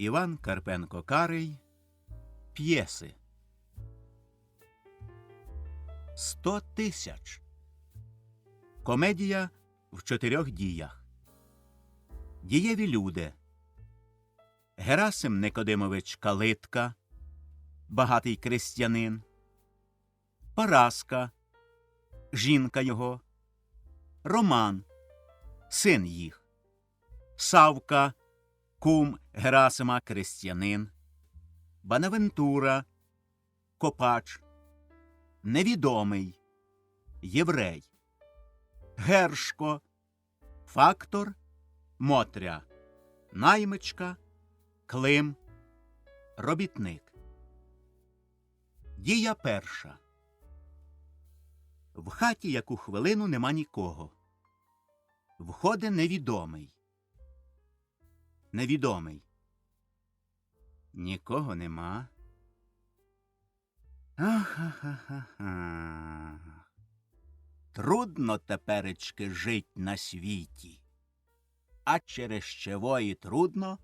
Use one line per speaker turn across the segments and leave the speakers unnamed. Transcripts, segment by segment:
Іван Карпенко-Карий. П'єси. 100 тисяч. Комедія в 4 діях. Дієві люди. Герасим Никодимович Калитка, багатий крестьянин. Параска, жінка його. Роман, син їх. Савка, кум Герасима крестьянин. Бонавентура, копач. Невідомий, єврей. Гершко, фактор, Мотря, наймичка, Клим, робітник. Дія перша. В хаті яку хвилину нема нікого. Входить невідомий. Невідомий. Нікого нема. Ах-ха-ха-ха. Трудно теперечки жить на світі. А через чого і трудно?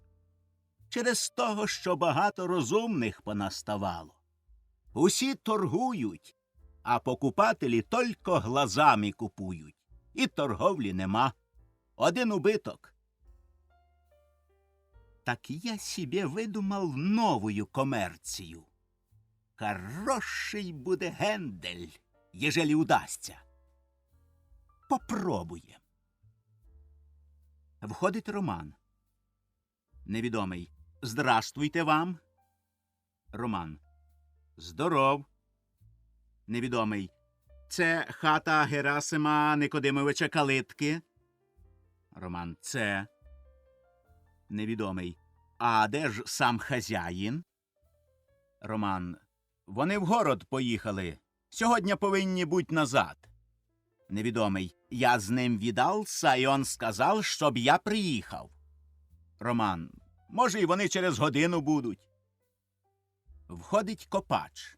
Через того, що багато розумних понаставало. Усі торгують, а покупателі тільки глазами купують. І торговлі нема. Один убиток. Так я себе видумав новую комерцію. Хороший буде гендель, ежели удасться. Попробуємо. Входить Роман. Невідомий. Здравствуйте вам. Роман. Здоров. Невідомий. Це хата Герасима Никодимовича Калитки. Роман. Це. Невідомий. А де ж сам хазяїн? Роман. Вони в город поїхали. Сьогодні повинні бути назад. Невідомий. Я з ним віддався, і он сказав, щоб я приїхав. Роман. Може, і вони через годину будуть. Входить копач.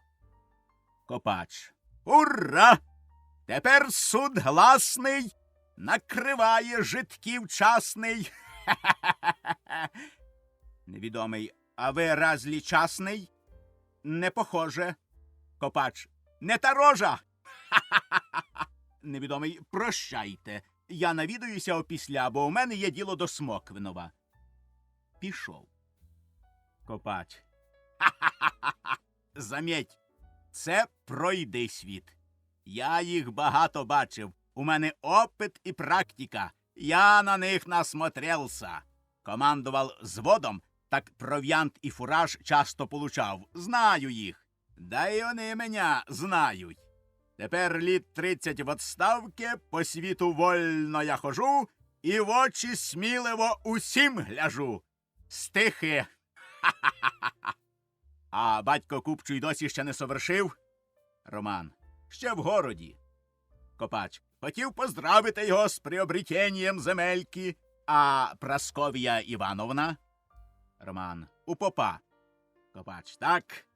Копач. Ура! Тепер суд гласний накриває житків часний. Невідомий. А ви разлі часний? Не похоже. Копач. Не та рожа. Невідомий. Прощайте. Я навідуюся опісля, бо у мене є діло до Смоквинова. Пішов. Копач. Заміть, це пройди світ. Я їх багато бачив. У мене опит і практика. Я на них насмотрелся. Командував зводом, так провіант і фураж часто получав. Знаю їх. Да й вони мене знають. Тепер літ 30 в отставки, по світу вольно я хожу і в очі сміливо усім гляжу. Стихи. А батько купчу й досі ще не совершив? Роман. Ще в городі. Копач. Хотів поздравити його з приобретенням земельки. А Прасковія Івановна? Роман. У попа. Копач. Так.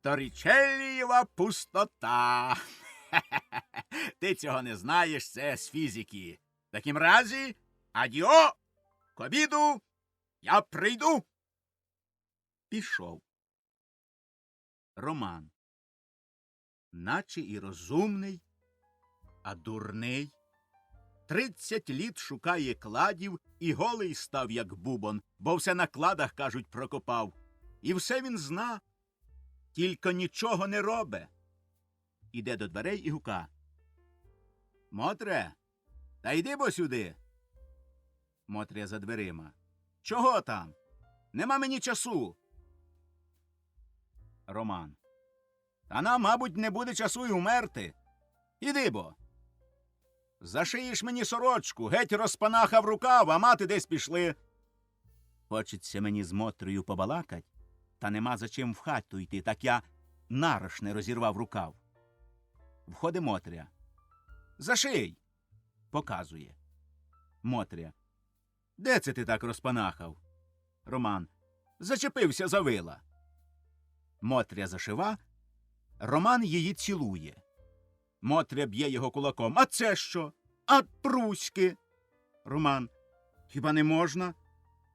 Торічелієва пустота. Ти цього не знаєш, це з фізики. В такім разі, адіо, к обіду я прийду. Пішов. Роман. Наче і розумний, а дурний. 30 літ шукає кладів і голий став, як бубон, бо все на кладах, кажуть, прокопав. І все він зна, тільки нічого не робе. Іде до дверей і гука. Мотре, та йди бо сюди. Мотря за дверима. Чого там? Нема мені часу. Роман. Та нам, мабуть, не буде часу й умерти. Іди бо. Зашиєш мені сорочку, геть розпанахав рукав, а мати десь пішли. Хочеться мені з Мотрею побалакать, та нема за чим в хату йти, так я нарочне розірвав рукав. Входить Мотря. Заший. Показує. Мотря. Де це ти так розпанахав? Роман. Зачепився за вила. Мотря зашива, Роман її цілує. Мотря б'є його кулаком. А це що? А пруськи? Роман. Хіба не можна?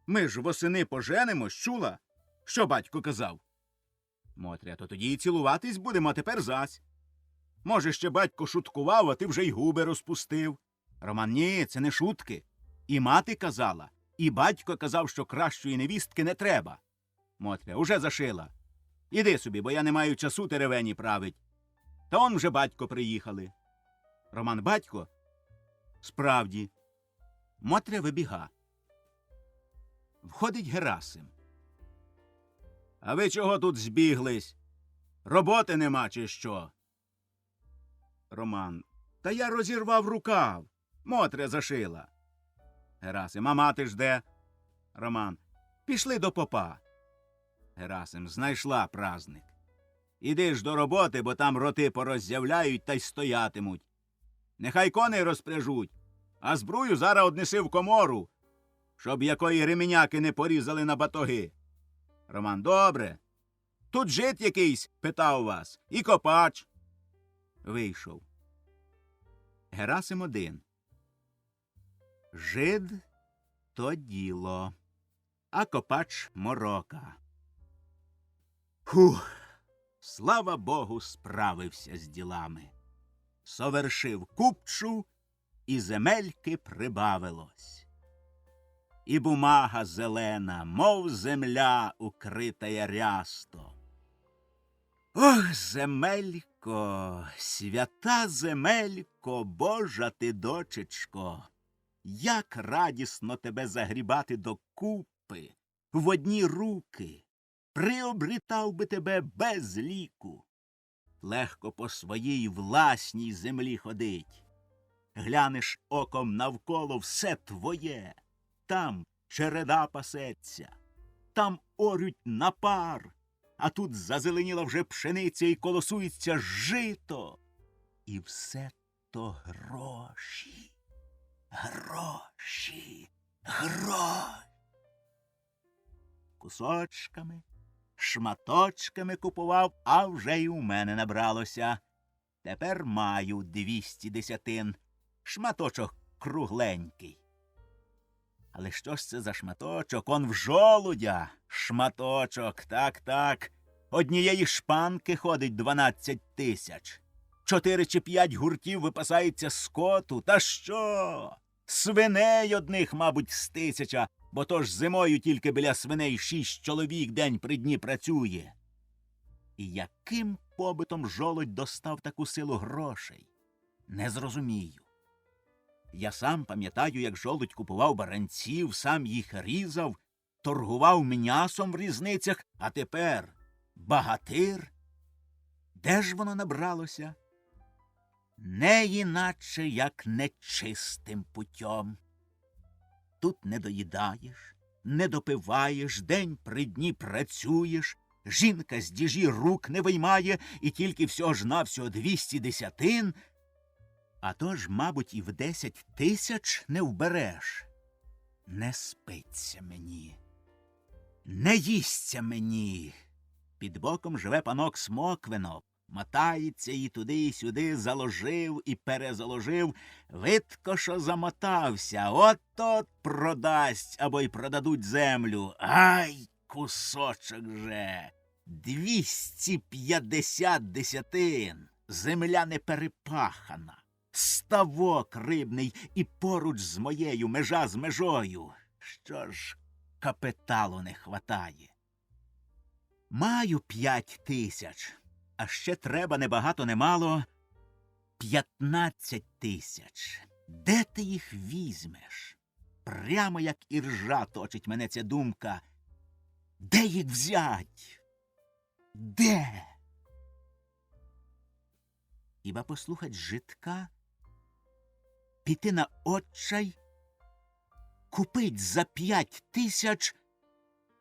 Ми ж восени поженимось, чула? Що батько казав? Мотря, то тоді і цілуватись будемо, а тепер зась. Може, ще батько шуткував, а ти вже й губи розпустив. Роман, ні, це не шутки. І мати казала, і батько казав, що кращої невістки не треба. Мотря, уже зашила. Іди собі, бо я не маю часу теревені править. Та он вже батько приїхали. Роман, батько? Справді. Мотря вибіга. Входить Герасим. А ви чого тут збіглись? Роботи нема, чи що? Роман. Та я розірвав рукав. Мотря зашила. Герасим. А мати ж де? Роман. Пішли до попа. Герасим. Знайшла праздник. Іди ж до роботи, бо там роти пороззявляють та й стоятимуть. Нехай коней розпряжуть, а збрую зараз однеси в комору, щоб якої реміняки не порізали на батоги. Роман. Добре. Тут жит якийсь, питав вас, і копач. Вийшов. Герасим один. Жид – то діло, а копач – морока. Фух, слава Богу, справився з ділами. Совершив купчу, і земельки прибавилось. І бумага зелена, мов земля, укритая рясто. Ох, земелько, свята земелько, Божа ти дочечко, як радісно тебе загрібати докупи, в одні руки, приобрітав би тебе без ліку. Легко по своїй власній землі ходить. Глянеш оком навколо, все твоє. Там череда пасеться, там орють на пар, а тут зазеленіла вже пшениця і колосується жито. І все то гроші, гроші, гроші. Кусочками, шматочками купував, а вже й у мене набралося. Тепер маю 200 десятин, шматочок кругленький. Але що ж це за шматочок? Он в жолудя шматочок, так. Однієї шпанки ходить 12 тисяч. 4 чи 5 гуртів випасається скоту. Та що? Свиней одних, мабуть, з 1000, бо то ж зимою тільки біля свиней 6 чоловік день при дні працює. І яким побитом жолудь достав таку силу грошей? Не зрозумію. Я сам пам'ятаю, як жолудь купував баранців, сам їх різав, торгував м'ясом в різницях, а тепер багатир? Де ж воно набралося? Не іначе, як нечистим путем. Тут не доїдаєш, не допиваєш, день при дні працюєш, жінка з діжі рук не виймає і тільки всього ж навсього 200 десятин, а то ж, мабуть, і в 10 тисяч не вбереш. Не спиться мені, не їсться мені. Під боком живе панок Смоквинов. Мотається і туди, і сюди, заложив і перезаложив. Видко, що замотався. От-от продасть або й продадуть землю. Ай, кусочок же! 250 десятин. Земля не перепахана. Ставок рибний і поруч з моєю, межа з межою. Що ж, капіталу не хватає. Маю 5 тисяч, а ще треба небагато немало 15 тисяч. Де ти їх візьмеш? Прямо як іржа точить мене ця думка. Де їх взять? Де? Хіба послухать житка? Піти на отчай? Купить за 5 тисяч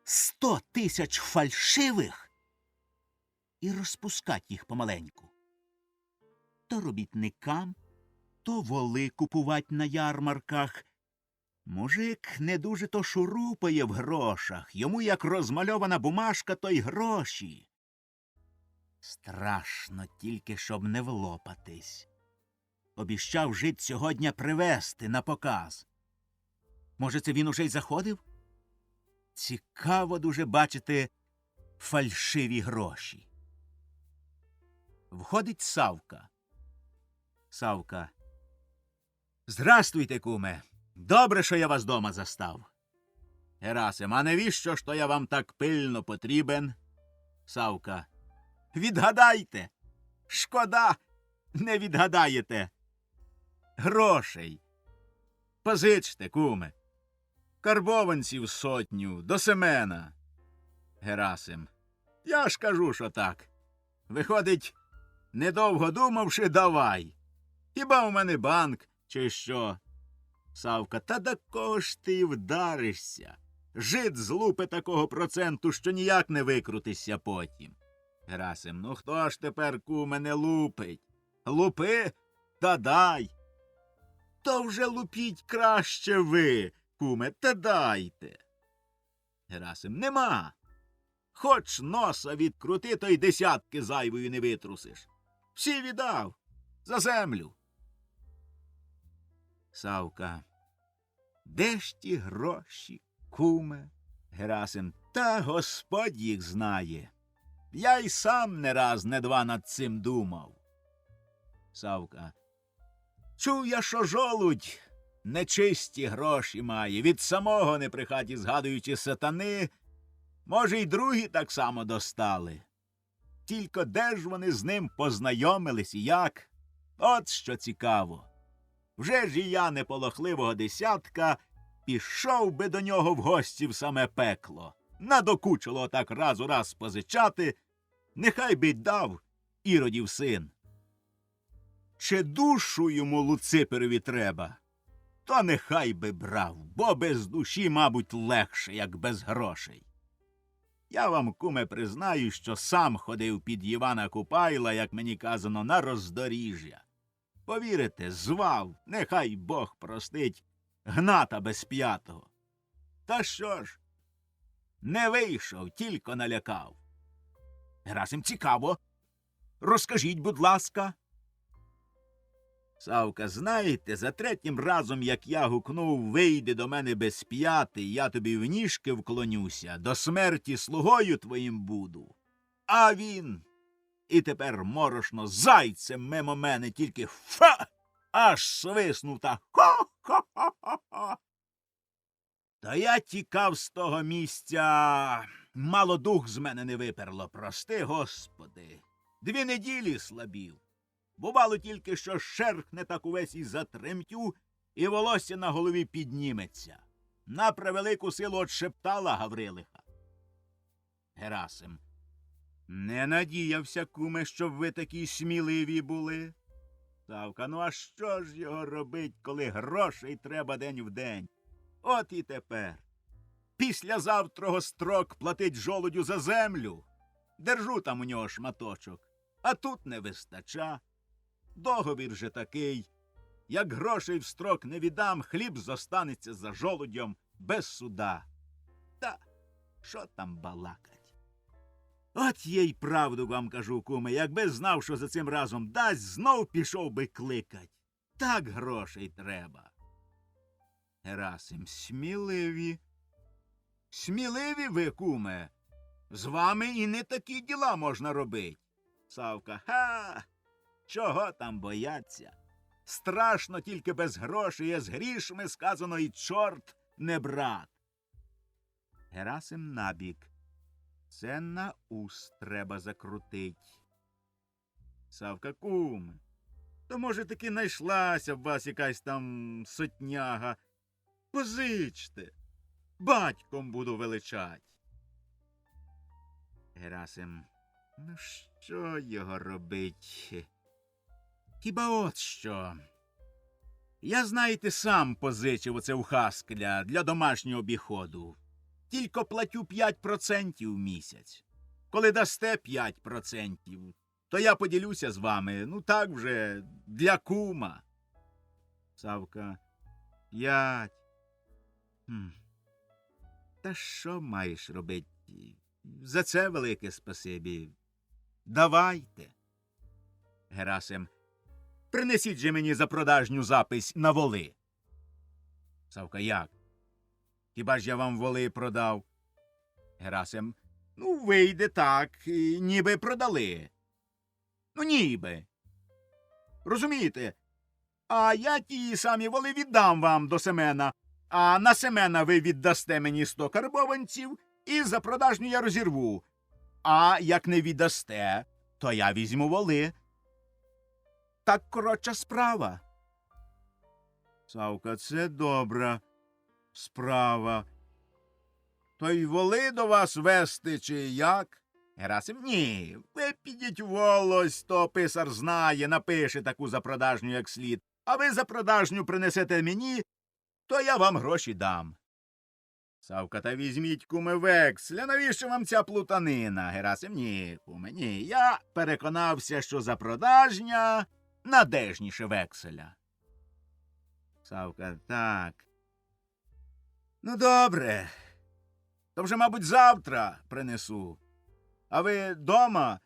100 тисяч фальшивих і розпускать їх помаленьку. То робітникам, то воли купувать на ярмарках. Мужик не дуже то шурупає в грошах. Йому, як розмальована бумажка, то й гроші. Страшно тільки, щоб не влопатись. Обіщав жид сьогодні привезти на показ. Може, це він уже й заходив? Цікаво дуже бачити, фальшиві гроші. Входить Савка. Савка. Здрастуйте, куме. Добре, що я вас дома застав. Герасим, а навіщо ж то я вам так пильно потрібен? Савка. Відгадайте. Шкода, не відгадаєте. Грошей. Позичте, куме. Карбованців 100 до Семена. Герасим. Я ж кажу, що так. Виходить, недовго думавши, давай. Хіба у мене банк, чи що? Савка. Та до кого ж ти вдаришся? Жид злупи такого проценту, що ніяк не викрутишся потім. Герасим. Ну хто ж тепер, куме, не лупить? Лупи, та дай. То вже лупіть краще ви, куме, та дайте. Герасим. Нема. Хоч носа відкрути, то й десятки зайвою не витрусиш. Всі віддав. За землю. Савка. Де ж ті гроші, куме? Герасим. Та Господь їх знає. Я й сам не раз, не два над цим думав. Савка. Чув я, що жолудь нечисті гроші має. Від самого, не при хаті згадуючи сатани, може, й другі так само достали. Тільки де ж вони з ним познайомились і як? От що цікаво. Вже ж і я неполохливого десятка пішов би до нього в гості в саме пекло. Надокучило так раз у раз позичати, нехай би й дав Іродів син. Чи душу йому Луциперові треба? То нехай би брав, бо без душі, мабуть, легше, як без грошей. Я вам, куме, признаю, що сам ходив під Івана Купайла, як мені казано, на роздоріжжя. Повірите, звав, нехай Бог простить, Гната Безп'ятого. Та що ж? Не вийшов, тільки налякав. Герасим, цікаво. Розкажіть, будь ласка. Савка, знаєте, за третім разом, як я гукнув, вийди до мене Безп'ятий, я тобі в ніжки вклонюся, до смерті слугою твоїм буду. А він і тепер морошно зайцем мимо мене тільки фа! Аж свиснув та хо-хо-хо-хо-хо. Та я тікав з того місця, мало дух з мене не виперло, прости, Господи. 2 неділі слабів. Бувало тільки, що шерхне так увесь і затремтю, і волосся на голові підніметься. На превелику силу отшептала Гаврилиха. Герасим. Не надіявся, куме, щоб ви такі сміливі були. Савка, ну а що ж його робить, коли грошей треба день в день? От і тепер. Післязавтрого строк платить жолудю за землю. Держу там у нього шматочок, а тут не вистача. Договір же такий. Як грошей в строк не віддам, хліб зостанеться за жолудем без суда. Та що там балакать? От я й правду вам кажу, куме, якби знав, що за цим разом дасть, знов пішов би кликать. Так грошей треба. Герасим, сміливі. Сміливі ви, куме. З вами і не такі діла можна робить. Савка, ха! Чого там бояться? Страшно тільки без грошей, а з грішми, сказано, і чорт не брат. Герасим набік. Це на ус треба закрутить. Савка, куме, то, може, таки найшлася в вас якась там сотняга. Позичте, батьком буду величать. Герасим, ну що його робить? Хіба от що? Я, знаєте, сам позичив оце у Хаскеля для домашнього обіходу. Тільки платю 5% в місяць. Коли дасте 5%, то я поділюся з вами, ну так вже, для кума. Савка, 5. Та що маєш робити? За це велике спасибі. Давайте. Герасим, принесіть же мені за продажню запись на воли. Савка, як? Хіба ж я вам воли продав? Герасим, Ну, вийде так, ніби продали. Ну, ніби. Розумієте? А я ті самі воли віддам вам до Семена, а на Семена ви віддасте мені 100 карбованців, і за продажню я розірву. А як не віддасте, то я візьму воли. Так коротша справа. Савка, це добра справа. То й воли до вас вести, чи як? Герасим, ні, ви підіть волось, то писар знає, напише таку запродажню, як слід. А ви запродажню принесете мені, то я вам гроші дам. Савка, та візьміть, куме, векселя, навіщо вам ця плутанина? Герасим, ні, куме, ні. Я переконався, що запродажня надежніше векселя. Савка, так. Ну, добре. То вже, мабуть, завтра принесу. А ви дома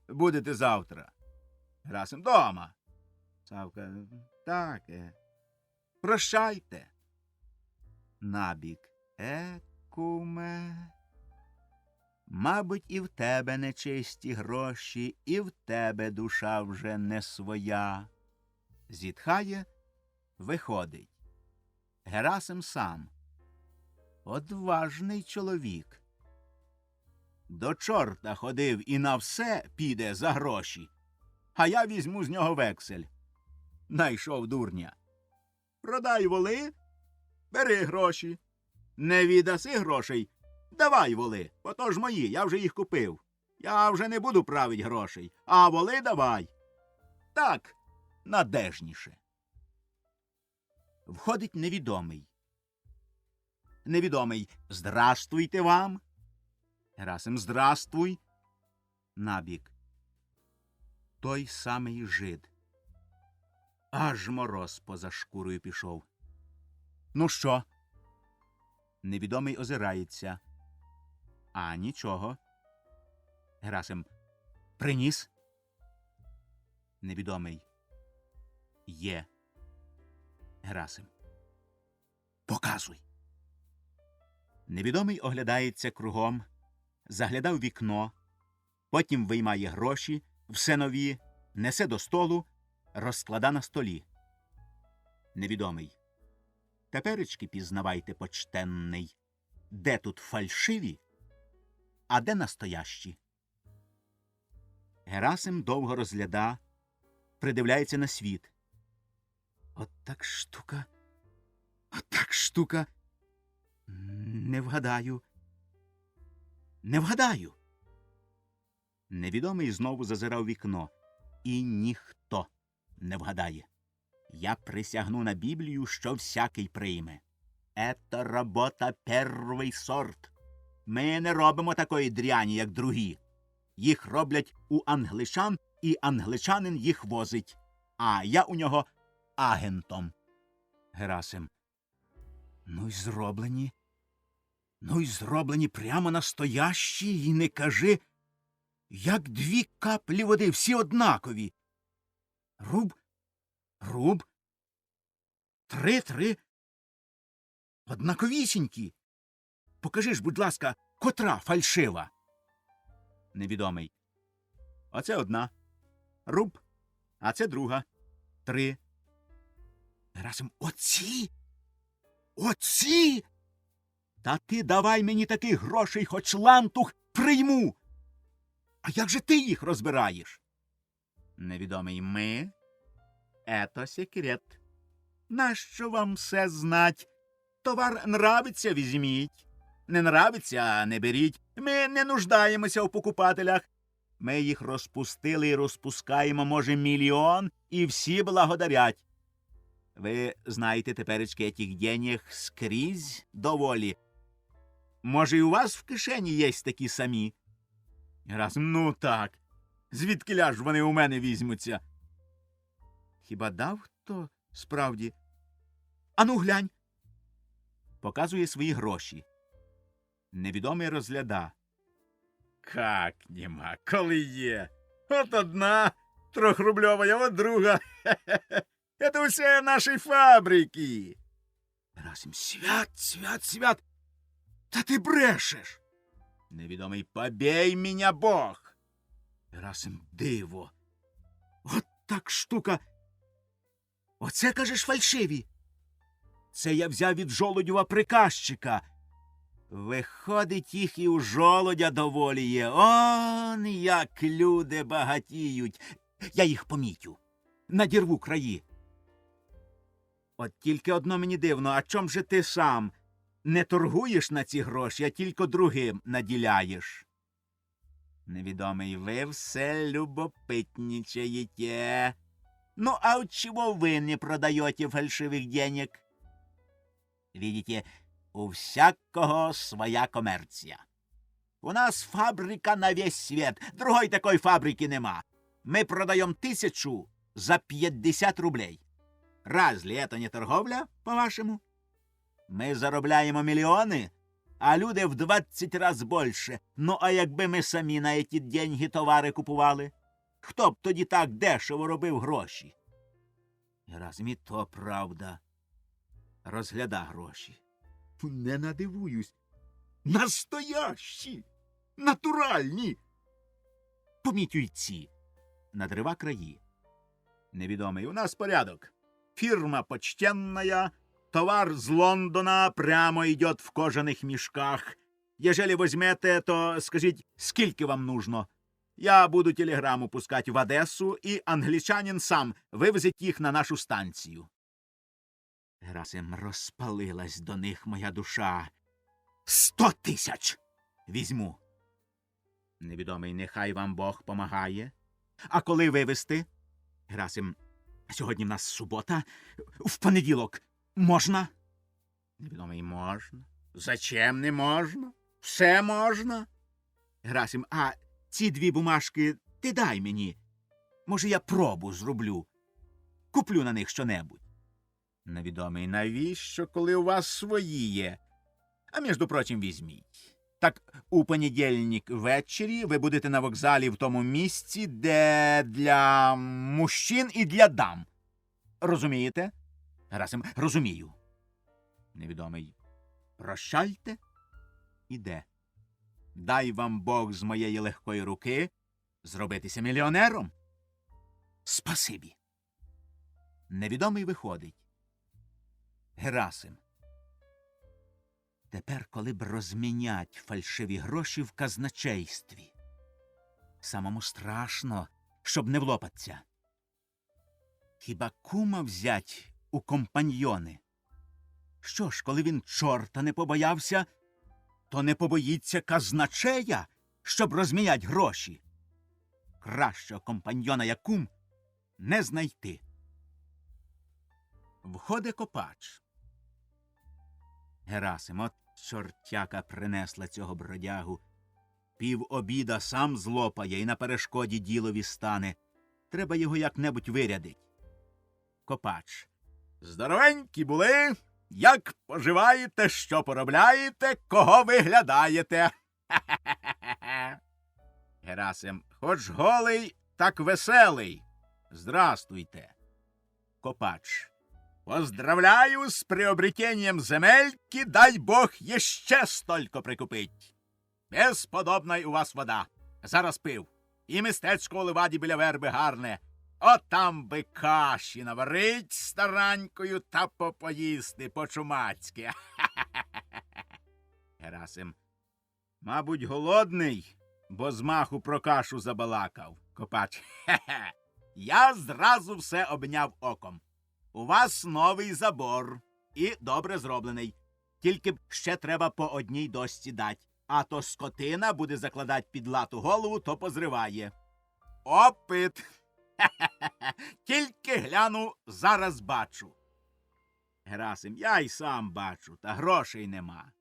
будете завтра? Герасим, дома. Савка, так. Прощайте. Набік. Куме. Мабуть, і в тебе нечисті гроші, і в тебе душа вже не своя. Зітхає, виходить. Герасим сам. Одважний чоловік. До чорта ходив і на все піде за гроші. А я візьму з нього вексель. Найшов дурня. Продай воли, бери гроші. Не віддаси грошей, давай воли, бо то ж мої, я вже їх купив. Я вже не буду править грошей, а воли давай. Так, надежніше. Входить невідомий. Невідомий, здрастуйте вам. Герасим, здрастуй. Набік. Той самий жид. Аж мороз поза шкурою пішов. Ну що? Невідомий озирається. А нічого. Герасим. Приніс? Невідомий. Є. Герасим. Показуй. Невідомий оглядається кругом, заглядав вікно, потім виймає гроші, все нові, несе до столу, розклада на столі. Невідомий. Теперечки пізнавайте, почтенний, де тут фальшиві, а де настоящі. Герасим довго розгляда, придивляється на світ. От так штука, от так штука. Не вгадаю. Не вгадаю. Невідомий знову зазирав вікно. І ніхто не вгадає. Я присягну на Біблію, що всякий прийме. Ето робота первий сорт. Ми не робимо такої дряні, як другі. Їх роблять у англичан, і англичанин їх возить. А я у нього агентом. Герасим. Ну й зроблені прямо настоящі, і не кажи, як 2 каплі води, всі однакові. Руб, 3, однаковісінькі. Покажи ж, будь ласка, котра фальшива? Невідомий. Оце одна. Руб, а це друга. 3. Герасим, оці? Оці? Та ти давай мені таких грошей, хоч лантух прийму. А як же ти їх розбираєш? Невідомий. Ми? Ето секрет. Нащо вам все знать? Товар нравиться, візьміть. Не нравиться, не беріть. Ми не нуждаємося в покупателях. Ми їх розпустили і розпускаємо, може, 1 мільйон, і всі благодарять. Ви знаєте теперечки этих денег скрізь доволі. Може, і у вас в кишені є такі самі? Герасим, ну так. Звідкиля ж вони у мене візьмуться? Хіба дав хто справді? Ану, глянь. Показує свої гроші. Невідомий розгляда. Как нема, коли є. От одна 3-рубльова, а от друга. Это все наші фабрики. Герасим, свят. Та ти брешеш. Невідомий, побей меня Бог. Герасим, диво. От так штука. Оце, кажеш, фальшиві. Це я взяв від жолудєва приказчика. Виходить, їх і у жолудя доволі є. Он як люди багатіють. Я їх помітю. Надірву краї. От тільки одно мені дивно, а чом же ти сам не торгуєш на ці гроші, а тільки другим наділяєш? Невідомий, ви все любопитничаєте. Ну, а от чего вы не продаете фальшивых денег? Видите, у всякого своя комерція. У нас фабрика на весь світ, другої такої фабрики нема. Ми продаємо 1000 за 50 рублей. Разве это не торговля, по-вашему? Ми заробляємо мільйони, а люди в 20 раз більше. Ну, а якби ми самі на ці деньги товари купували? Хто б тоді так дешево робив гроші? Герасим, і то правда. Розгляда гроші. Не надивуюсь. Настоящі! Натуральні! Помітюй ці. Надрива краї. Невідомий, у нас порядок. Фирма почтенная, товар з Лондона прямо идет в кожаных мешках. Ежели возьмете, то скажіть, скільки вам нужно? Я буду телеграмму пускать в Одессу, и англичанин сам вивезить їх на нашу станцію. Герасим, розпалилась до них моя душа. 100 тисяч! Візьму. Невідомий, нехай вам Бог помагає. А коли вивезти? Герасим, сьогодні в нас субота. В понеділок можна? Невідомий, можна. Зачем не можна? Все можна. Герасим, а ці 2 бумажки ти дай мені. Може, я пробу зроблю. Куплю на них що-небудь. Невідомий, навіщо, коли у вас свої є? А між прочим, візьміть. Так у понедільник ввечері ви будете на вокзалі в тому місці, де для мужчин і для дам. Розумієте? Герасим, розумію. Невідомий, прощайте. Іде. Дай вам Бог з моєї легкої руки зробитися мільйонером. Спасибі. Невідомий виходить. Герасим. Тепер, коли б розмінять фальшиві гроші в казначействі. Самому страшно, щоб не влопаться. Хіба кума взять у компаньйони? Що ж, коли він чорта не побоявся, то не побоїться казначея, щоб розмінять гроші. Кращого компаньйона, як кум, не знайти. Входить Копач. Герасим, от чортяка принесла цього бродягу. Пів обіда сам злопає і на перешкоді ділові стане. Треба його як-небудь вирядить. Копач. Здоровенькі були. Як поживаєте, що поробляєте, кого виглядаєте? Герасим. Хоч голий, так веселий. Здрастуйте. Копач. Поздравляю с приобретением земельки, дай Бог еще столько прикупить. Безподобна у вас вода. Зараз пив. І містечко у Леваді біля верби гарне. От там би каші наварить старанькою та попоїсти по-чумацьки. Герасим. Мабуть, голодний, бо з маху про кашу забалакав. Копач. Хе-хе. Я зразу все обняв оком. У вас новий забор. І добре зроблений. Тільки б ще треба по одній дошці дать. А то скотина буде закладать під лату голову, то позриває. Опит. Хе-хе-хе. Тільки гляну, зараз бачу. Герасим. Я й сам бачу, та грошей нема.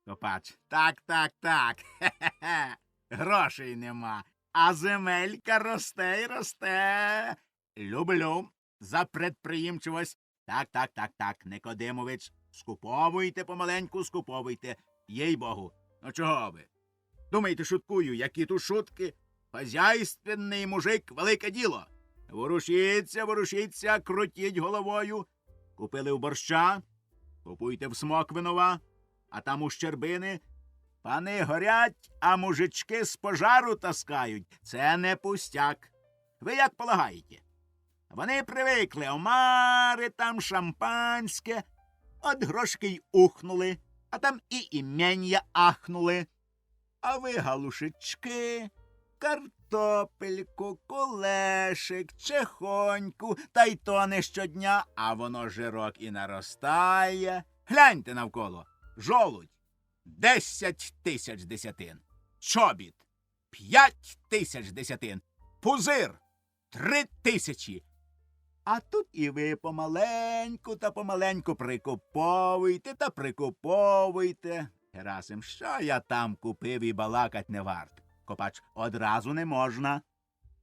Копач. Так. Хе-хе-хе. Грошей нема. А земелька росте й росте. Люблю. За предприємчивость. Так, Никодимович, скуповуйте помаленьку, скуповуйте. Їй-богу. Ну чого ви? Думаєте, шуткую, які тут шутки? Хазяйственний мужик, велике діло. Ворушіться, крутіть головою. Купили в борща, купуйте в Смоквинова, а там у Щербини. Пани горять, а мужички з пожару таскають. Це не пустяк. Ви як полагаєте? Вони привикли омари, там шампанське. От грошки й ухнули, а там і імення ахнули. А ви галушечки, картопельку, кулешик, чехоньку, та й то не щодня, а воно жирок і наростає. Гляньте навколо. Жолудь 10 тисяч десятин. Чобіт 5 тисяч десятин. Пузир 3 тисячі. А тут і ви помаленьку та помаленьку прикуповуйте та прикуповуйте. Герасим, що я там купив і балакать не варт. Копач, одразу не можна.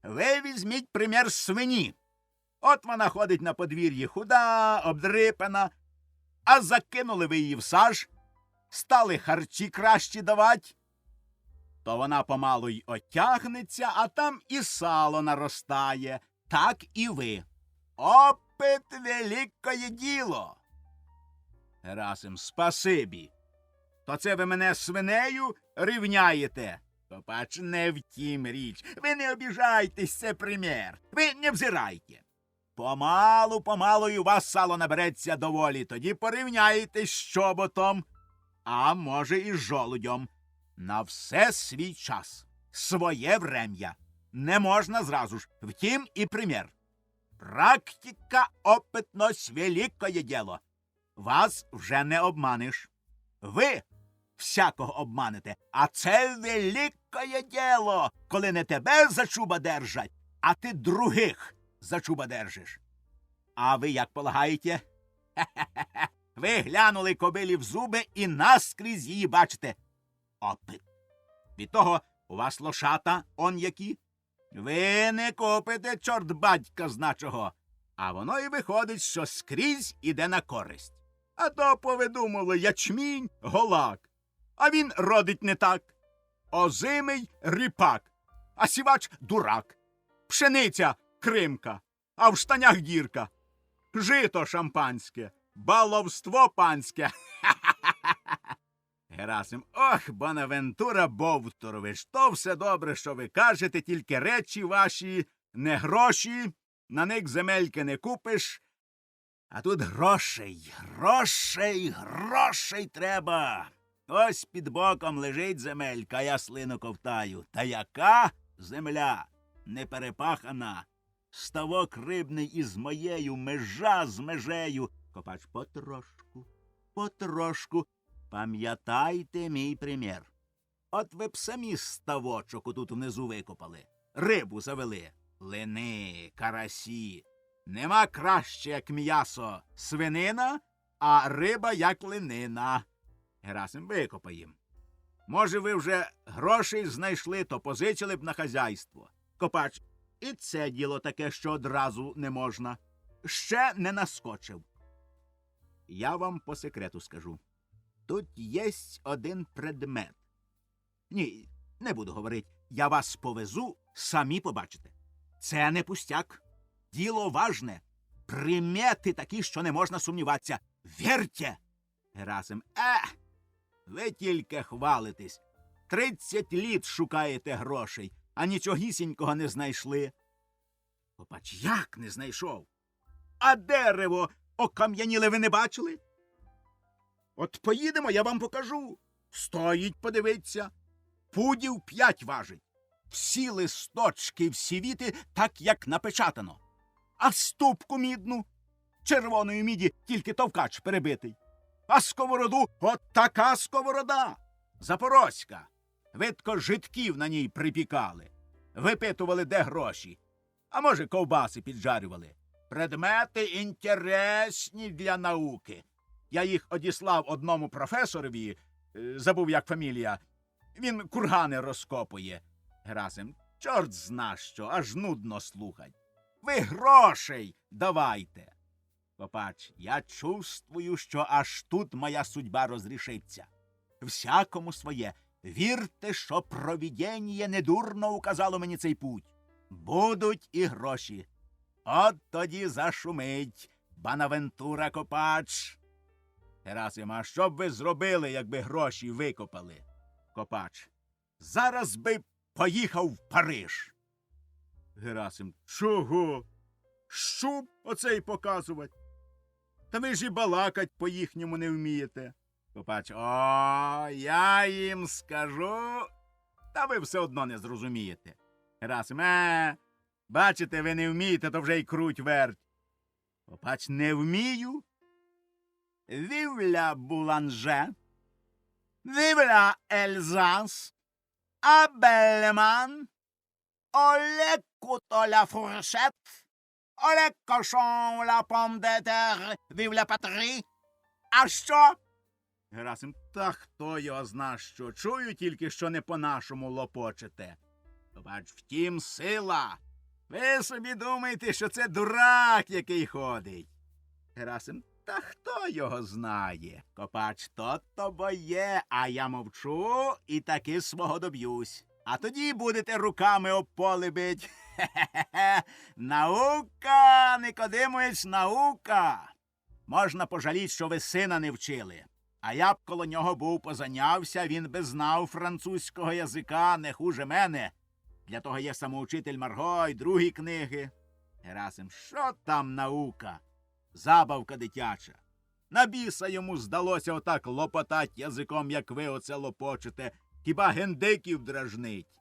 Ви візьміть примір свині. От вона ходить на подвір'ї худа, обдрипана, а закинули ви її в саж, стали харчі кращі давать, то вона помалу й отягнеться, а там і сало наростає. Так і ви. Опит великое діло. Герасим, спасибі. То це ви мене свинею рівняєте? Копач, не втім річ. Ви не обіжайтесь, це примір. Ви не взирайте. Помалу і у вас сало набереться доволі. Тоді порівняєтесь з чоботом, а може і з жолудем. На все свій час, своє врем'я. Не можна зразу ж. Втім і примір. Практика, опитность, великое діло. Вас вже не обманеш. Ви всякого обманете, а це великое діло, коли не тебе за чуба держать, а ти других за чуба держиш. А ви як полагаєте? Хе-хе-хе. Ви глянули кобилі в зуби і наскрізь її бачите. Опит. Від того у вас лошата он які. Ви не купите, чорт батька зна чого. А воно і виходить, що скрізь іде на користь. А то повидумали ячмінь, голак. А він родить не так. Озимий ріпак, а сівач дурак. Пшениця кримка, а в штанях дірка. Жито шампанське, баловство панське. Герасим, ох, Бонавентура Бовторович, то все добре, що ви кажете, тільки речі ваші, не гроші, на них земельки не купиш. А тут грошей треба. Ось під боком лежить земелька, я слину ковтаю. Та яка земля не перепахана? Ставок рибний із моєю, межа з межею. Копач, потрошку. Пам'ятайте мій примір. От ви б самі ставочок отут внизу викопали. Рибу завели. Лини, карасі. Нема краще, як м'ясо свинина, а риба, як линина. Герасим, викопаєм. Може, ви вже грошей знайшли, то позичили б на хазяйство. Копач, і це діло таке, що одразу не можна. Ще не наскочив. Я вам по секрету скажу. Тут єсть один предмет. Ні, не буду говорити. Я вас повезу, самі побачите. Це не пустяк. Діло важне. Примети такі, що не можна сумніватися. Вірте! Герасим, ви тільки хвалитесь. 30 літ шукаєте грошей, а нічогісінького не знайшли. Копач, як не знайшов? А дерево окам'яніле ви не бачили? От поїдемо, я вам покажу. Стоїть, подивиться. Пудів 5 важить. Всі листочки, всі віти, так, як напечатано. А ступку мідну, червоної міді, тільки товкач перебитий. А сковороду – от така сковорода. Запорозька. Видко, житків на ній припікали. Випитували, де гроші. А може, ковбаси піджарювали. Предмети інтересні для науки. Я їх одіслав одному професорові, забув, як фамілія. Він кургани розкопує. Герасим, чорт зна що, аж нудно слухать. Ви грошей давайте. Копач, я чувствую, що аж тут моя судьба розрішиться. Всякому своє. Вірте, що провидіння недурно указало мені цей путь. Будуть і гроші. От тоді зашумить Бонавентура Копач. Герасим, а що б ви зробили, якби гроші викопали? Копач. Зараз би поїхав в Париж. Герасим. Чого? Щуп оцей показувати? Та ви ж і балакать по-їхньому не вмієте. Копач. О, я їм скажу, та ви все одно не зрозумієте. Герасим. Бачите, ви не вмієте, то вже й круть верть. Копач. Не вмію? Вівля Буланже, вівля Ельзас, а Бельман, оле куто ла фуршет, оле кошон ла пом де тер, вівля Патрі. А що? Герасим. Та хто його зна що? Чую тільки, що не по-нашому лопочете. Копач. Втім, сила. Ви собі думаєте, що це дурак, який ходить. Герасим. Та хто його знає? Копач. То бо є, а я мовчу і таки свого доб'юсь. А тоді будете руками об поле бить. Хе-хе-хе. Наука, Никодимович, наука. Можна пожаліть, що ви сина не вчили. А я б коло нього був позанявся, він би знав французького язика не хуже мене. Для того є самоучитель Марго й другі книги. Герасим. Що там наука? Забавка дитяча. На біса йому здалося отак лопотать язиком, як ви оце лопочете. Хіба гендиків дражнить?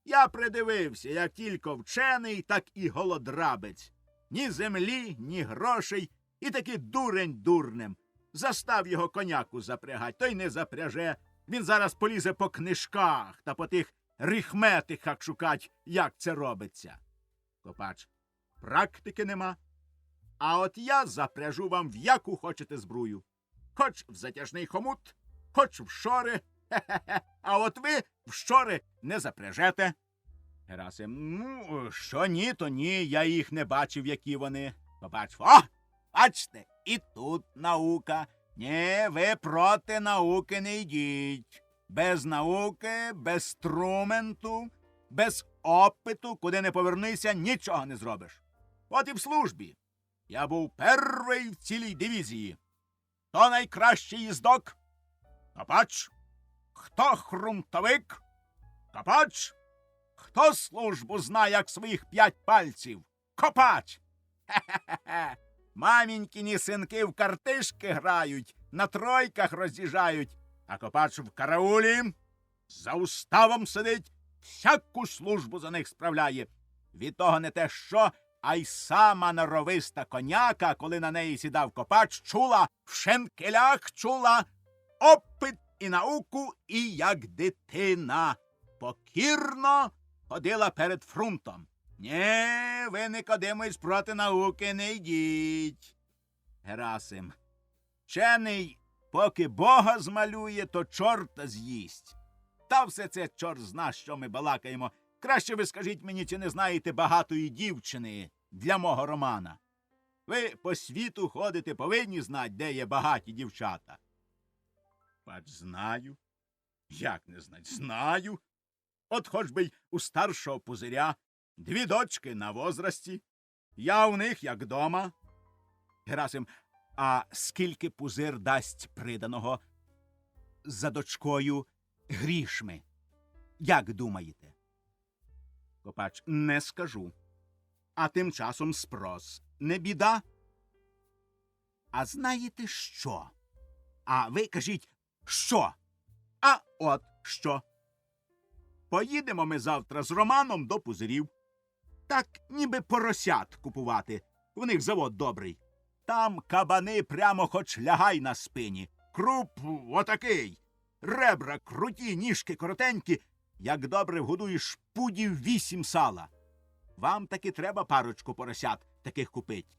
Я придивився, як тільки вчений, так і голодрабець. Ні землі, ні грошей, і таки дурень дурнем. Застав його коняку запрягать, той не запряже. Він зараз полізе по книжках та по тих рихметиках шукать, як це робиться. Копач. Практики нема. А от я запряжу вам в яку хочете збрую. Хоч в затяжний хомут, хоч в шори. Хе-хе-хе. А от ви в шори не запряжете. Герасим. Ну, що ні, то ні, я їх не бачив, які вони. Копач. О! Бачте, і тут наука. Ні, ви проти науки не йдіть. Без науки, без струменту, без опиту, куди не повернися, нічого не зробиш. От і в службі. Я був перший в цілій дивізії. Хто найкращий їздок? Копач. Хто хрунтовик? Копач. Хто службу знає, як своїх 5 пальців? Копач. Хе-хе-хе. Мамінькіні синки в картишки грають, на тройках роз'їжджають, а Копач в караулі за уставом сидить, всяку службу за них справляє. Від того не те що, а й сама норовиста коняка, коли на неї сідав Копач, чула, в шенкелях чула опит і науку, і як дитина покірно ходила перед фрунтом. Ні, ви, Никодимович, проти науки не йдіть. Герасим. Вчений, поки Бога змалює, то чорта з'їсть. Та все це чорт зна, що ми балакаємо. Краще ви скажіть мені, чи не знаєте багатої дівчини для мого романа. Ви по світу ходите, повинні знати, де є багаті дівчата. Бач, знаю. Як не знать? Знаю. От хоч би й у старшого пузиря 2 дочки на возрасті. Я у них, як дома. Герасим, а скільки пузир дасть приданого за дочкою грішми? Як думаєте? Копач. Не скажу. А тим часом спрос. Не біда? А знаєте що? А ви кажіть, що? А от що? Поїдемо ми завтра з Романом до пузирів. Так ніби поросят купувати. У них завод добрий. Там кабани прямо хоч лягай на спині. Круп отакий. Ребра круті, ніжки коротенькі. Як добре вгодуєш, пудів 8 сала. Вам таки треба парочку поросят таких купить.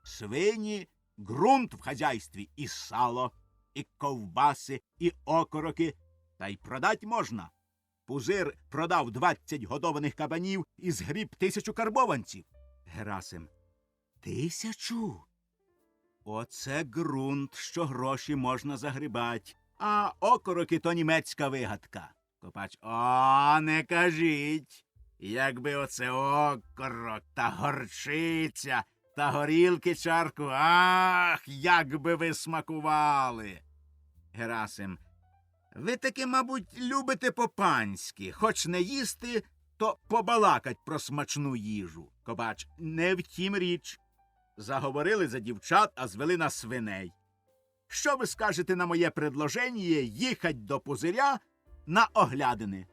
Свині, ґрунт в хазяйстві, і сало, і ковбаси, і окороки. Та й продать можна. Пузир продав 20 годованих кабанів і згріб 1000 карбованців. Герасим. 1000? Оце ґрунт, що гроші можна загрібать. А окороки то німецька вигадка. Копач. О, не кажіть. Якби оце окорок та горчиця та горілки чарку. Ах, як би ви смакували. Герасим. Ви таки, мабуть, любите по-панськи, хоч не їсти, то побалакать про смачну їжу. Копач, не в тім річ. Заговорили за дівчат, а звели на свиней. Що ви скажете на моє предложення їхать до Пузиря на оглядини?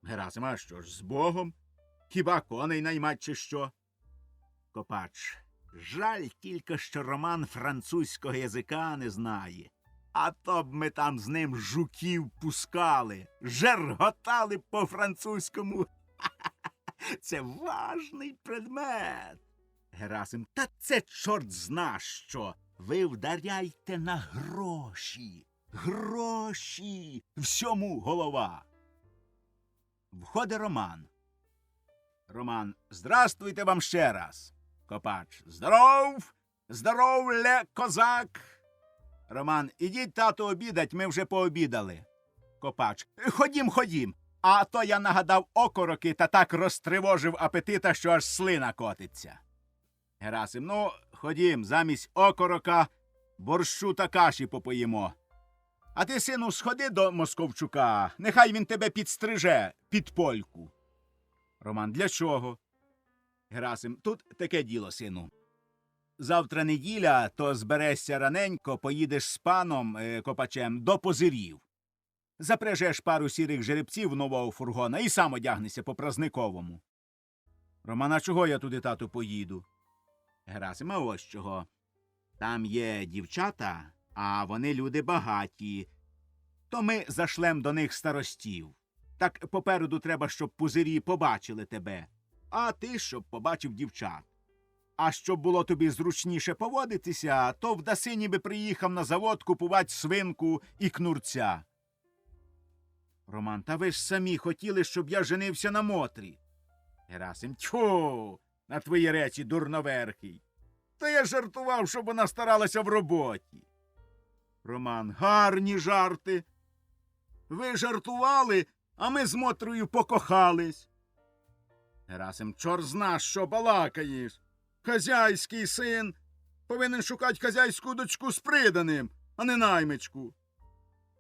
Герасим, а що ж, з Богом? Хіба коней наймать чи що? Копач, жаль тільки, що Роман французького язика не знає. А то б ми там з ним жуків пускали, жерготали б по-французькому. Це важний предмет. Герасим, та це чорт зна що. Ви вдаряйте на гроші. Гроші. Всьому голова. Входить Роман. Роман, здравствуйте вам ще раз. Копач, здоров, здоров, ле козак. Роман, ідіть, тату, обідать, ми вже пообідали. Копач, ходім. А то я нагадав окороки та так розтривожив апетита, що аж слина котиться. Герасим, ну, ходім, замість окорока борщу та каші попоїмо. А ти, сину, сходи до Московчука, нехай він тебе підстриже під польку. Роман, для чого? Герасим, тут таке діло, сину. Завтра неділя, то зберешся раненько, поїдеш з паном Копачем до Позирів. Запряжеш пару сірих жеребців нового фургона і сам одягнешся по празниковому. Роман, а чого я туди, тату, поїду? Герасим, а ось чого. Там є дівчата, а вони люди багаті. То ми зашлем до них старостів. Так попереду треба, щоб Пузирі побачили тебе, а ти, щоб побачив дівчат. А щоб було тобі зручніше поводитися, то вдаси ніби приїхав на завод купувати свинку і кнурця. Роман, та ви ж самі хотіли, щоб я женився на Мотрі. Герасим, тьфу, на твої речі, дурноверхий. Та я жартував, щоб вона старалася в роботі. Роман, гарні жарти. Ви жартували, а ми з Мотрою покохались. Герасим, чор зна, що балакаєш. Хазяйський син повинен шукати хазяйську дочку з приданим, а не наймичку.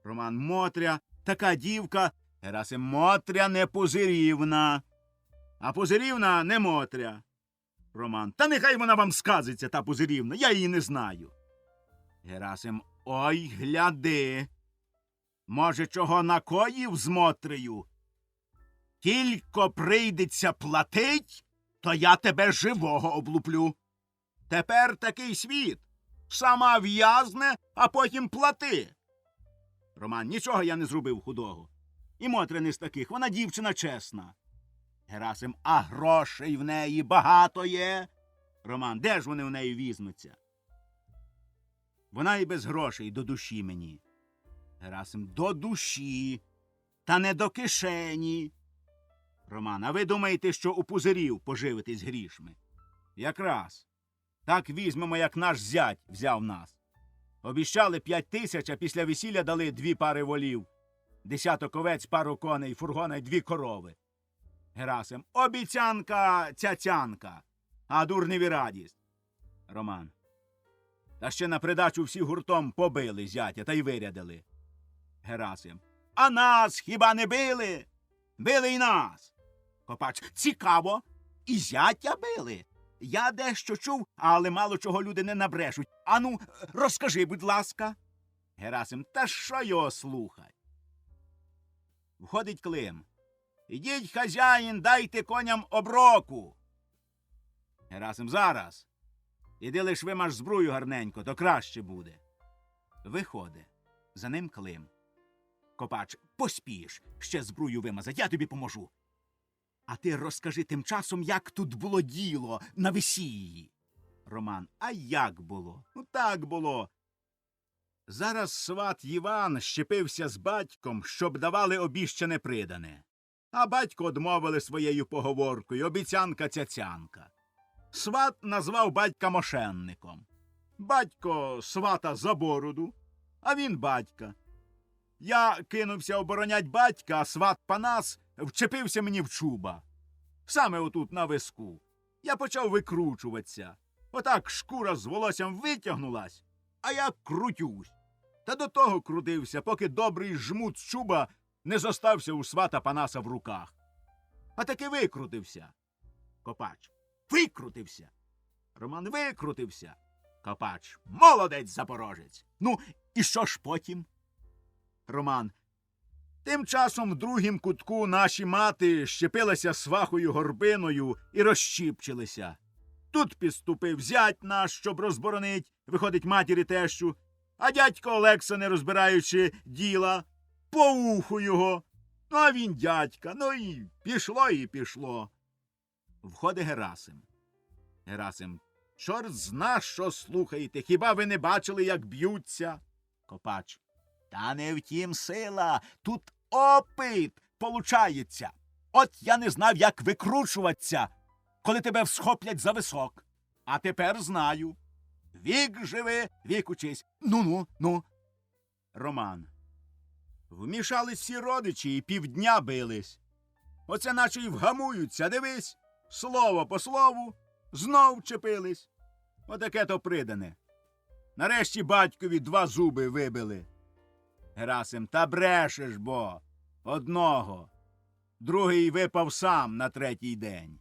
Роман, Мотря, така дівка. Герасим, Мотря не Пузирівна, а Пузирівна не Мотря. Роман, та нехай вона вам сказиться, та Пузирівна, я її не знаю. Герасим, ой, гляди. Може, чого накоїв з Мотрею? Тільки прийдеться платить, то я тебе живого облуплю. Тепер такий світ. Сама в'язне, а потім плати. Роман, нічого я не зробив худого. І Мотря не з таких, вона дівчина чесна. Герасим, а грошей в неї багато є. Роман, де ж вони в неї візьмуться? Вона і без грошей до душі мені. Герасим, до душі, та не до кишені. Роман, а ви думаєте, що у Пузирів поживитись грішми? Якраз. Так візьмемо, як наш зять взяв нас. Обіщали 5 тисяч, а після весілля дали 2 пари волів, 10 овець, пару коней, фургона й 2 корови. Герасим, обіцянка цяцянка, а дурневі радість. Роман, та ще на придачу всі гуртом побили зятя та й вирядили. Герасим, а нас хіба не били? Били й нас. Копач, цікаво, і зятя били. Я дещо чув, але мало чого люди не набрешуть. Ану, розкажи, будь ласка. Герасим, та що його слухать? Входить Клим. Ідіть, хазяїн, дайте коням оброку. Герасим, зараз. Іди лиш вимаж збрую гарненько, то краще буде. Виходить. За ним Клим. Копач, поспієш ще збрую вимазать, я тобі поможу. А ти розкажи тим часом, як тут було діло на весіллі. Роман, а як було? Ну так було. Зараз сват Іван щепився з батьком, щоб давали обіщане придане. А батько одмовили своєю поговоркою, обіцянка-цяцянка. Сват назвав батька мошенником. Батько свата за бороду, а він батька. Я кинувся оборонять батька, а сват Панас вчепився мені в чуба. Саме отут на виску. Я почав викручуватися. Отак шкура з волоссям витягнулась, а я крутюсь. Та до того крутився, поки добрий жмут з чуба не зостався у свата Панаса в руках. А таки викрутився. Копач. Викрутився. Роман викрутився. Копач. Молодець, запорожець. Ну, і що ж потім? Роман. Тим часом в другім кутку наші мати щепилися свахою горбиною і розщіпчилися. Тут підступив зять наш, щоб розборонить, виходить матір і тещу, а дядько Олекса, не розбираючи діла, по уху його. Ну, а він дядька, ну і пішло, і пішло. Входить Герасим. Герасим. Чорт зна, що слухаєте, хіба ви не бачили, як б'ються? Копач. Та не втім сила, тут опит получається. От я не знав, як викручуватися, коли тебе всхоплять за висок. А тепер знаю. Вік живи, вік учись. Ну. Роман. Вмішались всі родичі і півдня бились. Оце наче й вгамуються, дивись. Слово по слову, знов чепились. Отаке то придане. Нарешті батькові 2 зуби вибили. Герасим. Та брешеш, бо. Одного. Другий випав сам на 3-й день.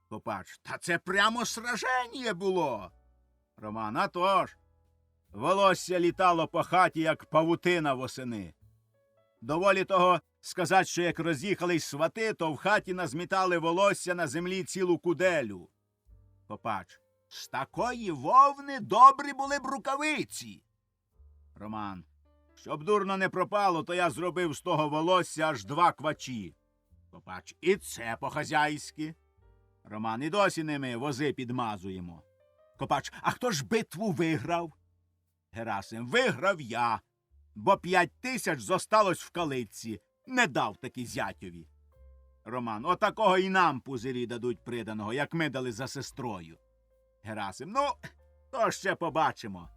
Копач. Та це прямо сраження було. Роман. А то ж. Волосся літало по хаті, як павутина восени. Доволі того сказати, що як роз'їхались свати, то в хаті назмітали волосся на землі цілу куделю. Копач. З такої вовни добрі були б рукавиці. Роман. Щоб дурно не пропало, то я зробив з того волосся аж 2 квачі. Копач. І це по-хазяйськи. Роман. І досі ними вози підмазуємо. Копач. А хто ж битву виграв? Герасим. Виграв я, бо 5000 зосталось в калитці. Не дав таки зятьові. Роман. Отакого і нам пузирі дадуть приданого, як ми дали за сестрою. Герасим. Ну, то ще побачимо.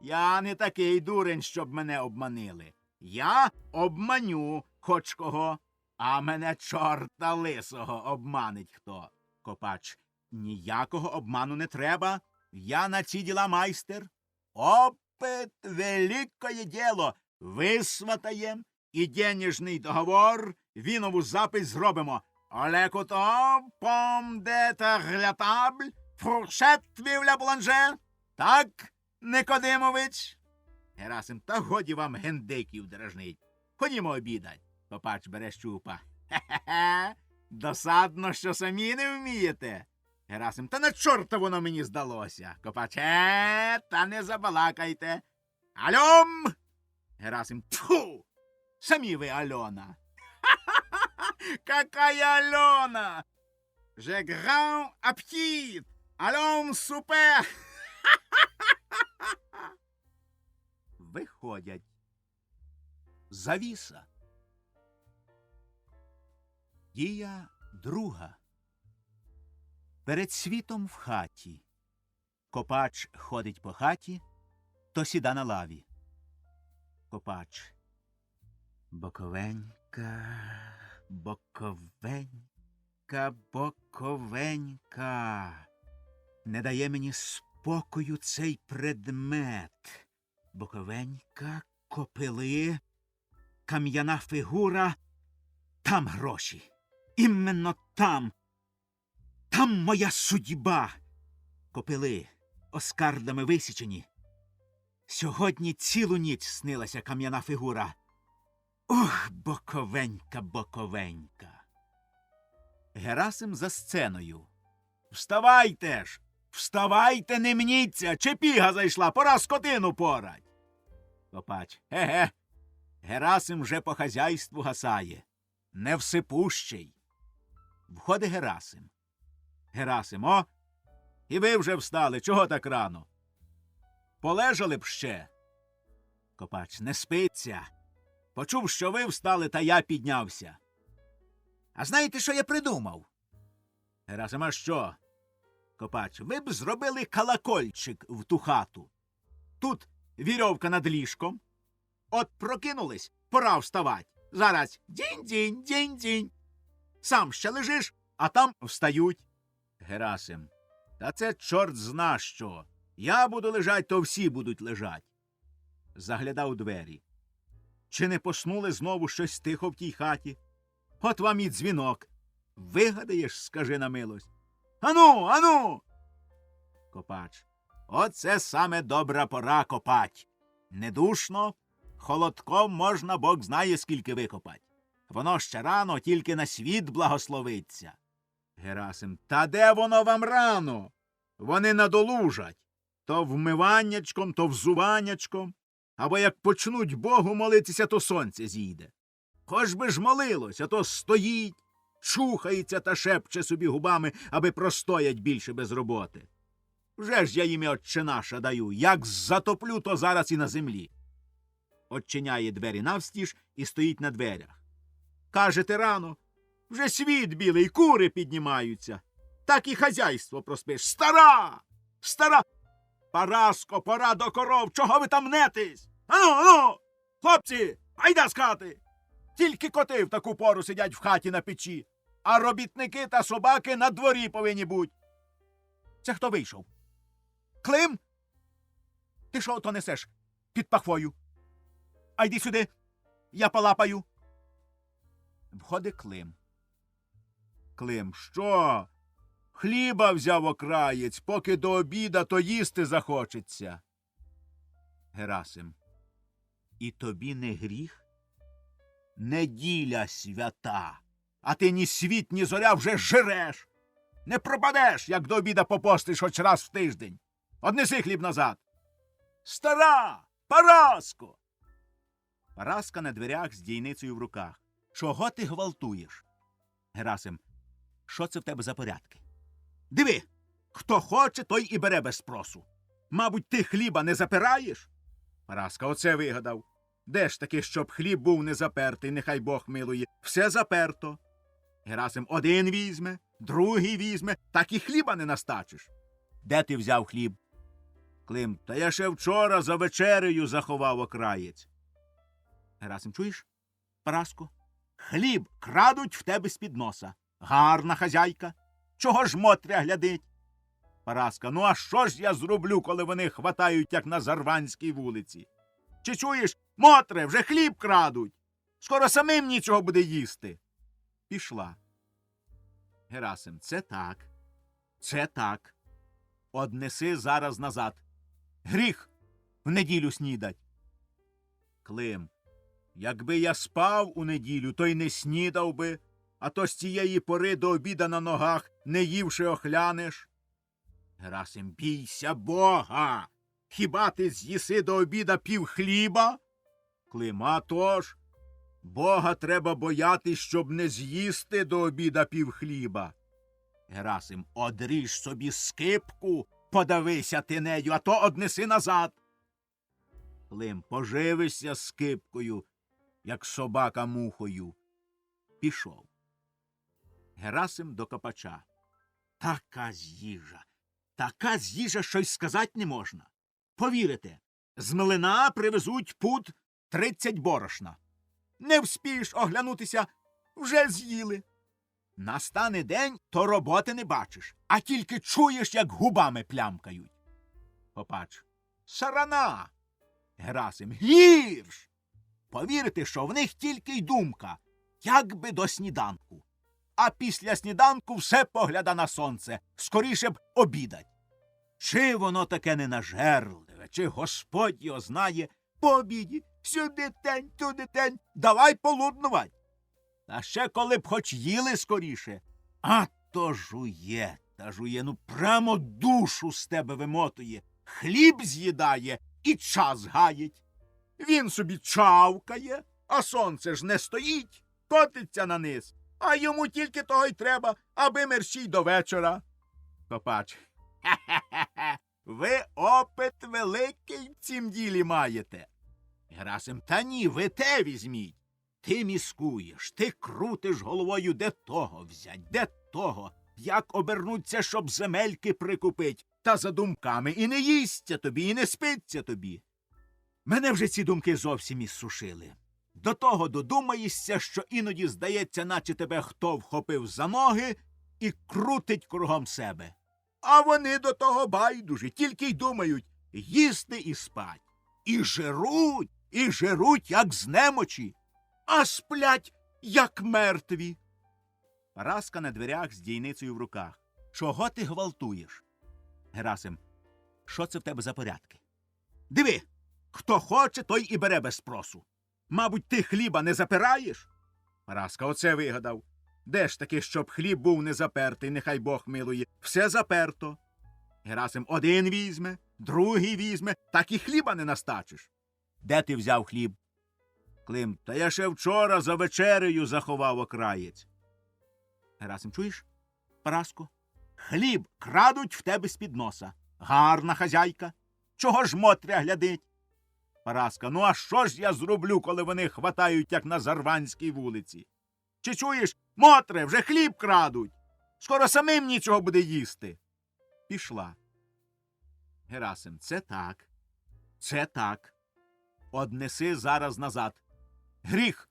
Я не такий дурень, щоб мене обманили. Я обманю хоч кого, а мене чорта лисого обманить хто. Копач. Ніякого обману не треба. Я на ці діла майстер. Опит — великое діло. Висватаєм і денежний договор, вінову запис зробимо. Але куто, пом де таглятабль, фуршет вівля буланже. Так, Никодимович? Герасим. Та годі вам гендиків дражнить. Ходімо обідать. Копач бере щупа. Хе-хе-хе. Досадно, що самі не вмієте. Герасим. Та на чорта воно мені здалося. Копач. Та не забалакайте. Альом! Герасим. Тьфу! Самі ви Альона. Какая Альона? Же гран ап'тит. Альом супе. Виходять. Завіса. Дія 2. Перед світом в хаті. Копач ходить по хаті, то сіда на лаві. Копач. Боковенька, боковенька, боковенька. Не дає мені спокою цей предмет. Боковенька, копили, кам'яна фігура. Там гроші. Іменно там. Там моя судьба. Копили, оскардами висічені. Сьогодні цілу ніч снилася кам'яна фігура. Ох, боковенька, боковенька. Герасим за сценою. Вставайте ж! Вставайте, не мніться! Чепіга зайшла, пора скотину порать. Копач. Ге-ге. Герасим вже по хазяйству гасає. Невсипущий. Входить Герасим. Герасим. О, і ви вже встали. Чого так рано? Полежали б ще. Копач. Не спиться. Почув, що ви встали, та я піднявся. А знаєте, що я придумав? Герасим. А що? Копач. Ви б зробили колокольчик в ту хату. Тут вірьовка над ліжком. От прокинулись, пора вставать. Зараз дінь-дінь, дінь-дінь. Сам ще лежиш, а там встають. Герасим. Та це чорт зна що. Я буду лежать, то всі будуть лежать. заглядав у двері. Чи не поснули знову щось тихо в тій хаті? От вам і дзвінок. Вигадаєш, скажи на милость. Ану, ану! Копач. Оце саме добра пора копать. Недушно, холодком можна бог знає скільки викопать. Воно ще рано, тільки на світ благословиться. Герасим. Та де воно вам рано? Вони надолужать. То вмиваннячком, то взуваннячком. Або як почнуть Богу молитися, то сонце зійде. Хоч би ж молилось, а то стоїть, чухається та шепче собі губами, аби простоять більше без роботи. Вже ж я їм і Отче наша даю, як затоплю, то зараз і на землі. Отчиняє двері навстіж і стоїть на дверях. Кажете рано, вже світ білий, кури піднімаються. Так і хазяйство проспиш. Стара! Стара! Параско, пора до коров, чого ви там мнетесь? Ану, ану! Хлопці, айда з хати! Тільки коти в таку пору сидять в хаті на печі, а робітники та собаки на дворі повинні бути. Це хто вийшов? Клим? Ти що ото несеш під пахвою? А йди сюди, я полапаю. Входить Клим. Клим, що? Хліба взяв окраєць, поки до обіда, то їсти захочеться. Герасим. І тобі не гріх? Неділя свята, а ти ні світ, ні зоря вже жиреш. Не пропадеш, як до обіда попостиш хоч раз в тиждень. Однеси хліб назад. Стара! Параско! Параска на дверях з дійницею в руках. Чого ти гвалтуєш? Герасим. Що це в тебе за порядки? Диви, хто хоче, той і бере без спросу. Мабуть, ти хліба не запираєш? Параска оце вигадав. Де ж таки, щоб хліб був не запертий, нехай Бог милує. Все заперто. Герасим один візьме, другий візьме, так і хліба не настачиш. Де ти взяв хліб? Клим, та я ще вчора за вечерею заховав окраєць. Герасим, чуєш, Параско? Хліб крадуть в тебе з-під носа. Гарна хазяйка. Чого ж Мотря глядить? Параска, ну а що ж я зроблю, коли вони хватають, як на Зарванській вулиці? Чи чуєш, Мотре, вже хліб крадуть. Скоро самим нічого буде їсти. Пішла. Герасим, це так. Це так. Однеси зараз назад. Гріх в неділю снідать. Клим, якби я спав у неділю, то й не снідав би, а то з цієї пори до обіда на ногах, не ївши охлянеш. Герасим, бійся Бога! Хіба ти з'їси до обіда пів хліба? Клим, а тож, Бога треба боятись, щоб не з'їсти до обіда пів хліба. Герасим, одріж собі скипку, подавися ти нею, а то однеси назад. Клим, поживишся скипкою, як собака мухою. Пішов. Герасим до Копача. Така з'їжа, що й сказать не можна. Повірите, з млина привезуть пуд 30 борошна. Не вспієш оглянутися, вже з'їли. Настане день, то роботи не бачиш, а тільки чуєш, як губами плямкають. Копач. Сарана. Герасим. Гірш. Повірте, що в них тільки й думка, як би до сніданку. А після сніданку все погляда на сонце, скоріше б обідать. Чи воно таке ненажерливе, чи Господь його знає, по обіді, сюди тень, туди тень, давай полуднувать. Та ще коли б хоч їли скоріше. А то жує, та жує, ну прямо душу з тебе вимотує, хліб з'їдає і час гаїть. Він собі чавкає, а сонце ж не стоїть, котиться на низ. А йому тільки того й треба, аби мерщій до вечора. Копач. Хе-хе-хе, ви опит великий в цім ділі маєте. Герасим, та ні, ви те візьміть. Ти міскуєш, ти крутиш головою, де того взять, де того, як обернуться, щоб земельки прикупить, та за думками і не їсться тобі, і не спиться тобі. Мене вже ці думки зовсім іссушили. До того додумаєшся, що іноді здається, наче тебе хто вхопив за ноги і крутить кругом себе. А вони до того байдужі, тільки й думають їсти і спать. і жируть, як з немочі, а сплять, як мертві. Параска на дверях з дійницею в руках. Чого ти гвалтуєш? Герасим. Що це в тебе за порядки? Диви, хто хоче, той і бере без спросу. Мабуть, ти хліба не запираєш? Параска оце вигадав. Де ж таки, щоб хліб був не запертий, нехай Бог милує. Все заперто. Герасим один візьме, другий візьме, так і хліба не настачиш. Де ти взяв хліб? Клим. Та я ще вчора за вечерею заховав окраєць. Герасим. Чуєш, Параско? Хліб крадуть в тебе з-під носа. Гарна хазяйка. Чого ж Мотря глядить? Параска. Ну, а що ж я зроблю, коли вони хватають, як на Зарванській вулиці? Чи чуєш, Мотре, вже хліб крадуть. Скоро самим нічого буде їсти. Пішла. Герасим. Це так. Це так. Однеси зараз назад. Гріх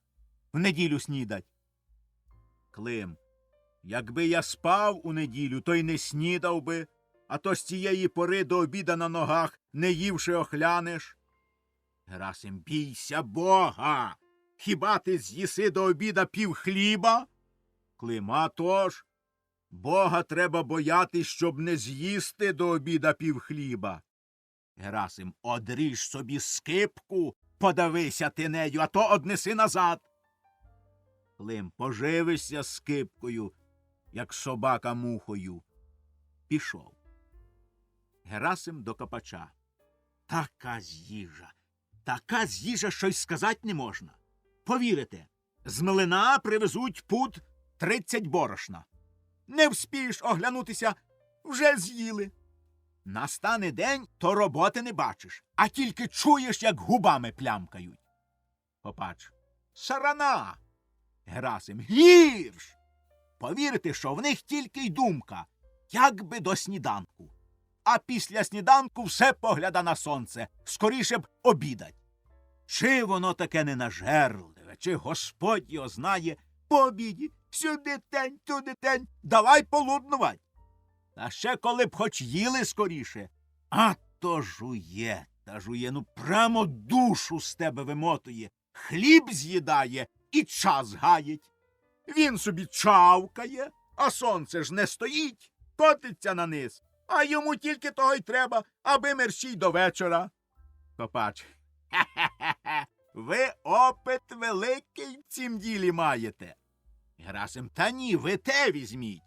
в неділю снідать. Клим. Якби я спав у неділю, то й не снідав би, а то з цієї пори до обіда на ногах, не ївши, охлянеш. Герасим. Бійся Бога! Хіба ти з'їси до обіда пів хліба? Клим. А тож, Бога треба боятись, щоб не з'їсти до обіда пів хліба. Герасим. Одріж собі скипку, подавися ти нею, а то однеси назад. Клим. Поживишся скипкою, як собака мухою. Пішов. Герасим до Копача. Така з'їжа, що й сказать не можна. Повірите, з млина привезуть пуд 30 борошна. Не вспієш оглянутися, вже з'їли. Настане день, то роботи не бачиш, а тільки чуєш, як губами плямкають. Копач. Сарана. Герасим. Гірш. Повірте, що в них тільки й думка, як би до сніданку. А після сніданку все погляда на сонце, скоріше б обідать. Чи воно таке ненажерливе, чи Господь його знає, по обіді, сюди тень, туди тень, давай полуднувать. Та ще коли б хоч їли скоріше. А то жує, ну прямо душу з тебе вимотує, хліб з'їдає і час гаїть. Він собі чавкає, а сонце ж не стоїть, котиться на низ, а йому тільки того й треба, аби мерщій до вечора. Копач. Хе-хе-хе, ви опит великий в цім ділі маєте. Герасим. Та ні, ви те візьміть.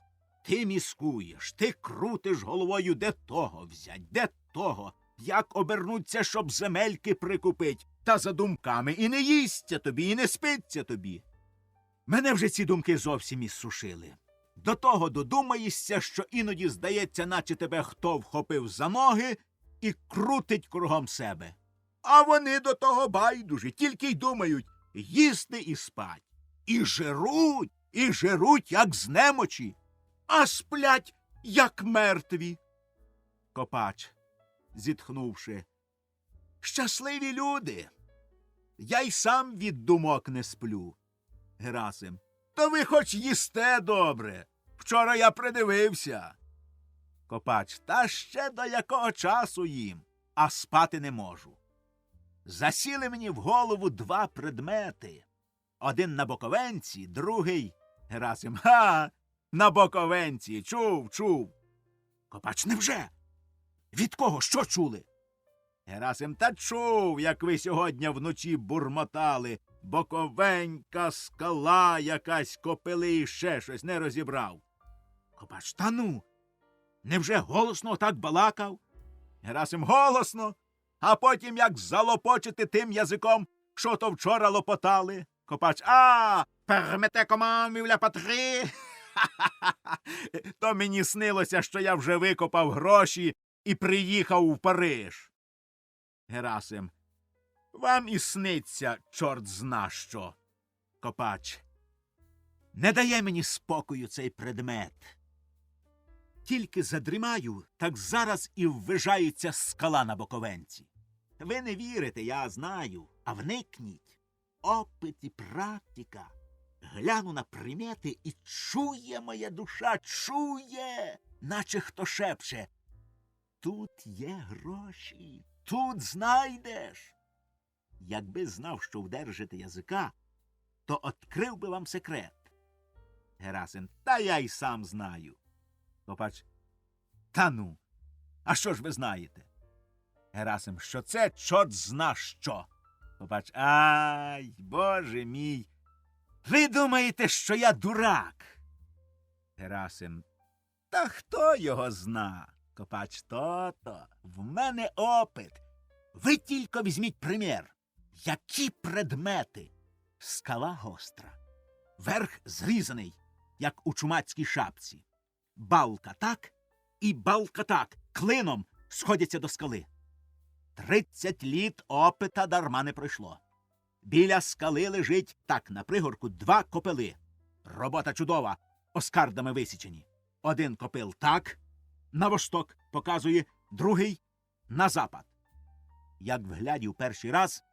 Ти міскуєш, ти крутиш головою, де того взять, де того, як обернуться, щоб земельки прикупить, та за думками і не їсться тобі, і не спиться тобі. Мене вже ці думки зовсім іссушили. До того додумаєшся, що іноді здається, наче тебе хто вхопив за ноги і крутить кругом себе. А вони до того байдужі, тільки й думають їсти і спать. І жируть, як з немочі, а сплять, як мертві. Копач, зітхнувши. Щасливі люди. Я й сам від думок не сплю. Герасим. То ви хоч їсте добре. Вчора я придивився. Копач. Та ще до якого часу їм, а спати не можу. Засіли мені в голову два предмети. Один на Боковенці, другий... Герасим. Ха! На Боковенці. Чув. Копач. Невже? Від кого? Що чули? Герасим. Та чув, як ви сьогодні вночі бурмотали. Боковенька, скала якась, копили і ще щось, не розібрав. Копач. Та ну! Невже голосно так балакав? Герасим. Голосно, а потім як залопочете тим язиком, що то вчора лопотали. Копач. Пермете комамів ля патри. То мені снилося, що я вже викопав гроші і приїхав в Париж. Герасим. Вам і сниться, чорт зна що. Копач. Не дає мені спокою цей предмет. Тільки задрімаю, так зараз і ввижається скала на Боковенці. Ви не вірите, я знаю, а вникніть. Опит і практика. Гляну на примети і чує моя душа, чує, наче хто шепче. Тут є гроші, тут знайдеш.
Якби знав, що вдержите язика, то открив би вам секрет. Герасим: та я й сам знаю. Копач: та ну, а що ж ви знаєте? Герасим: що це чорт зна що. Копач: ай, боже мій, ви думаєте, що я дурак? Герасим: та хто його зна? Копач: то-то, в мене опит. Ви тільки візьміть примір. Які предмети? Скала гостра, верх зрізаний, як у чумацькій шапці. Балка так і балка так, клином сходяться до скали. 30 літ опита дарма не пройшло. Біля скали лежить так на пригорку 2 копили. Робота чудова, оскардами висічені. Один копил так, на восток показує, другий на запад. Як вглядів перший раз,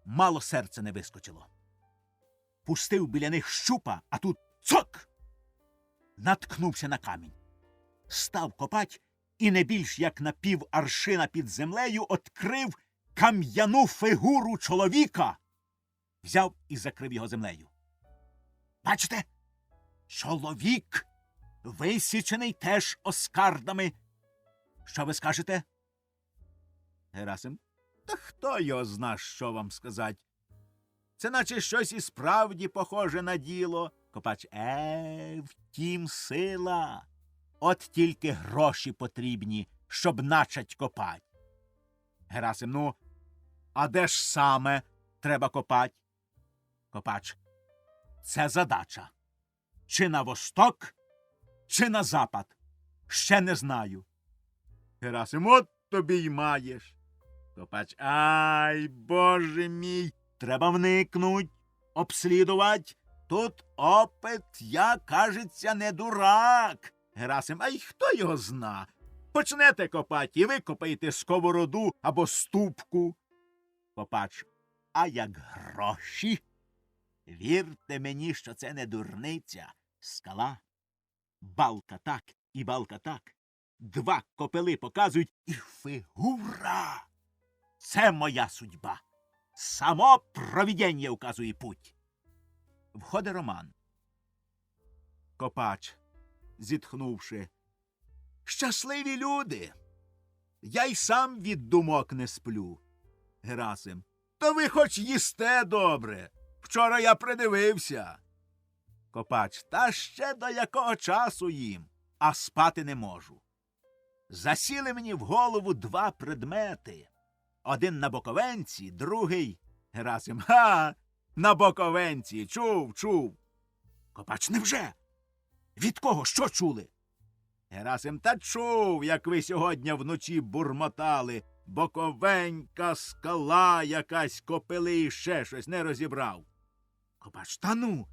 мало серце не вискочило. Пустив біля них щупа, а тут цок! Наткнувся на камінь. Став копать і не більш як на пів аршина під землею открив кам'яну фігуру чоловіка. Взяв і закрив його землею. Бачите? Чоловік, висічений теж оскардами. Що ви скажете? Герасим: та хто його зна, що вам сказать? Це наче щось і справді похоже на діло. Копач: втім сила. От тільки гроші потрібні, щоб начать копать. Герасим: ну, а де ж саме треба копать? Копач: це задача. Чи на восток, чи на запад? Ще не знаю. Герасим: от тобі й маєш. Копач: ай, боже мій, треба вникнуть, обслідувати. Тут опит, я, кажеться, не дурак. Герасим: ай, хто його зна? Почнете копати і викопаєте сковороду або ступку. Копач: а як гроші? Вірте мені, що це не дурниця. Скала, балка так і балка так. 2 копили показують і фігура. Це моя судьба. Само провидіння указує путь. Входить Роман. Копач, зітхнувши: щасливі люди! Я й сам від думок не сплю. Герасим: то ви хоч їсте добре. Вчора я придивився. Копач: та ще до якого часу їм, а спати не можу. Засіли мені в голову 2 предмети. Один на Боковенці, другий... Герасим: га, на Боковенці, чув. Копач: невже? Від кого, що чули? Герасим: та чув, як ви сьогодні вночі бурмотали. Боковенька, скала якась, копили і ще щось, не розібрав. Копач: та ну,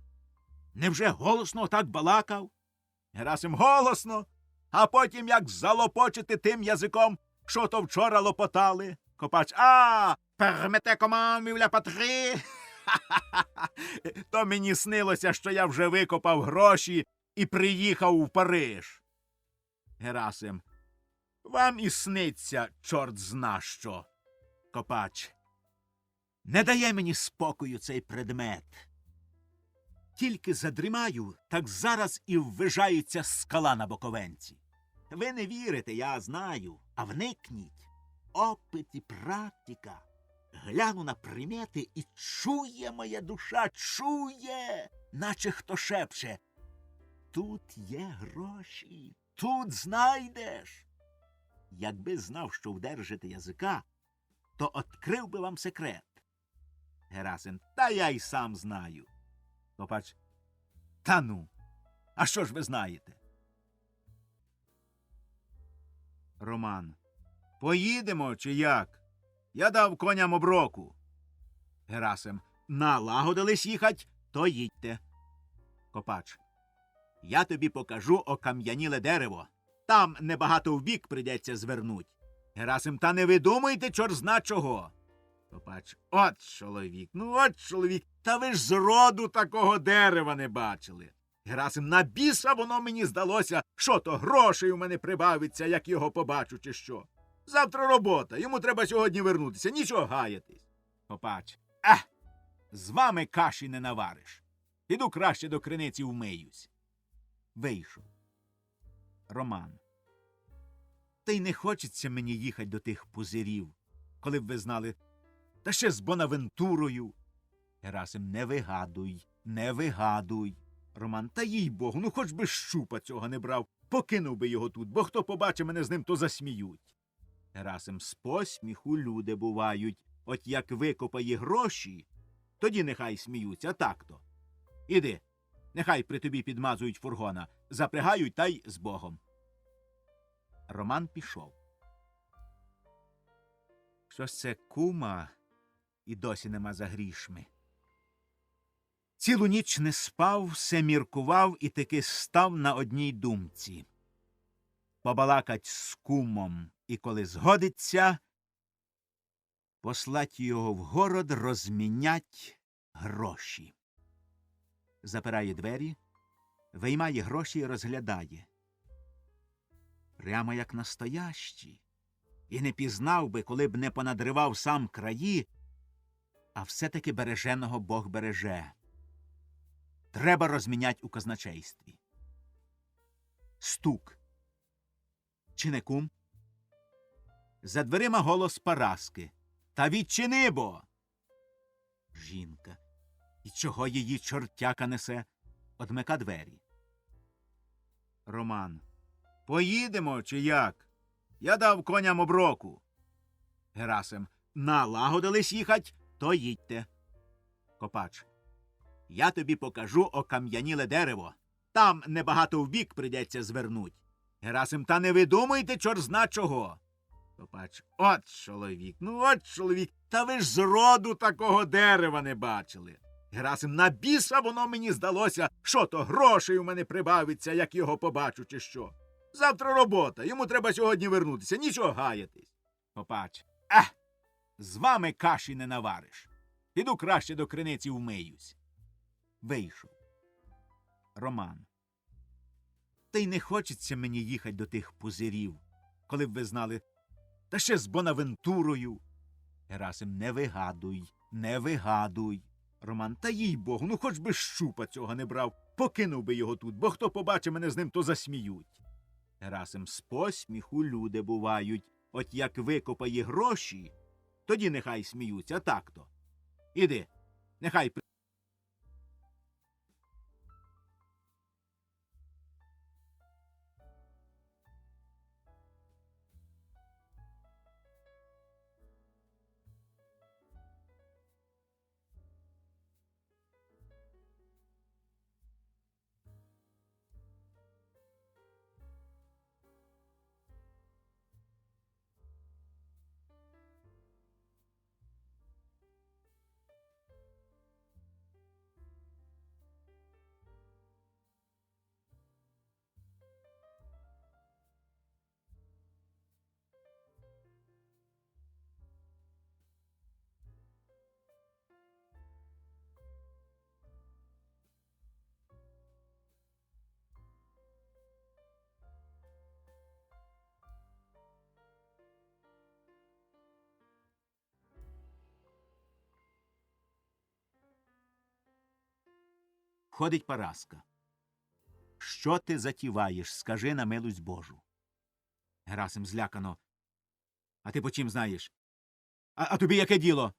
невже голосно так балакав? Герасим: голосно, а потім як залопочете тим язиком, що то вчора лопотали. Копач: пермете комамів ля патрі. То мені снилося, що я вже викопав гроші і приїхав у Париж. Герасим: вам і сниться чорт зна що. Копач: не дає мені спокою цей предмет. Тільки задрімаю, так зараз і ввижається скала на Боковенці. Ви не вірите, я знаю, а вникніть. Опит і практика. Гляну на примети і чує моя душа, чує, наче хто шепче: тут є гроші, тут знайдеш. Якби знав, що вдержите язика, то открив би вам секрет. Герасим: та я й сам знаю. Копач: та ну, а що ж ви знаєте? Роман: поїдемо чи як? Я дав коням оброку. Герасим: налагодились їхать, то їдьте. Копач: я тобі покажу окам'яніле дерево. Там небагато вбік прийдеться звернуть. Герасим: та не видумуйте чорзна чого. Копач: от чоловік, та ви ж зроду такого дерева не бачили. Герасим: на біса воно мені здалося, що то грошей у мене прибавиться, як його побачу, чи що. Завтра робота, йому треба сьогодні вернутися, нічого гаятись. Копач. З вами каші не навариш. Піду краще до криниці вмиюсь. Вийшов. Роман. Та й не хочеться мені їхать до тих пузирів, коли б ви знали, та ще з Бонавентурою. Герасим, не вигадуй, не вигадуй. Роман, та їй Богу, ну хоч би щупа цього не брав, покинув би його тут, бо хто побачить мене з ним, то засміють. Герасим, з посміху люди бувають, от як викопає гроші, тоді нехай сміються, а так-то. Іди, нехай при тобі підмазують фургона, запрягають та й з Богом. Роман пішов. Щось це кума і досі нема за грішми. Цілу ніч не спав, все міркував і таки став на одній думці. Побалакать з кумом, і коли згодиться, послать його в город розмінять гроші. Запирає двері, виймає гроші і розглядає. Прямо як настоящі. І не пізнав би, коли б не понадривав сам краї, а все-таки береженого Бог береже. Треба розмінять у казначействі. Стук. Чи не кум? За дверима голос Параски. Та відчини бо! Жінка. І чого її чортяка несе? Одмика двері. Роман. Поїдемо, чи як? Я дав коням оброку. Герасим. Налагодились їхать, то їдьте. Копач. Я тобі покажу окам'яніле дерево. Там небагато вбік прийдеться звернуть. Герасим, та не видумуйте чорзна чого. Копач. От чоловік, от чоловік. Та ви ж зроду такого дерева не бачили. Герасим, на біса воно мені здалося, що то грошей у мене прибавиться, як його побачу, чи що. Завтра робота, йому треба сьогодні вернутися, нічого гаятись. Копач. З вами каші не навариш. Піду краще до криниці вмиюсь. Вийшов. Роман. Та й не хочеться мені їхать до тих пузирів, коли б ви знали, та ще з Бонавентурою. Герасим, не вигадуй, не вигадуй. Роман, та їй Богу, ну хоч би щупа цього не брав, покинув би його тут, бо хто побачить мене з ним, то засміють. Герасим, з посміху люди бувають, от як викопає гроші, тоді нехай сміються, а так-то. Іди, нехай Ходить Параска. Що ти затіваєш, скажи на милость Божу. Герасим злякано. А ти по чим знаєш? А тобі яке діло?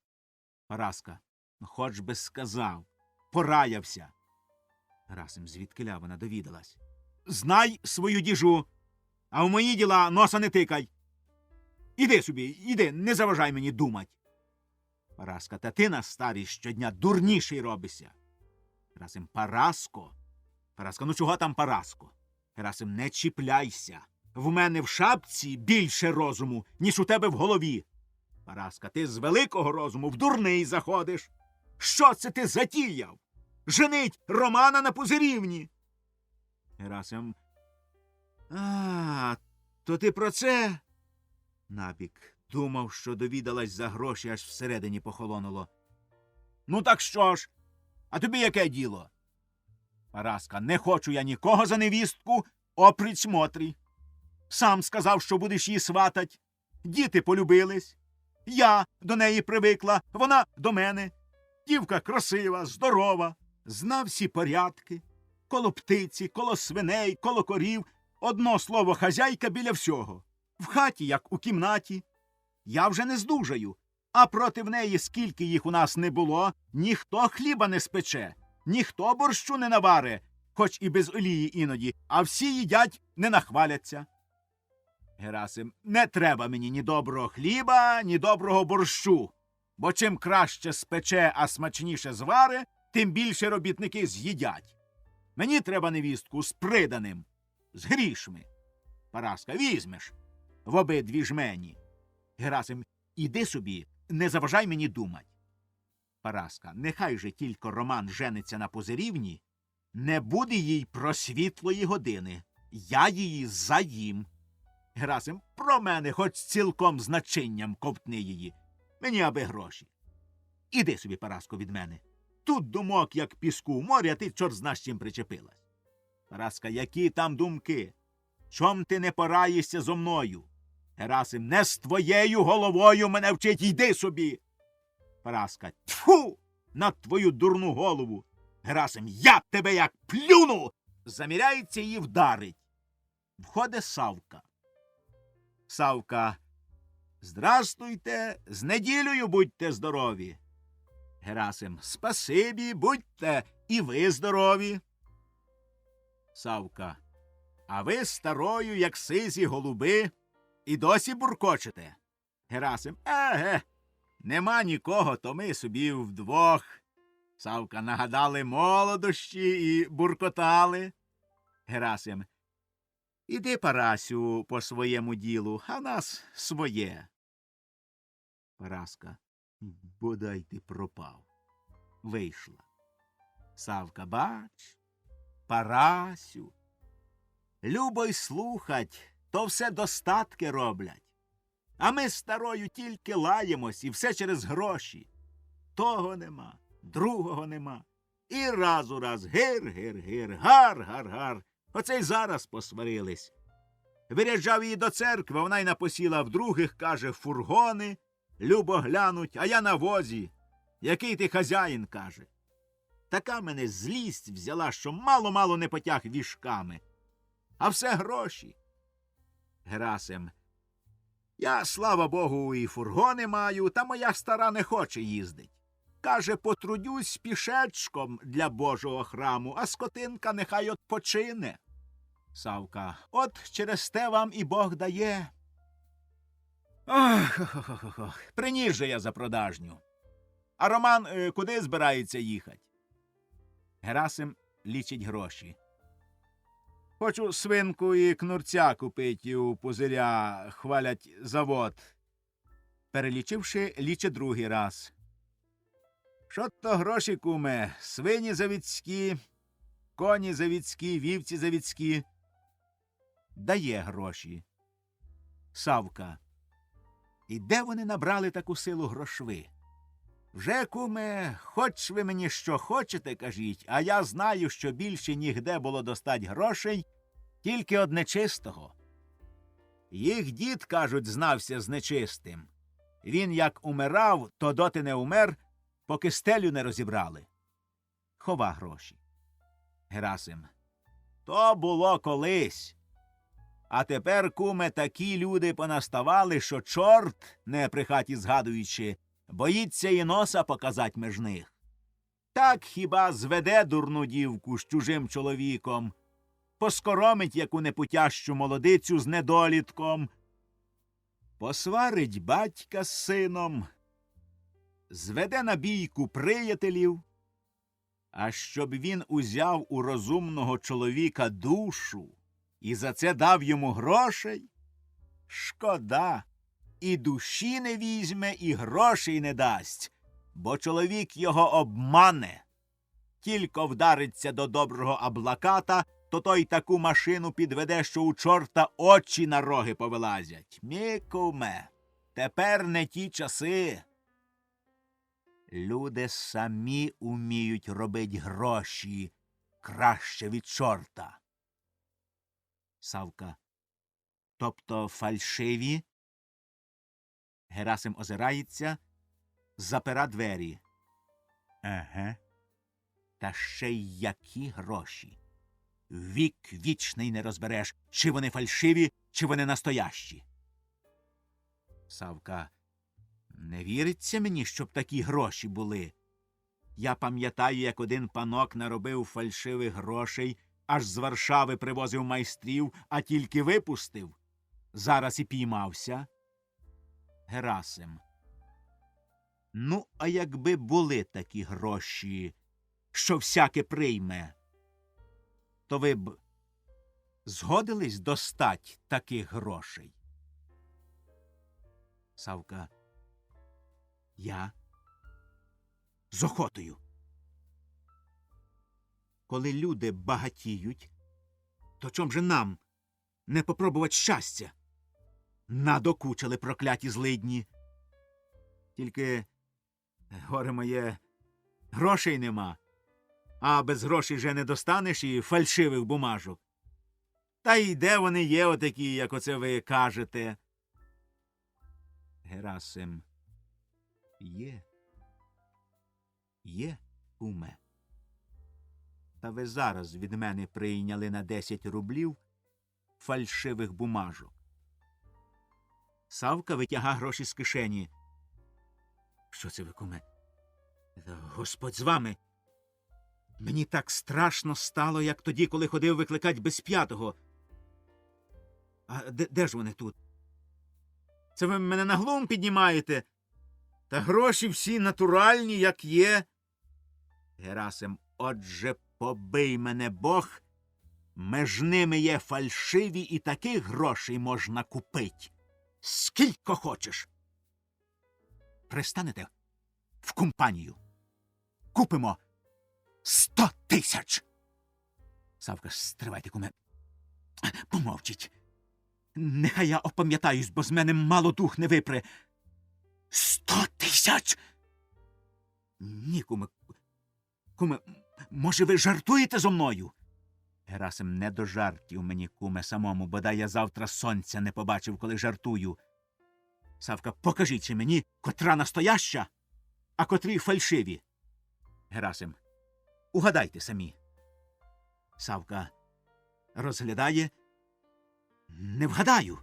Параска. Хоч би сказав. Пораявся. Герасим, звідкиля вона довідалась. Знай свою діжу, а в мої діла носа не тикай. Іди собі, іди, не заважай мені думать. Параска, та ти на старість щодня дурніший робишся. Герасим, Параско. Параска, ну чого там Параско? Герасим, не чіпляйся. В мене в шапці більше розуму, ніж у тебе в голові. Параска, ти з великого розуму в дурний заходиш. Що це ти затіяв? Женить Романа на Пузирівні. Герасим. То ти про це? Набік думав, що довідалась за гроші, аж всередині похолонуло. Ну так що ж? А тобі яке діло? Параска, не хочу я нікого за невістку, опріч Мотрі. Сам сказав, що будеш її сватать. Діти полюбились. Я до неї привикла, вона до мене. Дівка красива, здорова, зна всі порядки. Коло птиці, коло свиней, коло корів. Одно слово хазяйка біля всього. В хаті, як у кімнаті. Я вже не здужаю. А проти неї, скільки їх у нас не було, ніхто хліба не спече, ніхто борщу не наваре, хоч і без олії іноді, а всі їдять, не нахваляться. Герасим, не треба мені ні доброго хліба, ні доброго борщу, бо чим краще спече, а смачніше зваре, тим більше робітники з'їдять. Мені треба невістку з приданим, з грішми. Параска, візьмеш в обидві жмені. Герасим, іди собі, не заважай мені думать. Параска, нехай же тільки Роман жениться на Позирівні, не буде їй про світлої години. Я її заїм. Герасим, про мене хоч цілком з начинням ковтни її. Мені аби гроші. Іди собі, Параско, від мене. Тут думок, як піску в морі, а ти чорт зна з чим причепилась. Параска, які там думки? Чом ти не пораєшся зо мною? Герасим, не з твоєю головою мене вчить, йди собі. Параска, тьфу, на твою дурну голову. Герасим, я тебе як плюну. Заміряється її вдарить. Входить Савка. Савка, здрастуйте, з неділею будьте здорові. Герасим, спасибі, будьте і ви здорові. Савка, а ви старою, як сизі голуби, і досі буркочете. Герасим, нема нікого, то ми собі вдвох. Савка, нагадали молодощі і буркотали. Герасим, іди, Парасю, по своєму ділу, а в нас своє. Параска, бодай ти пропав. Вийшла. Савка, бач, Парасю, любо й слухать, то все достатки роблять. А ми з старою тільки лаємось, і все через гроші. Того нема, другого нема. І раз у раз гир-гир-гир, гар-гар-гар. Оце й зараз посварились. Виряджав її до церкви, вона й напосіла в других, каже, фургони, любо глянуть, а я на возі. Який ти хазяїн, каже. Така мене злість взяла, що мало-мало не потяг віжками. А все гроші. Герасим, я, слава Богу, і фургони маю, та моя стара не хоче їздить. Каже, потрудюсь пішечком для Божого храму, а скотинка нехай отпочине. Савка, от через те вам і Бог дає. Ох, приніс же я за продажню. А Роман куди збирається їхати? Герасим лічить гроші. Хочу свинку і кнурця купити у Пузиря, хвалять завод. Перелічивши, лічить другий раз. Що то гроші, куме, свині завідські, коні завідські, вівці завідські. Дає гроші. Савка. І де вони набрали таку силу грошви? Вже, куме, хоч ви мені що хочете, кажіть, а я знаю, що більше нігде було достать грошей, тільки од нечистого. Їх дід, кажуть, знався з нечистим. Він як умирав, то доти не умер, поки стелю не розібрали. Хова гроші. Герасим. То було колись. А тепер, куме, такі люди понаставали, що чорт, не при хаті згадуючи, боїться і носа показать меж них. Так хіба зведе дурну дівку з чужим чоловіком, поскоромить яку непутящу молодицю з недолітком, посварить батька з сином, зведе на бійку приятелів, а щоб він узяв у розумного чоловіка душу і за це дав йому грошей, шкода, і душі не візьме, і грошей не дасть, бо чоловік його обмане. Тільки вдариться до доброго аблаката, то той таку машину підведе, що у чорта очі на роги повилазять. Мі, куме, тепер не ті часи. Люди самі уміють робить гроші краще від чорта. Савка. Тобто фальшиві? Герасим озирається, запира двері. Еге. Та ще й які гроші. Вік вічний не розбереш, чи вони фальшиві, чи вони настоящі. Савка, не віриться мені, щоб такі гроші були. Я пам'ятаю, як один панок наробив фальшивих грошей, аж з Варшави привозив майстрів, а тільки випустив. Зараз і піймався. Герасим. Ну, а якби були такі гроші, що всяке прийме, то ви б згодились достать таких грошей? Савка. Я з охотою. Коли люди багатіють, то чом же нам не попробувати щастя? Надокучили прокляті злидні. Тільки, горе моє, грошей нема, а без грошей же не достанеш і фальшивих бумажок. Та й де вони є отакі, як оце ви кажете? Герасим. Є, куме. Та ви зараз від мене прийняли на 10 рублів фальшивих бумажок. Савка витяга гроші з кишені. Що це ви, куме? Господь з вами. Мені так страшно стало, як тоді, коли ходив викликать Безп'ятого. А де ж вони тут? Це ви мене на глум піднімаєте? Та гроші всі натуральні, як є. Герасим, отже, побий мене Бог. Меж ними є фальшиві, і таких грошей можна купить. Скілько хочеш. Пристанете в компанію. Купимо 100 тисяч. Савка, стривайте, куме. Помовчіть. Нехай я опам'ятаюсь, бо з мене мало дух не випре. 100 тисяч? Ні, куме. Куме, може, ви жартуєте зо мною? Герасим, не до жартів мені, куме, самому, бодай я завтра сонця не побачив, коли жартую. Савка, покажіть мені, котра настояща, а котрі фальшиві. Герасим, угадайте самі. Савка розглядає. Не вгадаю.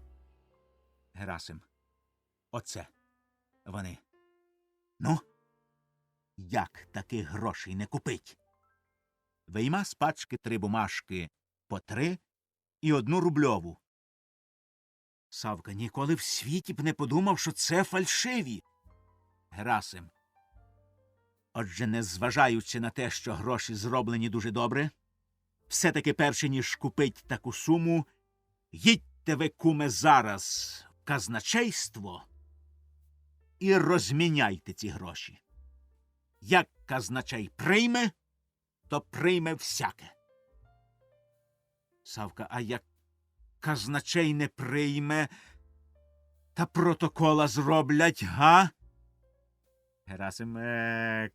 Герасим, оце вони. Ну, як таких грошей не купить? Вийма з пачки 3 бумажки по 3 і 1 рубльову. Савка, ніколи в світі б не подумав, що це фальшиві. Герасим. Отже, незважаючи на те, що гроші зроблені дуже добре, все-таки перше, ніж купить таку суму, їдьте ви, куме, зараз в казначейство і розміняйте ці гроші. Як казначей прийме, то прийме всяке. Савка, а як казначей не прийме, та протокола зроблять, га? Герасим,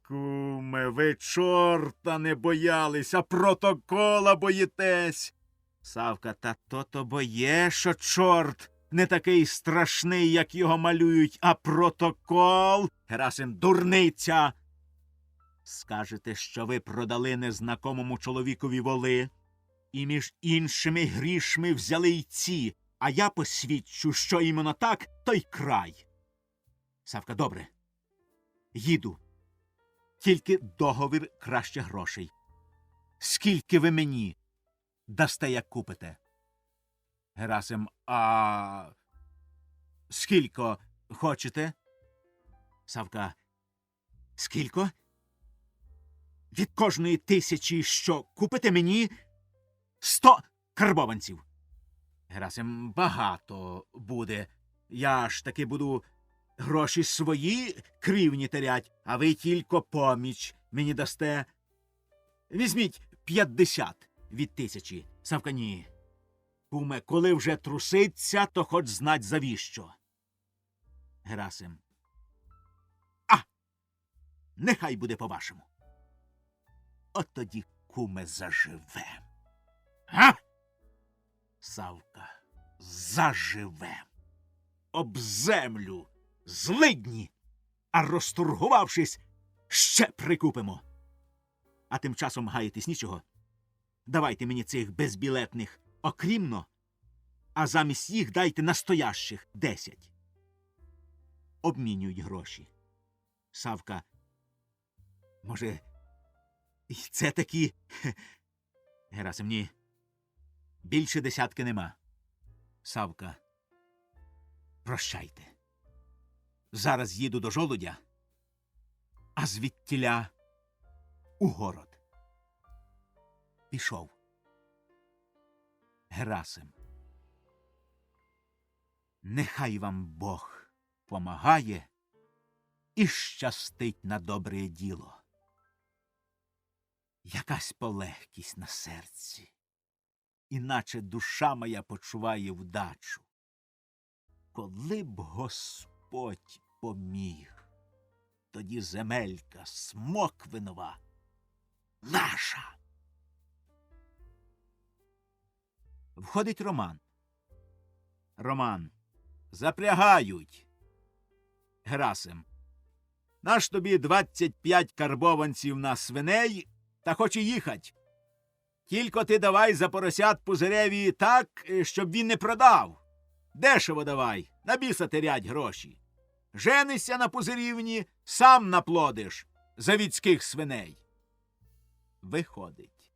куме, ви чорта не боялись, а протокола боїтесь. Савка, та то боє, що чорт не такий страшний, як його малюють, а протокол? Герасим, дурниця. Скажете, що ви продали незнакомому чоловікові воли, і між іншими грішми взяли й ці, а я посвідчу, що іменно так, то й край. Савка, добре. Їду. Тільки договір краще грошей. Скільки ви мені дасте, як купите? Герасим, а скільки хочете? Савка, скільки? Від кожної 1000, що купите мені, 100 карбованців. Герасим, багато буде. Я ж таки буду гроші свої кривні терять, а ви тільки поміч мені дасте. Візьміть 50 від 1000. Савка, ні. Куме, коли вже труситься, то хоч знать завіщо. Герасим. А! Нехай буде по-вашому. От тоді, куме, заживем. Га? Савка, заживем. Об землю Злидні! А розторгувавшись, ще прикупимо. А тим часом гаєтесь нічого. Давайте мені цих безбілетних окрімно, а замість їх дайте настоящих 10. Обмінюють гроші. Савка, може, і це такі... Герасим, ні. Більше 10 нема. Савка, прощайте. Зараз їду до жолудя, а звідтіля у город. Пішов. Герасим, нехай вам Бог помагає і щастить на добре діло. Якась полегкість на серці, іначе душа моя почуває вдачу. Коли б Господь поміг, тоді земелька Смоквинова наша. Входить Роман. Роман. Запрягають. Герасим. Наш тобі 25 карбованців на свиней, та хоче їхать. Тільки ти давай за поросят Пузиреві так, щоб він не продав. Дешево давай, на біса терять гроші. Женишся на Пузирівні, сам наплодиш завідських свиней. Виходить.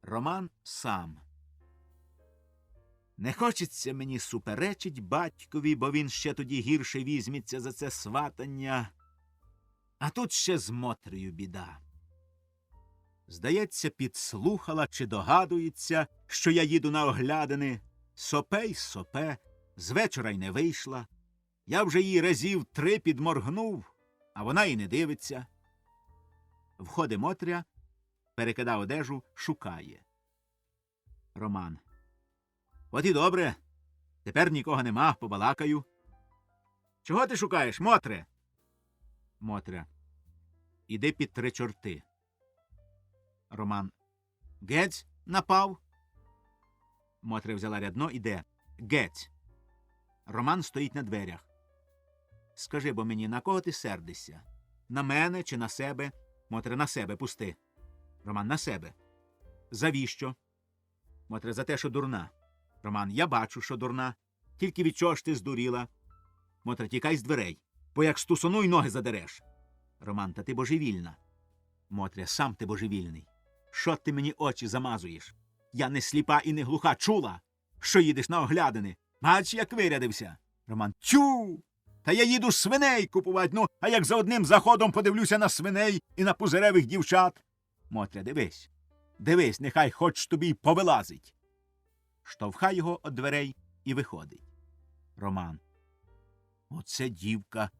Роман сам. Не хочеться мені суперечить батькові, бо він ще тоді гірше візьметься за це сватання. А тут ще з Мотрею біда. Здається, підслухала чи догадується, що я їду на оглядини. Сопе й сопе, з вечора й не вийшла. Я вже їй разів 3 підморгнув, а вона й не дивиться. Входить Мотря, перекидає одежу, шукає. Роман. От і добре. Тепер нікого нема, побалакаю. Чого ти шукаєш, Мотре? Мотря. Іди під 3 чорти. Роман. Гець напав. Мотря взяла рядно, іде. Гець. Роман стоїть на дверях. Скажи бо мені, на кого ти сердишся? На мене чи на себе? Мотря, на себе пусти. Роман, на себе. Завіщо? Мотря, за те, що дурна. Роман, я бачу, що дурна. Тільки від чого ж ти здуріла? Мотря, тікай з дверей, бо як стусану й ноги задереш. Роман, та ти божевільна. Мотря, сам ти божевільний. Що ти мені очі замазуєш? Я не сліпа і не глуха, чула, що їдеш на оглядини. Бач, як вирядився. Роман, тю! Та я їду свиней купувати, ну, а як за одним заходом подивлюся на свиней і на пузиревих дівчат. Мотря, дивись. Дивись, нехай хоч тобі й повилазить. Штовхай його від дверей і виходить. Роман. Оце дівка.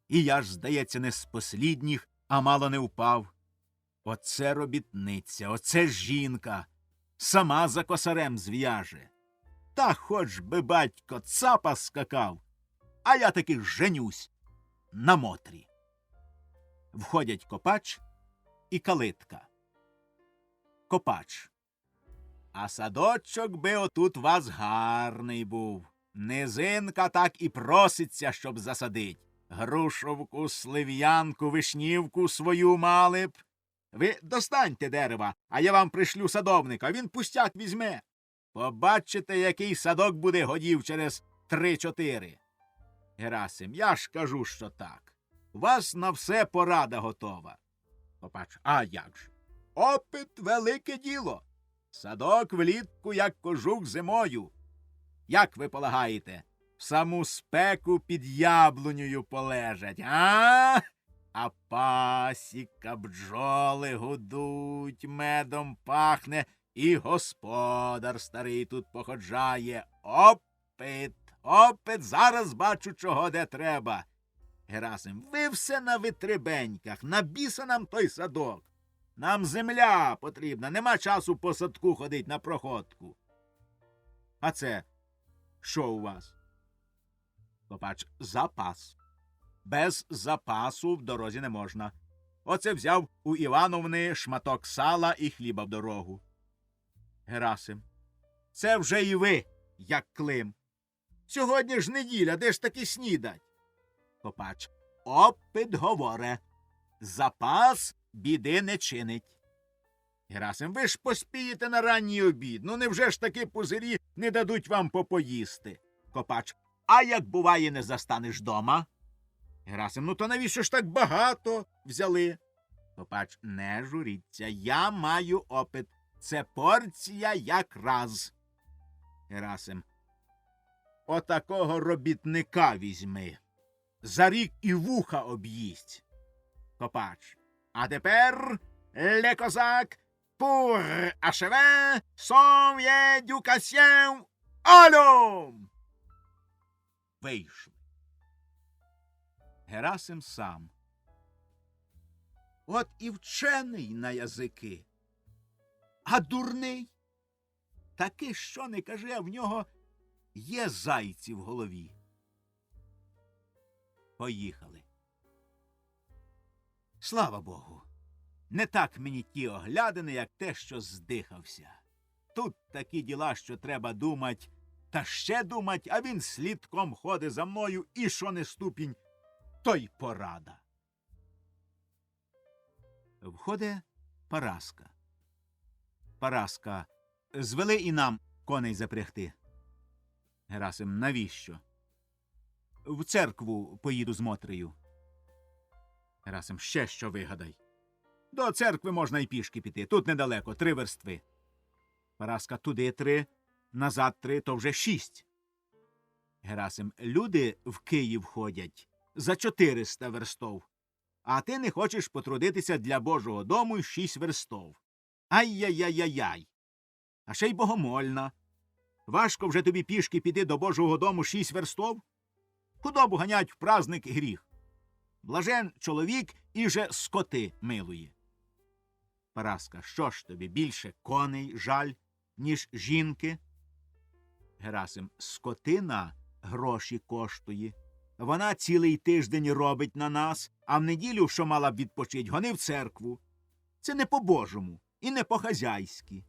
І я ж, здається, не з послідніх, а мало не впав. Оце робітниця, оце жінка. Сама за косарем зв'яже. Та хоч би батько цапа скакав, а я таки женюсь на Мотрі. Входять Копач і Калитка. Копач. А садочок би отут вас гарний був. Низинка так і проситься, щоб засадить. Грушовку, слив'янку, вишнівку свою мали б. Ви достаньте дерева, а я вам пришлю садовника, він пустяк візьме. Побачите, який садок буде годів через 3-4. Герасим, я ж кажу, що так. У вас на все порада готова. Копач, а як ж? Опит – велике діло. Садок влітку, як кожух зимою. Як ви полагаєте, в саму спеку під яблунею полежать, а? А пасіка, бджоли гудуть, медом пахне, і господар старий тут походжає. Опит, зараз бачу, чого де треба. Герасим, ви все на витребеньках, на біса нам той садок. Нам земля потрібна, нема часу по садку ходить на проходку. А це що у вас? Копач, запас. Без запасу в дорозі не можна. Оце взяв у Івановни шматок сала і хліба в дорогу. Герасим, це вже і ви, як Клим. Сьогодні ж неділя, де ж таки снідать? Копач. Опит говоре. Запас біди не чинить. Герасим, ви ж поспієте на ранній обід. Ну невже ж таки пузирі не дадуть вам попоїсти? Копач. А як буває, не застанеш дома? Герасим, ну то навіщо ж так багато взяли? Копач, не журіться, я маю опит. Це порція якраз. Герасим. Отакого робітника візьми. За рік і вуха об'їсть. Копач. А тепер, ле козак, pour achever son éducation à l'homme. Вийшли. Герасим сам. От і вчений на язики. А дурний? Таки, що не кажи, а в нього є зайці в голові. Поїхали. Слава Богу, не так мені ті оглядини, як те, що здихався. Тут такі діла, що треба думать, та ще думать, а він слідком ходить за мною, і що не ступінь, то й порада. Входить Параска. Параска, звели і нам коней запрягти. Герасим, навіщо? В церкву поїду з Мотрею. Герасим, ще що вигадай. До церкви можна й пішки піти. Тут недалеко, 3 верстви. Параска, туди 3, назад 3, то вже 6. Герасим, люди в Київ ходять за 400 верстов. А ти не хочеш потрудитися для Божого дому й 6 верстов. Ай-яй-яй-яй-яй. А ще й богомольна. Важко вже тобі пішки піти до Божого дому 6 верстов? Худобу ганять в праздник гріх. Блажен чоловік і же скоти милує. Параска, що ж тобі більше коней жаль, ніж жінки? Герасим, скотина гроші коштує. Вона цілий тиждень робить на нас, а в неділю, що мала б відпочить, гони в церкву. Це не по-божому і не по-хазяйськи.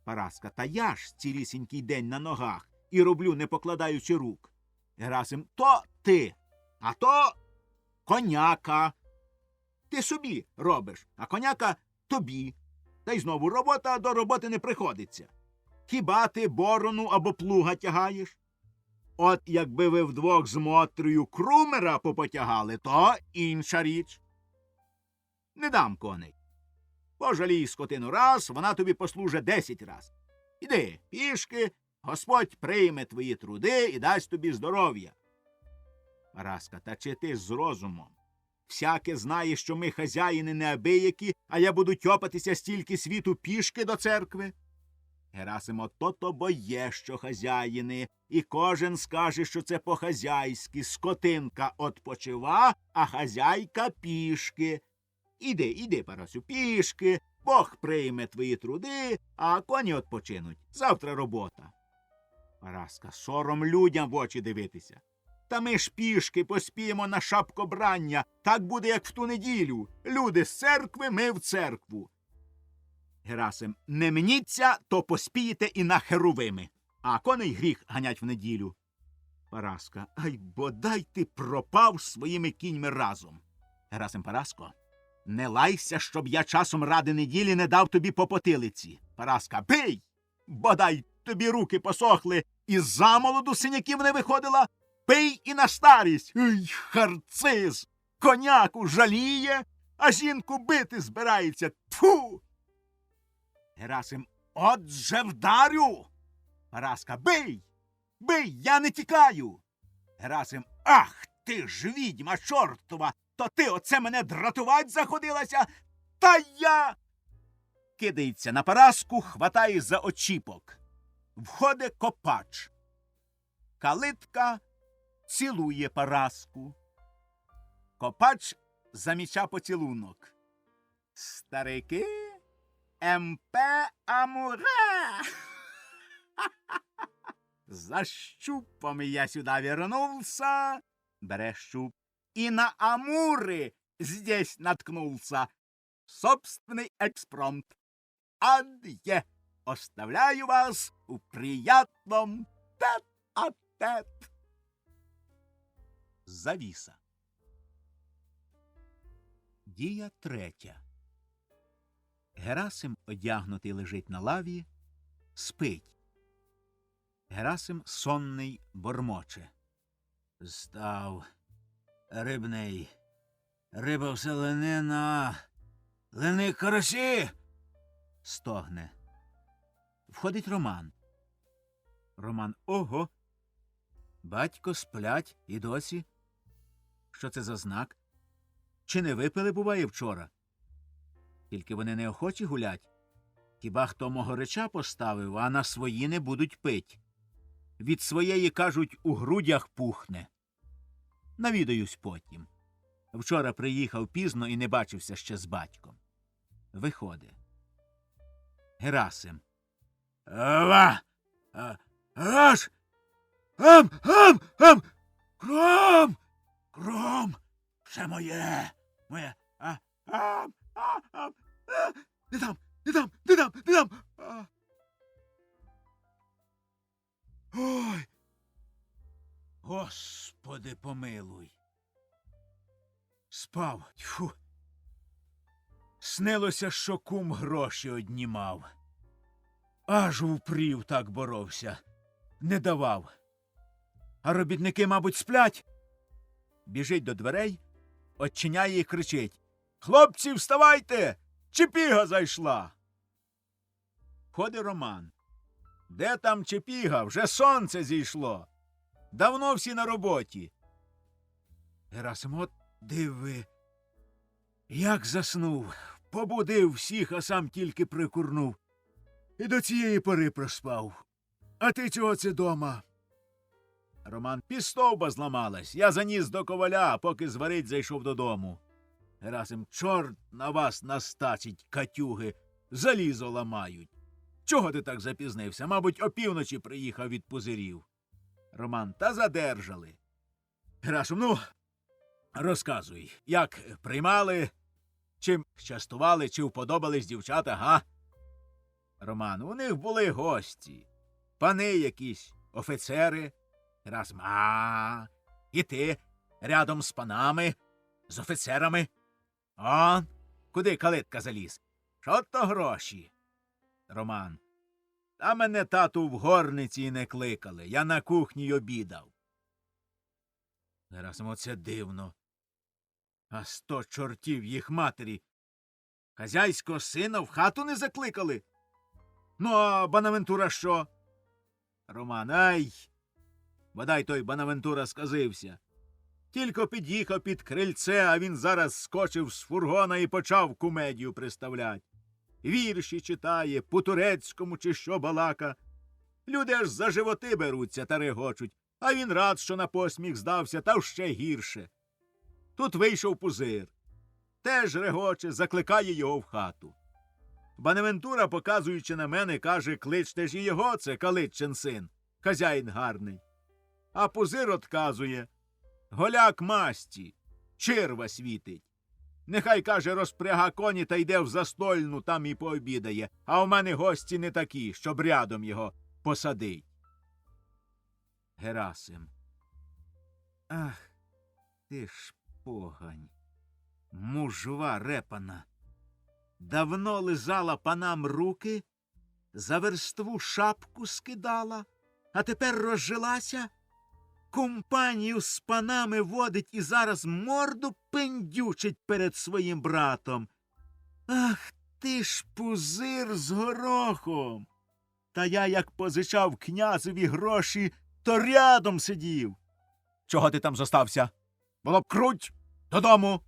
Параска, та я ж цілісінький день на ногах і роблю, не покладаючи рук. Герасим, то ти, а то коняка. Ти собі робиш, а коняка тобі. Та й знову робота до роботи не приходиться. Хіба ти борону або плуга тягаєш? От якби ви вдвох з Мотрею крумера попотягали, то інша річ. Не дам коней. Пожалій скотину раз, вона тобі послужить 10 раз. Іди, пішки, Господь прийме твої труди і дасть тобі здоров'я. Параска, та чи ти з розумом? Всяке знає, що ми хазяїни неабиякі, а я буду тьопатися стільки світу пішки до церкви. Герасимо, то-то бо є, що хазяїни, і кожен скаже, що це по-хазяйськи. Скотинка отпочива, а хазяйка пішки. Іди, Парасю, пішки, Бог прийме твої труди, а коні отпочинуть. Завтра робота. Параска, сором людям в очі дивитися. Та ми ж пішки поспіємо на шапкобрання. Так буде, як в ту неділю. Люди з церкви, ми в церкву. Герасим, не мніться, то поспієте і на Херувими. А коней гріх ганять в неділю. Параска, ай, бодай ти пропав своїми кіньми разом. Герасим, Параско, не лайся, щоб я часом ради неділі не дав тобі по потилиці. Параска, бий! Бодай тобі руки посохли, і замолоду синяків не виходила. Пий і на старість. Ой, харциз! Коняку жаліє, а жінку бити збирається. Тфу! Герасим, отже вдарю. Параска, бий! Бий, я не тікаю. Герасим, ах ти ж відьма чортова, то ти оце мене дратувать заходилася? Та я... Кидається на Параску, хватає за очіпок. Входить Копач. Калитка цілує Параску. Копач заміча поцілунок. Старики, МП Амуре. За щупом я сюда вернулся, бере щуп, и на Амуры здесь наткнулся. Собственный экспромт. Адье, оставляю вас в приятном тет-а-тет.
авторитет. Завіса. Дія третя. Герасим одягнутий лежить на лаві, спить. Герасим сонний бормоче. Став рибний, риба все ленина, лини карасі. Стогне. Входить Роман. Роман. Ого. Батько сплять і досі. Що це за знак? Чи не випили, буває, вчора? Тільки вони неохочі гулять. Хіба хто мого реча поставив, а на свої не будуть пить. Від своєї, кажуть, у грудях пухне. Навідаюсь потім. Вчора приїхав пізно і не бачився ще з батьком. Виходить. Герасим. Ава! Аж! Кром! Кром! Все моє! Моє! Не дам! Не дам! Не дам! Не дам! Ой! Господи, помилуй! Спав. Тьфу! Снилося, що кум гроші однімав. Аж впрів так боровся. Не давав. А робітники, мабуть, сплять. Біжить до дверей, одчиняє і кричить. Хлопці, вставайте! Чепіга зайшла. Входить Роман. Де там Чепіга? Вже сонце зійшло. Давно всі на роботі. Герасим, от диви. Як заснув. Побудив всіх, а сам тільки прикурнув. І до цієї пори проспав. А ти чого це дома? Роман, пістовба зламалась. Я заніс до коваля, поки зварить зайшов додому. Герасим, чорт на вас настачить, катюги. Залізо ламають. Чого ти так запізнився? Мабуть, опівночі приїхав від пузирів. Роман, та задержали. Герасим, ну, розказуй, як приймали, чим частували, чи вподобались дівчата, га? Роман, у них були гості. Пани якісь, офіцери. Герасим, і ти рядом з панами, з офіцерами? Куди калитка заліз? Що то гроші? Роман, та мене, тату, в горниці не кликали. Я на кухні обідав. Герасим, оце дивно. А 100 чортів їх матері. Хазяйського сина в хату не закликали? Ну, а Бонавентура що? Роман, бодай той Бонавентура сказився. Тільки під'їхав під крильце, а він зараз скочив з фургона і почав кумедію приставлять. Вірші читає, по-турецькому чи що балака. Люди аж за животи беруться та регочуть, а він рад, що на посміх здався, та ще гірше. Тут вийшов пузир. Теж регоче, закликає його в хату. Бонавентура, показуючи на мене, каже, кличте ж і його, це Калитчин син, хазяїн гарний. А пузир отказує. Голяк масті, черва світить. Нехай, каже, розпряга коні та йде в застольну, там і пообідає, а в мене гості не такі, щоб рядом його посадить. Герасим. Ах, ти ж погань, мужва репана. Давно лизала панам руки, за верству шапку скидала, а тепер розжилася, компанію з панами водить і зараз морду пендючить перед своїм братом. Ах ти ж пузир з горохом! Та я, як позичав князеві гроші, то рядом сидів. Чого ти там зостався? Було б круть додому.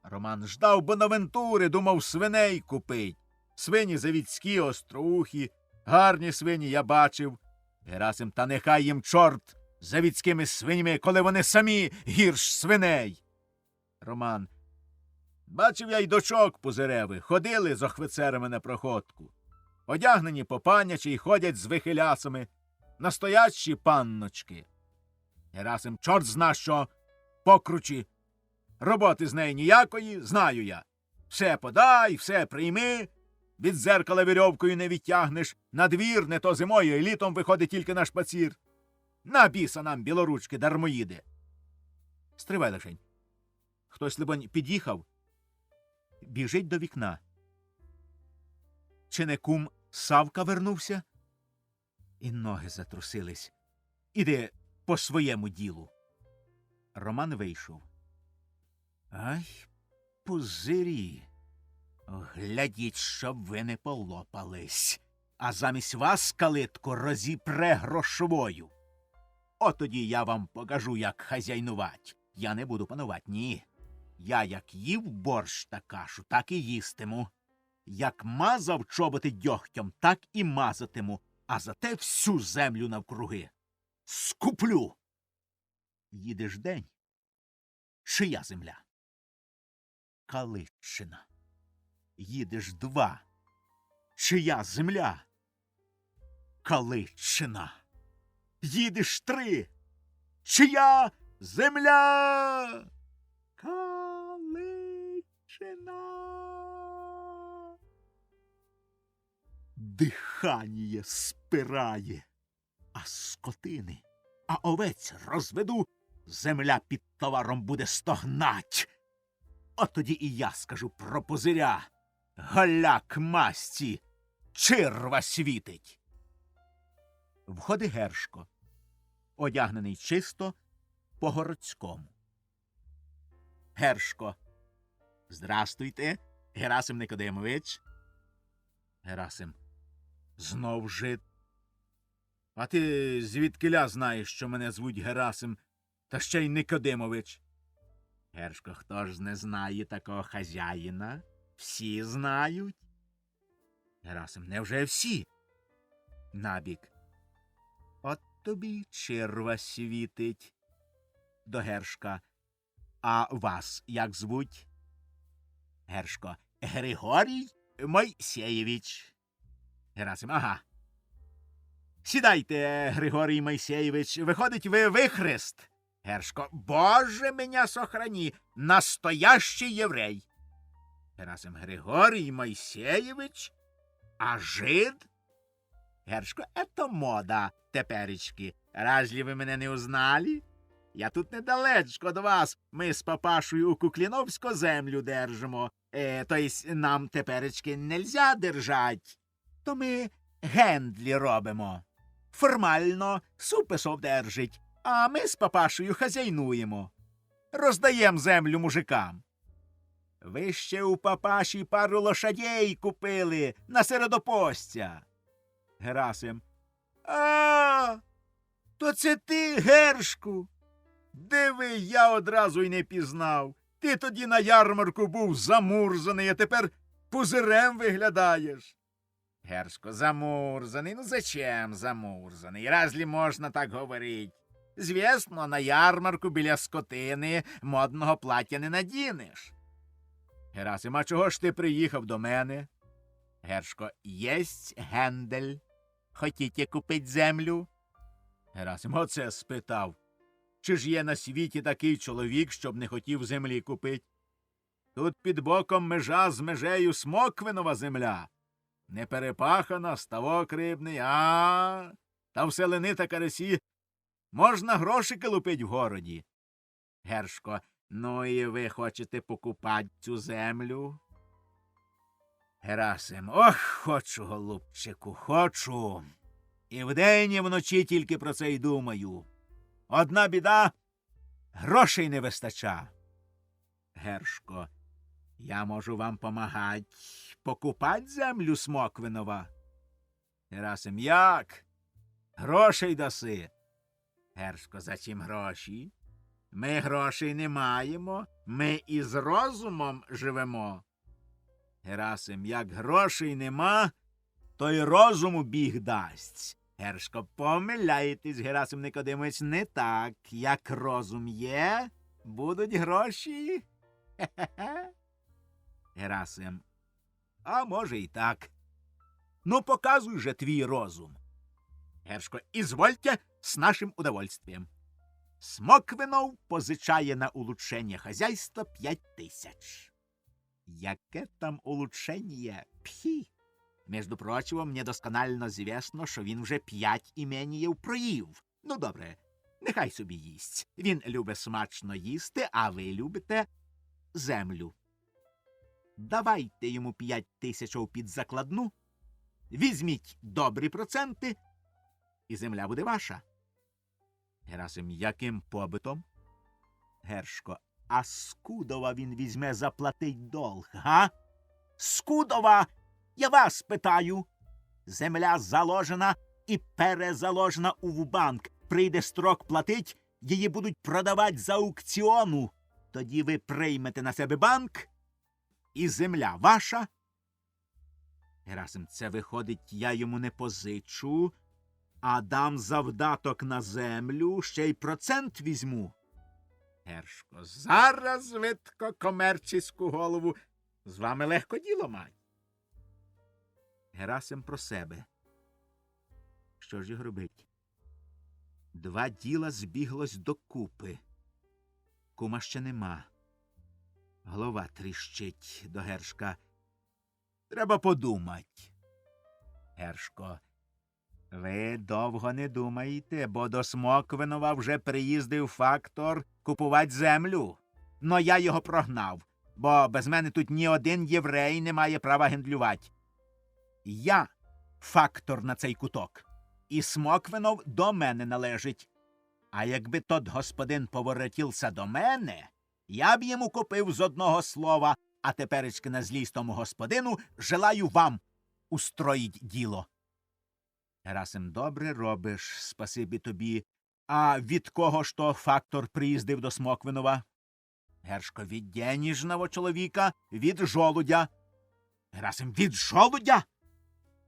Роман ждав Бонавентури, думав свиней купить. Свині завідські, остроухі, гарні свині я бачив. Герасим, та нехай їм чорт завідськими свинями, коли вони самі гірш свиней. Роман, бачив я й дочок пузиревих, ходили з охвицерами на проходку. Одягнені по панячі й ходять з вихилясами, настоящі панночки. Герасим, чорт зна що, покручі. Роботи з неї ніякої, знаю я. Все подай, все прийми, від дзеркала вірьовкою не відтягнеш, на двір не то зимою, і літом виходить тільки на шпацір.
На біса нам, білоручки, дармоїди. Стривай лишень. Хтось, либонь, під'їхав, біжить до вікна. Чи не кум Савка вернувся? І ноги затрусились. Іди по своєму ділу. Роман вийшов. Ай, пузирі, глядіть, щоб ви не полопались, а замість вас калитку розіпре грошовою. От тоді я вам покажу, як хазяйнувать. Я не буду панувати, ні. Я як їв борщ та кашу, так і їстиму. Як мазав чоботи дьогтем, так і мазатиму, а зате всю землю навкруги скуплю. Їдеш день. Чия земля? Калитчина. Їдеш 2. Чия земля? Калитчина. Їдеш 3. Чия земля? Калитчина. Дихання спирає, а скотини, а овець розведу, земля під товаром буде стогнать. От тоді і я скажу про пузиря. Голяк масті, черва світить. Входить Гершко, одягнений чисто по-городському. Гершко. Здрастуйте, Герасим Никодимович. Герасим. Знов жид. А ти звідкиля знаєш, що мене звуть Герасим, та ще й Никодимович? Гершко, хто ж не знає такого хазяїна? Всі знають. Герасим, невже всі? Набік. От тобі черва світить. До Гершка. А вас як звуть? Гершко. Григорій Мойсеєвич. Герасим. Ага. Сідайте, Григорій Мойсеєвич. Виходить, ви вихрест. Гершко. Боже меня сохрани. Настоящий єврей. Герасим. Григорій Мойсеєвич? А жид? Гершко. Это мода теперечки. Разве ви мене не узнали? Я тут недалечко до вас. Ми з папашою у Кукліновську землю держимо. То есть нам теперечки нельзя держать. То ми гендлі робимо. Формально суписов держить, а ми з папашею хазяйнуємо. Роздаєм землю мужикам. Ви ще у папаші пару лошадей купили на середопостя. Герасим. А, то це ти, Гершку? Диви, я одразу й не пізнав. Ти тоді на ярмарку був замурзаний, а тепер пузирем виглядаєш. Гершко, замурзаний? Ну зачем замурзаний? Разве можна так говорить? Звісно, на ярмарку біля скотини модного плаття не надінеш. Герасим, а чого ж ти приїхав до мене? Гершко, єсть гендель. Хотіте купить землю? Герасим, оце спитав. Чи ж є на світі такий чоловік, щоб не хотів землі купить? Тут під боком межа з межею Смоквинова земля. Не перепахана, ставок рибний, та в селени та карасі можна грошики лупить в городі. Гершко, ну і ви хочете покупать цю землю? Герасим, ох, хочу, голубчику, хочу. І вдень, і вночі тільки про це й думаю. Одна біда — грошей не вистача. Гершко, я можу вам помагать покупать землю Смоквинова. Герасим, як? Грошей даси. Гершко, за чим гроші? Ми грошей не маємо, ми із розумом живемо. Герасим, як грошей нема, то й розуму біг дасть. Гершко, помиляєтесь, Герасим Никодимович, не так. Як розум є, будуть гроші. Хе-хе-хе. Герасим, а може і так. Ну, показуй же твій розум. Гершко, ізвольте з нашим удовольствием. Смоквинов позичає на улучшення хазяйства 5000. Яке там улучшення? Пхі. Между прочим, мне досконально звісно, що він вже 5 іменіїв проїв. Ну, добре, нехай собі їсть. Він любить смачно їсти, а ви любите землю. Давайте йому 5000 під закладну, візьміть добрі проценти, і земля буде ваша. Герасим, яким побитом? Гершко, а Скудова він візьме заплатить долг, га? Скудова, я вас питаю. Земля заложена і перезаложена у банк. Прийде строк платить, її будуть продавати за аукціону. Тоді ви приймете на себе банк, і земля ваша. Герасим, це виходить, я йому не позичу, а дам завдаток на землю, ще й процент візьму. Гершко, зараз видко комерційську голову. З вами легко діло мать. Герасим про себе. Що ж його робить? Два діла збіглось докупи. Кума ще нема. Голова тріщить до Гершка. Треба подумать. Гершко, ви довго не думаєте, бо до Смоквинова вже приїздив фактор купувати землю. Но я його прогнав, бо без мене тут ні один єврей не має права гендлювати. Я фактор на цей куток, і Смоквинов до мене належить. А якби тот господин поворотився до мене, я б йому купив з одного слова, а теперечки на злість тому господину желаю вам устроїть діло. Герасим, добре робиш, спасибі тобі. А від кого ж то фактор приїздив до Смоквинова? Гершко, від денежного чоловіка, від жолудя. Герасим, від жолудя?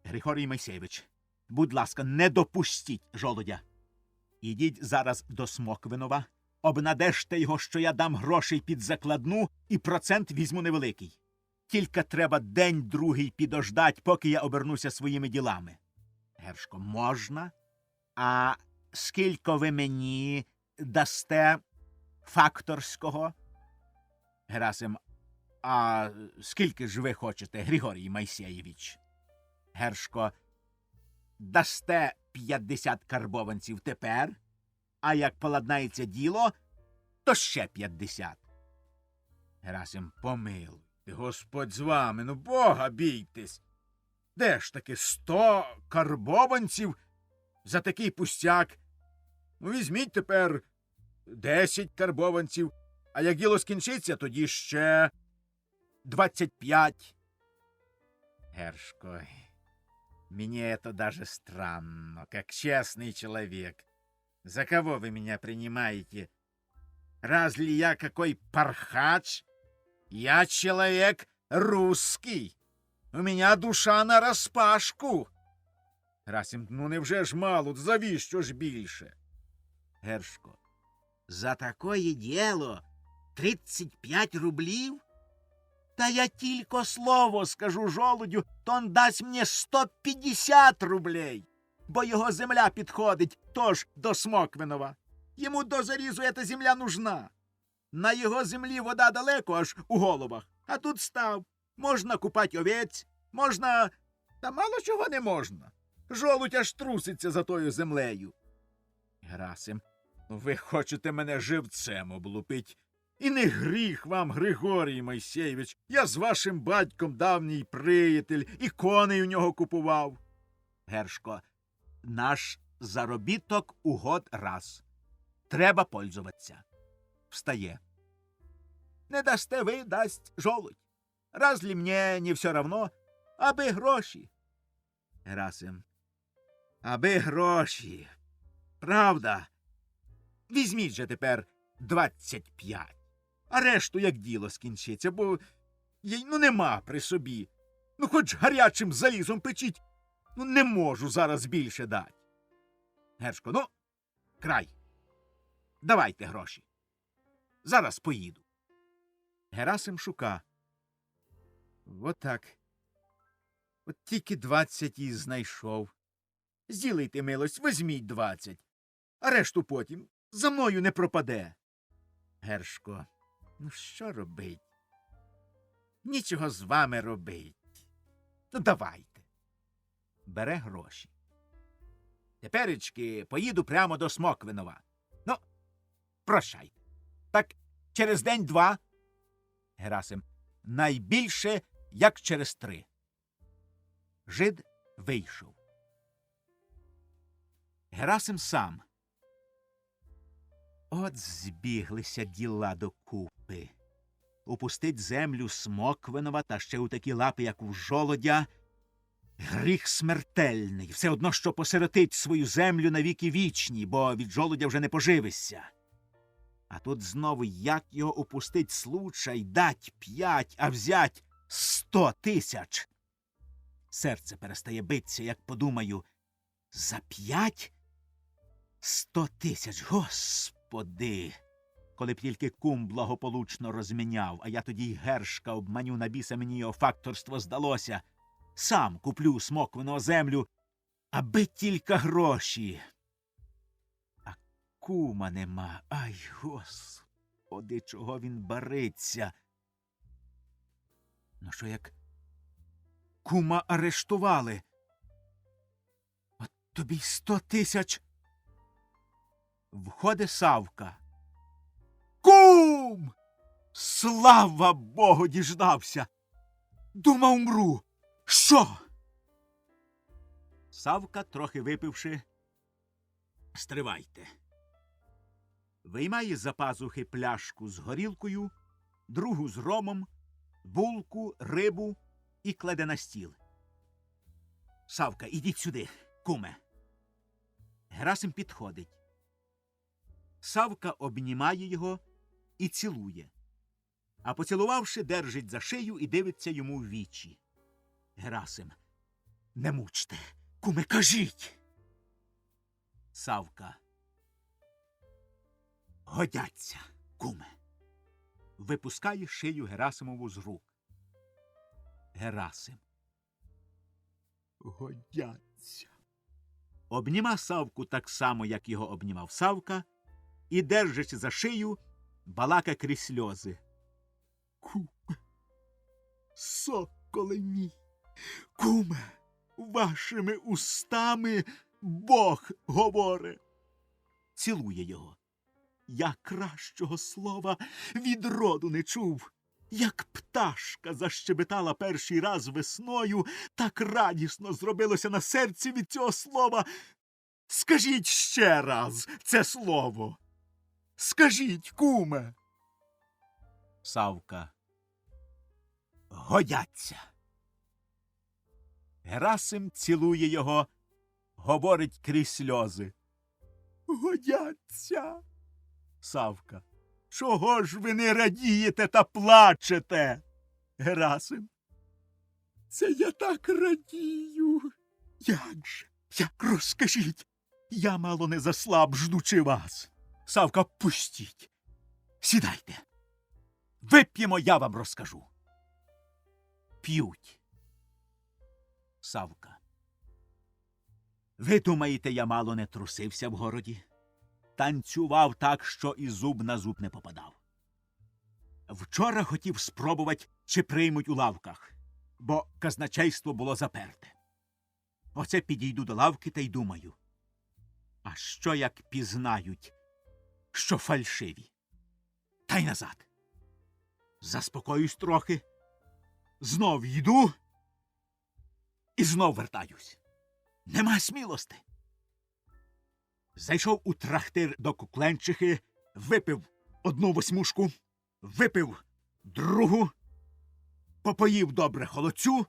Григорій Мойсеєвич, будь ласка, не допустіть жолудя. Ідіть зараз до Смоквинова, обнадежте його, що я дам грошей під закладну і процент візьму невеликий. Тільки треба день-другий підождать, поки я обернуся своїми ділами. Гершко, можна? А скільки ви мені дасте факторського? Герасим, а скільки ж ви хочете, Григорій Мойсеєвич? Гершко, дасте 50 карбованців тепер, а як поладнається діло, то ще 50. Герасим, помилуйте, Господь з вами, ну Бога бійтесь. Де ж таки 100 карбованців за такий пустяк? Ну, візьміть тепер 10 карбованців, а як діло скінчиться, тоді ще 25. Гершко, мне это даже странно, как честный человек. За кого вы меня принимаете? Разве я какой пархач? Я человек русский. У меня душа нараспашку. Герасим, ну невже ж мало, завіщо ж більше? Гершко, за такое діло 35 рублів? Та я тільки слово скажу жолудю, то он дасть мені 150 рублей, бо його земля підходить тож до Смоквинова. Йому до зарізу ета земля нужна. На його землі вода далеко аж у головах, а тут став. Можна купать овець, можна... Та мало чого не можна. Жолудь аж труситься за тою землею. Герасим, ви хочете мене живцем облупить. І не гріх вам, Григорій Мойсеєвич. Я з вашим батьком давній приятель, і коней у нього купував. Гершко, наш заробіток у год раз. Треба пользуватися. Встає. Не дасте ви, дасть жолудь. Разве мне не все равно, аби гроші? Герасим. Аби гроші. Правда. Візьміть же тепер 25. А решту як діло скінчиться, бо їй нема при собі. Ну хоч гарячим залізом печіть. Ну не можу зараз більше дати. Гершко, ну, край. Давайте гроші. Зараз поїду. Герасим шука. От так. От тільки 20 і знайшов. Зділайте милость, візьміть 20. А решту потім за мною не пропаде. Гершко, ну що робить? Нічого з вами робить. Ну давайте. Бере гроші. Теперечки поїду прямо до Смоквинова. Ну, прощай. Так через день-два. Герасим. Найбільше, як через 3. Жид вийшов. Герасим сам. От збіглися діла докупи. Упустить землю Смоквинова та ще у такі лапи, як у жолодя, гріх смертельний. Все одно, що посиротить свою землю на віки вічні, бо від жолудя вже не поживишся. А тут знову, як його упустить случай, дать 5, а взять 100 тисяч. Серце перестає битися, як подумаю, за 5 100 тисяч, господи! Коли б тільки кум благополучно розміняв, а я тоді й Гершка обманю, на біса мені його факторство здалося. Сам куплю Смоквиного землю, аби тільки гроші. А кума нема, ай, господи, чого він бариться. Ну що як кума арештували? От тобі 100 тисяч. Входить Савка. Кум! Слава Богу, діждався! Думав, мру. Що? Савка, трохи випивши, стривайте. Виймає з-за пазухи пляшку з горілкою, другу з ромом, булку, рибу і кладе на стіл. Савка, ідіть сюди, куме. Герасим підходить. Савка обнімає його і цілує. А поцілувавши, держить за шию і дивиться йому в вічі. Герасим. Не мучте, куме, кажіть. Савка. Годяться, куме. Випускає шию Герасимову з рук. Герасим. Годяться. Обніма Савку так само, як його обнімав Савка, і, держачи за шию, балака крізь сльози. Куме, соколе мій, куме, вашими устами Бог говорить. Цілує його. Я кращого слова від роду не чув. Як пташка защебетала перший раз весною, так радісно зробилося на серці від цього слова. Скажіть ще раз це слово. Скажіть, куме. Савка. Годяться. Герасим цілує його, говорить крізь сльози. Годяться. Савка. Чого ж ви не радієте та плачете? Герасим. Це я так радію. Як же? Як розкажіть? Я мало не заслаб, ждучи вас. Савка, пустіть. Сідайте. Вип'ємо, я вам розкажу. П'ють. Савка. Ви думаєте, я мало не трусився в городі? Танцював так, що і зуб на зуб не попадав. Вчора хотів спробувати, чи приймуть у лавках, бо казначейство було заперте. Оце підійду до лавки та й думаю. А що як пізнають, що фальшиві? Та й назад. Заспокоюсь трохи, знов йду і знов вертаюсь. Нема смілости. Зайшов у трактир до Кукленчихи, випив 1 восьмушку, випив 2, попоїв добре холодцю,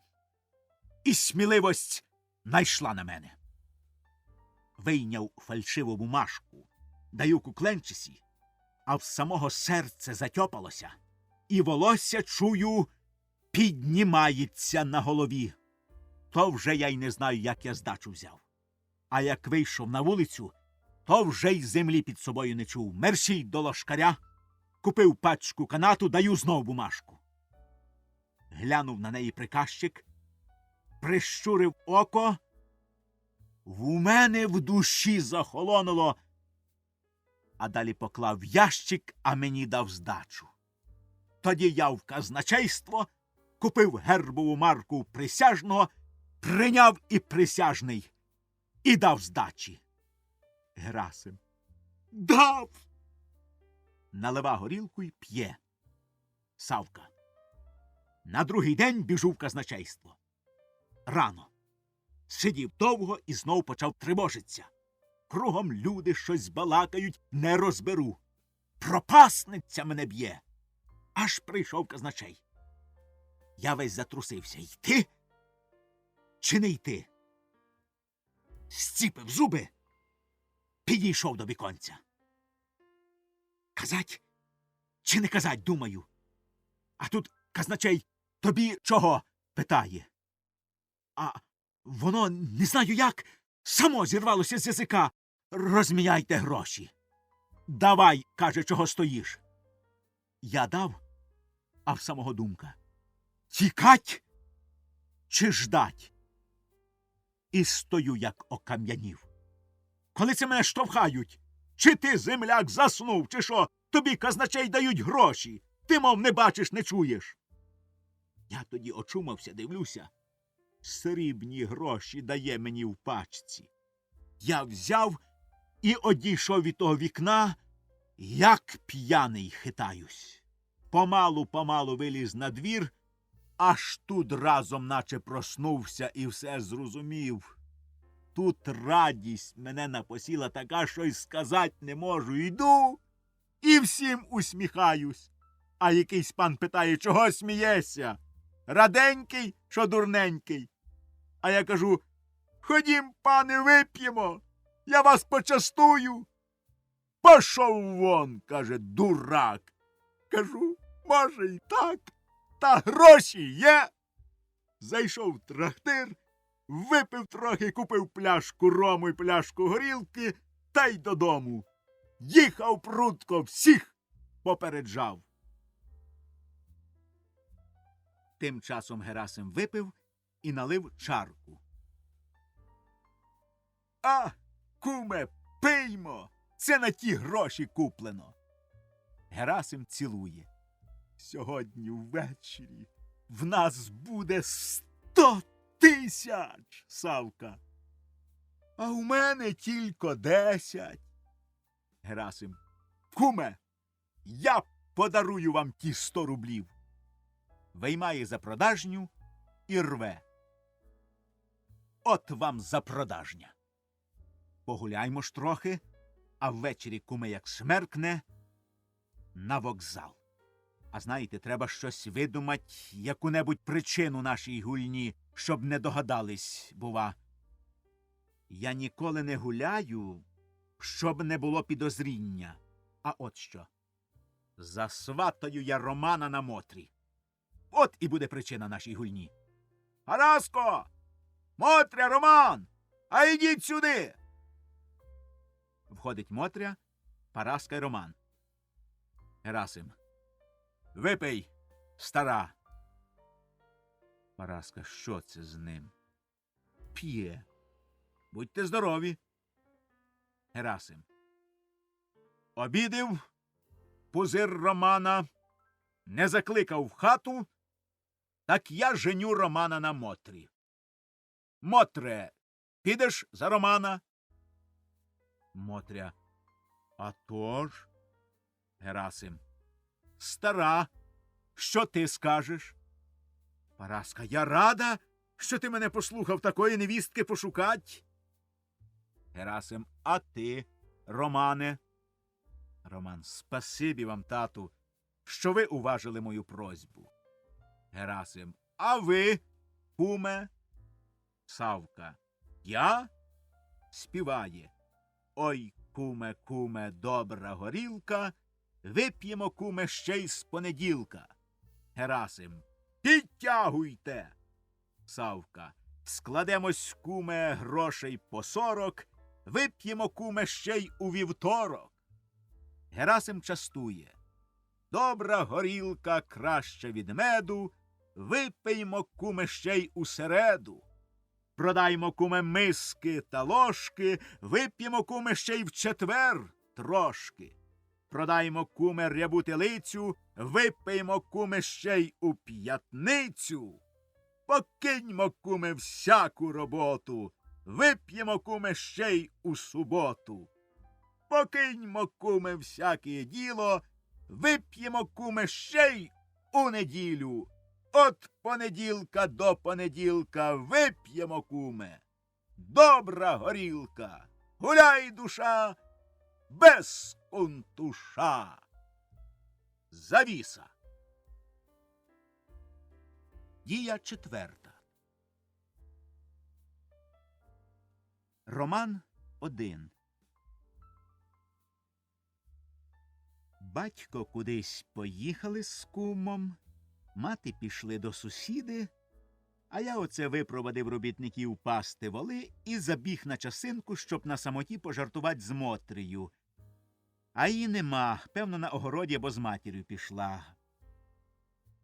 і сміливость найшла на мене. Вийняв фальшиву бумажку, даю Кукленчисі, а в самого серце затьопалося, і волосся, чую, піднімається на голові. То вже я й не знаю, як я здачу взяв. А як вийшов на вулицю, то вже й землі під собою не чув. Мерщій до лошкаря, купив пачку канату, даю знов бумажку. Глянув на неї приказчик, прищурив око. В мене в душі захолонуло, а далі поклав в ящик, а мені дав здачу. Тоді я в казначейство, купив гербову марку присяжного, прийняв і присяжний, і дав здачі. Герасим. Дав. Налива горілку й п'є. Савка. На другий день біжу в казначейство. Рано. Сидів довго і знов почав тривожитися. Кругом люди щось балакають, не розберу. Пропасниця мене б'є. Аж прийшов казначей. Я весь затрусився. Йти? Чи не йти? Зціпив зуби, підійшов до віконця. Казать чи не казать, думаю. А тут казначей тобі чого питає. А воно, не знаю як, само зірвалося з язика. Розміняйте гроші. Давай, каже, чого стоїш. Я дав, а в самого думка. Тікать чи ждать? І стою, як окам'янів. Коли це мене штовхають, чи ти, земляк, заснув, чи що, тобі казначей дають гроші, ти, мов, не бачиш, не чуєш. Я тоді очумався, дивлюся. Срібні гроші дає мені в пачці. Я взяв і одійшов від того вікна, як п'яний хитаюсь. Помалу виліз на двір, аж тут разом наче проснувся і все зрозумів. Тут радість мене напосіла така, що й сказать не можу. Йду і всім усміхаюсь. А якийсь пан питає, чого смієшся? Раденький, що дурненький. А я кажу, ходім, пане, вип'ємо, я вас почастую. Пошов вон, каже, дурак. Кажу, може й так, та гроші є. Зайшов в трактир, випив трохи, купив пляшку рому й пляшку горілки, та й додому. Їхав прудко, всіх попереджав. Тим часом Герасим випив і налив чарку. А, куме, пиймо, це на ті гроші куплено. Герасим цілує. Сьогодні ввечері в нас буде 100 тисяч, Савка. А у мене тільки 10. Герасим. Куме, я подарую вам ті 100 рублів. Виймає за продажню і рве. От вам за продажня. Погуляймо ж трохи, а ввечері, куме, як смеркне, на вокзал. А знаєте, треба щось видумать, яку-небудь причину нашій гульні, щоб не догадались, бува. Я ніколи не гуляю, щоб не було підозріння. А от що. Засватаю я Романа на Мотрі. От і буде причина нашій гульні. Параско! Мотря, Роман! А йдіть сюди! Входить Мотря, Параска й Роман. Герасим. Випий, стара. Параска, що це з ним? П'є. Будьте здорові. Герасим. Обідив пузир Романа, не закликав в хату, так я женю Романа на Мотрі. Мотре, підеш за Романа? Мотря. А то ж? Герасим. Стара, що ти скажеш? Параска, я рада, що ти мене послухав такої невістки пошукать. Герасим, а ти, Романе? Роман, спасибі вам, тату, що ви уважили мою просьбу. Герасим, а ви, куме? Савка, я? Співає. Ой, куме, куме, добра горілка, вип'ємо, куме, ще й з понеділка. Герасим, підтягуйте. Савка, складемось, куме, грошей по 40, вип'ємо, куме, ще й у вівторок. Герасим частує. Добра горілка краще від меду, випиймо, куме, ще й у середу. Продаймо, куме, миски та ложки, вип'ємо, куме, ще й в четвер трошки. Продаймо, куме, рябу телицю, випиймо, куме, ще й у п'ятницю. Покиньмо, куме, всяку роботу, вип'ємо, куме, ще й у суботу. покиньмо, куме, всяке діло, вип'ємо, куме, ще й у неділю. От понеділка до понеділка вип'ємо, куме. Добра горілка, гуляй, душа, без кунтуша. Завіса. Дія 4. Роман 1. Батько кудись поїхали з кумом, мати пішли до сусіди, а я оце випровадив робітників пасти воли і забіг на часинку, щоб на самоті пожартувати з Мотрею. А її нема, певно, на огороді або з матір'ю пішла.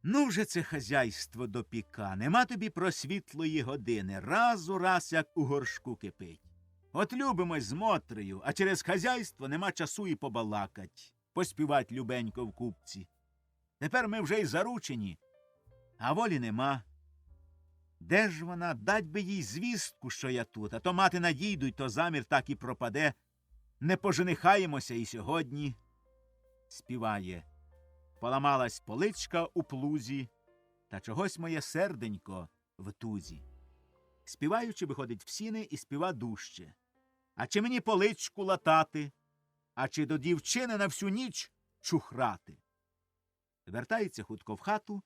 Ну вже це хазяйство допіка, нема тобі просвітлої години, раз у раз, як у горшку кипить. От любимось з Мотрею, а через хазяйство нема часу і побалакать, поспівать любенько в купці. Тепер ми вже й заручені, а волі нема. Де ж вона? Дать би їй звістку, що я тут, а то мати надійдуть, то замір так і пропаде. Не поженихаємося і сьогодні. Співає. Поламалась поличка у плузі, та чогось моє серденько в тузі. Співаючи, виходить в сіни і співа дужче. А чи мені поличку латати, а чи до дівчини на всю ніч чухрати? Вертається хутко в хату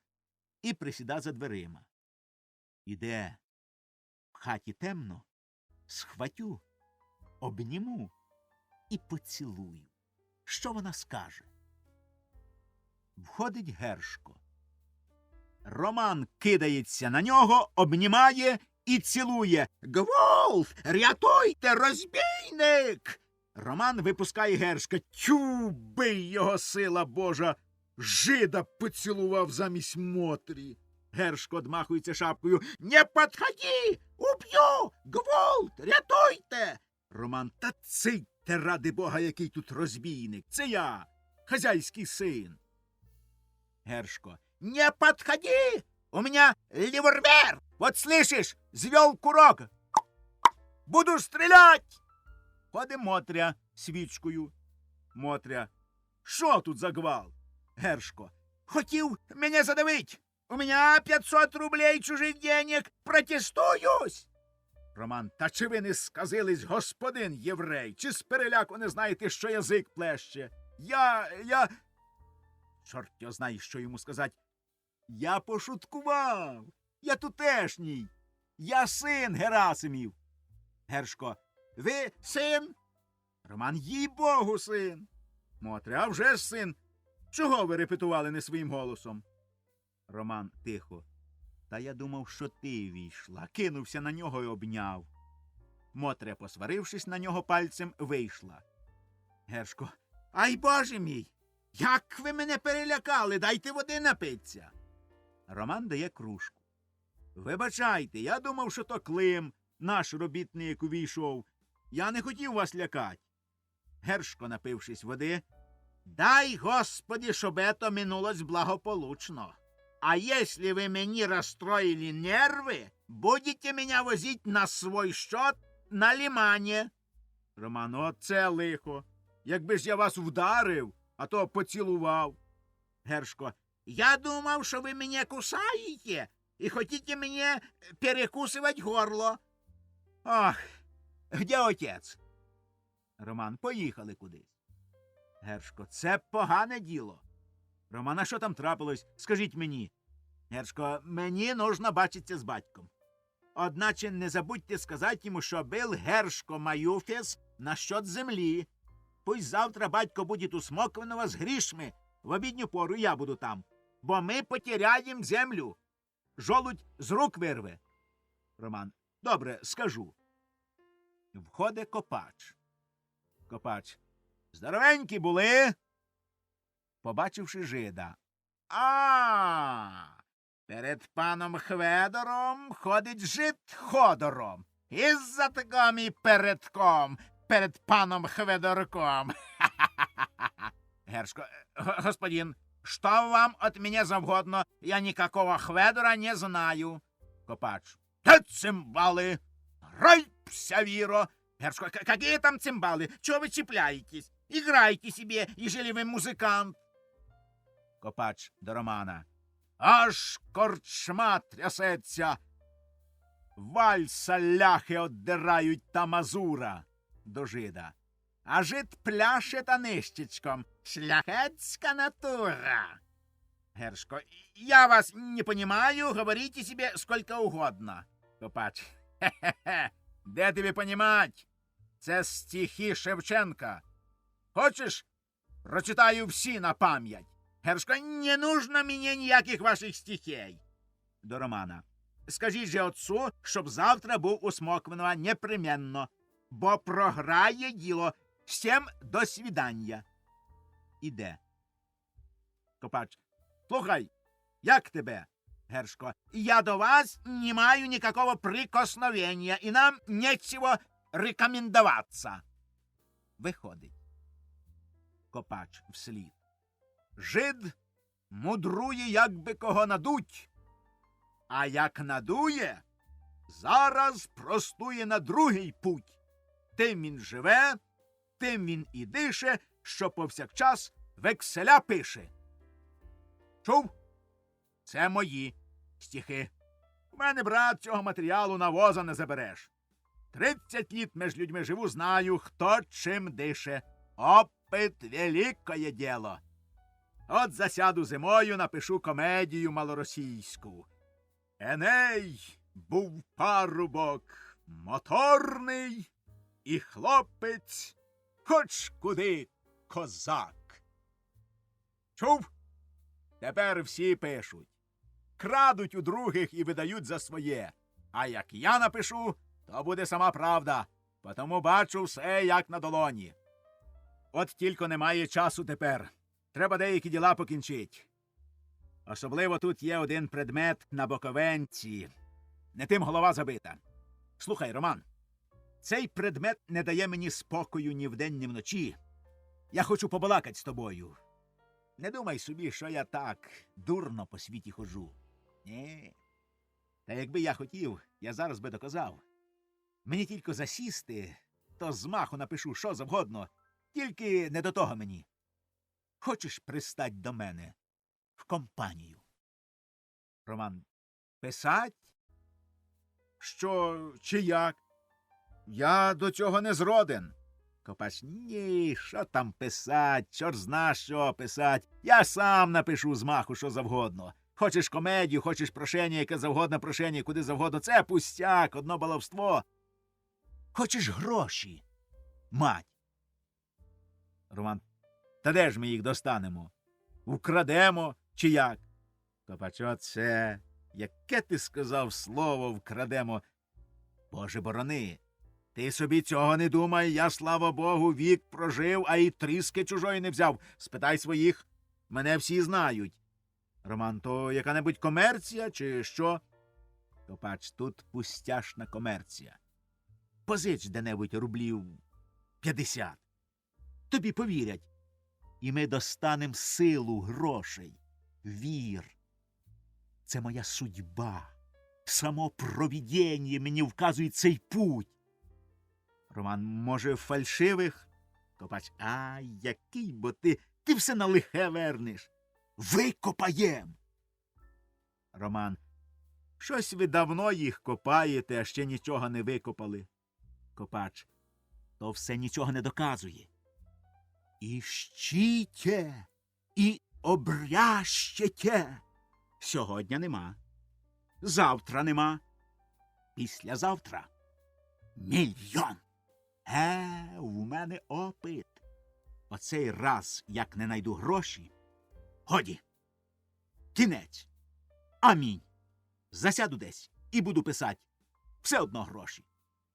і присіда за дверима. Іде. В хаті темно, схватю, обніму і поцілую. Що вона скаже? Входить Гершко. Роман кидається на нього, обнімає і цілує. «Гвалт! Рятуйте, розбійник!» Роман випускає Гершка. «Тю, бий його, сила Божа! Жида поцілував замість Мотрі!» Гершко одмахується шапкою. «Не подходи! Уб'ю! Гвалт! Рятуйте!» Роман. «Та цийте, ради Бога, який тут розбійник! Це я, хазяйський син!» Гершко. «Не подходи! У меня револьвер! Вот слышишь, звел курок! Буду стрелять!» Ходить Мотря свічкою. Мотря. «Що тут за гвалт?» Гершко. «Хотів мене задавить! У меня 500 рублей чужих денег! Протестуюсь!» Роман. «Та чи ви не сказились, господин єврей? Чи з переляку не знаєте, що язик плеще? Я... Чорт його знає, що йому сказати. Я пошуткував. Я тутешній. Я син Герасимів». Гершко. «Ви син?» Роман. «Їй-богу, син!» Мотря. «А вже ж син. Чого ви репетували не своїм голосом?» Роман тихо. «Та я думав, що ти війшла». Кинувся на нього і обняв. Мотря, посварившись на нього пальцем, вийшла. Гершко. «Ай, Боже мій! Як ви мене перелякали! Дайте води напиться!» Роман дає кружку. «Вибачайте, я думав, що то Клим, наш робітник, увійшов. Я не хотів вас лякати». Гершко, напившись води. «Дай, Господи, щоб ето минулось благополучно. А если вы мне расстроили нервы, будете меня возить на свой счет на лимане». Роман. «Оце лихо. Якби ж я вас вдарив, а то поцілував». Гершко. «Я думав, що ви мене кусаєте і хотите мені перекусувати горло». «Ах, де отець?» Роман. «Поїхали кудись». Гершко. «Це погане діло». Роман. «А що там трапилось? Скажіть мені». Гершко. «Мені нужно бачитися з батьком. Одначе не забудьте сказати йому, що бил Гершко Маюфес насчет землі. Пусть завтра батько буде у Смоквиново з грішми. В обідню пору я буду там. Бо ми потеряємо землю. Жолудь з рук вирве». Роман. «Добре, скажу». Входить Копач. Копач. «Здоровенькі були?» Побачивши жида. Перед паном Хведором ходить жид Ходором. Із-за таком і передком, перед паном Хведорком». Гершко. «Господин, что вам от меня завгодно? Я никакого Хведора не знаю». Копач. «Да цимбалы! Райпся, Віро!» Гершко. «Какие там цимбалы? Чего вы цепляетесь?» Играйте себе, ежели вы музикант. Копач до Романа. Аж корчма трясеться. Вальса ляхи оддирають та мазура. До жида. А жид пляше та нищечком. Шляхетська натура. Гершко. Я вас не понимаю, говорите себе сколько угодно. Копач. Хе-хе-хе. Де тобі понімать? Це стихи Шевченка. Хочеш, прочитаю всі на пам'ять. Гершко, не нужно мені ніяких ваших стихей. До Романа. Скажіть же отцу, щоб завтра був у Смоквинова непременно, бо програє діло. Всім до свідання. Іде. Копач. Слухай, як тебе? Гершко. Я до вас не маю никакого прикосновения, и нам нечего рекомендоваться. Виходить. Копач вслід. Жид мудрує, як би кого надуть. А як надує, зараз простує на другий путь. Тим він живе, тим він і дише, що повсякчас векселя пише. Чув? Це мої стихи. У мене, брат, цього матеріалу на воза не забереш. 30 літ між людьми живу, знаю, хто чим дише. Опит – великое діло. От засяду зимою, напишу комедію малоросійську. Еней був парубок моторний, і хлопець хоч куди козак. Чув? Тепер всі пишуть. Крадуть у других і видають за своє. А як я напишу, то буде сама правда. Потому бачу все, як на долоні. От тільки немає часу тепер. Треба деякі діла покінчить. Особливо тут є один предмет на Боковенці. Не тим голова забита. Слухай, Роман, цей предмет не дає мені спокою ні вдень, ні вночі. Я хочу побалакать з тобою. Не думай собі, що я так дурно по світі ходжу. Ні. Та якби я хотів, я зараз би доказав. Мені тільки засісти, то з маху напишу що завгодно, тільки не до того мені. Хочеш пристать до мене в компанію? Роман. Писать? Що чи як? Я до цього не зроден. Копач. Ні, що там писать, чорт зна що писать. Я сам напишу з маху що завгодно. Хочеш комедію, хочеш прошення, яке завгодно прошення, куди завгодно. Це пустяк, одно баловство. Хочеш гроші? Мать. Роман. Та де ж ми їх достанемо? Вкрадемо чи як? Копач. Оце, яке ти сказав слово вкрадемо? Боже борони. Ти собі цього не думай, я, слава Богу, вік прожив, а й тріски чужої не взяв. Спитай своїх, мене всі знають. Роман, то яка-небудь комерція чи що? Копач, тут пустяшна комерція. Позич де-небудь рублів 50. Тобі повірять. І ми достанем силу грошей. Вір. Це моя судьба. Само провидіння мені вказує цей путь. Роман, може, фальшивих? Копач. А, який бо ти все на лихе вернеш. Викопаєм. Роман. Щось ви давно їх копаєте, а ще нічого не викопали. Копач. То все нічого не доказує. Іщите, і обрящете. Сьогодні нема. Завтра нема. Післязавтра мільйон. У мене опит. Оцей раз, як не найду гроші, годі. Кінець. Амінь. Засяду десь і буду писати. Все одно гроші.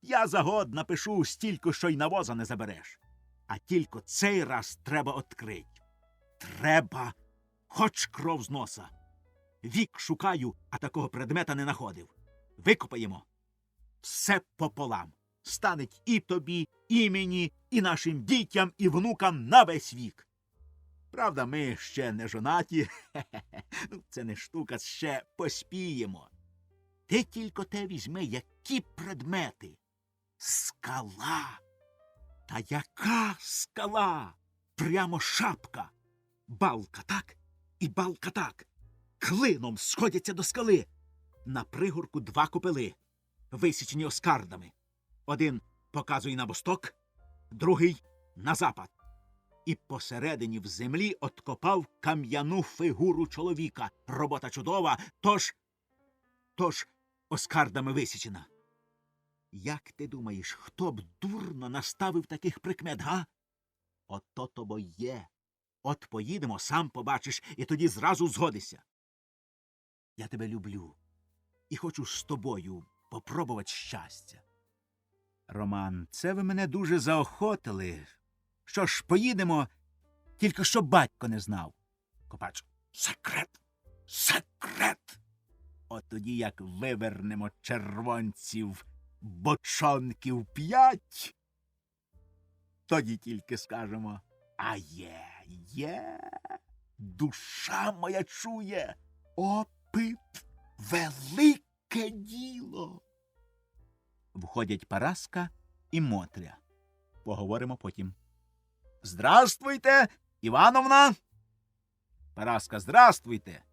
Я за год напишу стільки, що й на воза не забереш. А тільки цей раз треба відкрити. Треба, хоч кров з носа. Вік шукаю, а такого предмета не находив. Викопаємо. Все пополам. Станеть і тобі, і мені, і нашим дітям, і внукам на весь вік. Правда, ми ще не жонаті. Це не штука, ще поспіємо. Ти тільки те візьми, які предмети. Скала. Та яка скала? прямо шапка. Балка так і балка так. Клином сходяться до скали. На пригорку два копили, висічені оскардами. Один показує на восток, другий – на запад. І посередині в землі откопав кам'яну фігуру чоловіка. Робота чудова, тож оскардами висічена. Як ти думаєш, хто б дурно наставив таких прикмет, га? Ото то є. От поїдемо, сам побачиш, і тоді зразу згодися. Я тебе люблю і хочу з тобою попробувати щастя. Роман, це ви мене дуже заохотили. Що ж, поїдемо, тільки щоб батько не знав. Копач, секрет, секрет. От тоді, як вивернемо червонців бочонків 5, тоді тільки скажемо, а є, душа моя чує, опит, велике діло. Входять Параска і Мотря. Поговоримо потім. Здравствуйте, Івановна. Параска, здравствуйте.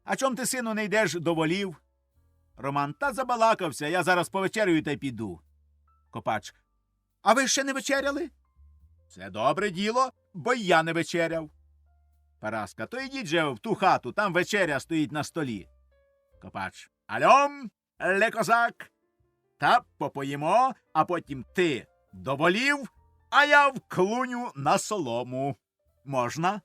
А чом ти, сину, не йдеш до волів? Роман, та забалакався, я зараз повечерюю та й піду. Копач, а ви ще не вечеряли? Це добре діло, бо й я не вечеряв. Параска, то йдіть же в ту хату, там вечеря стоїть на столі. Копач, альом, ле козак. Та попоїмо, а потім ти до волів, а я в клуню на солому. Можна?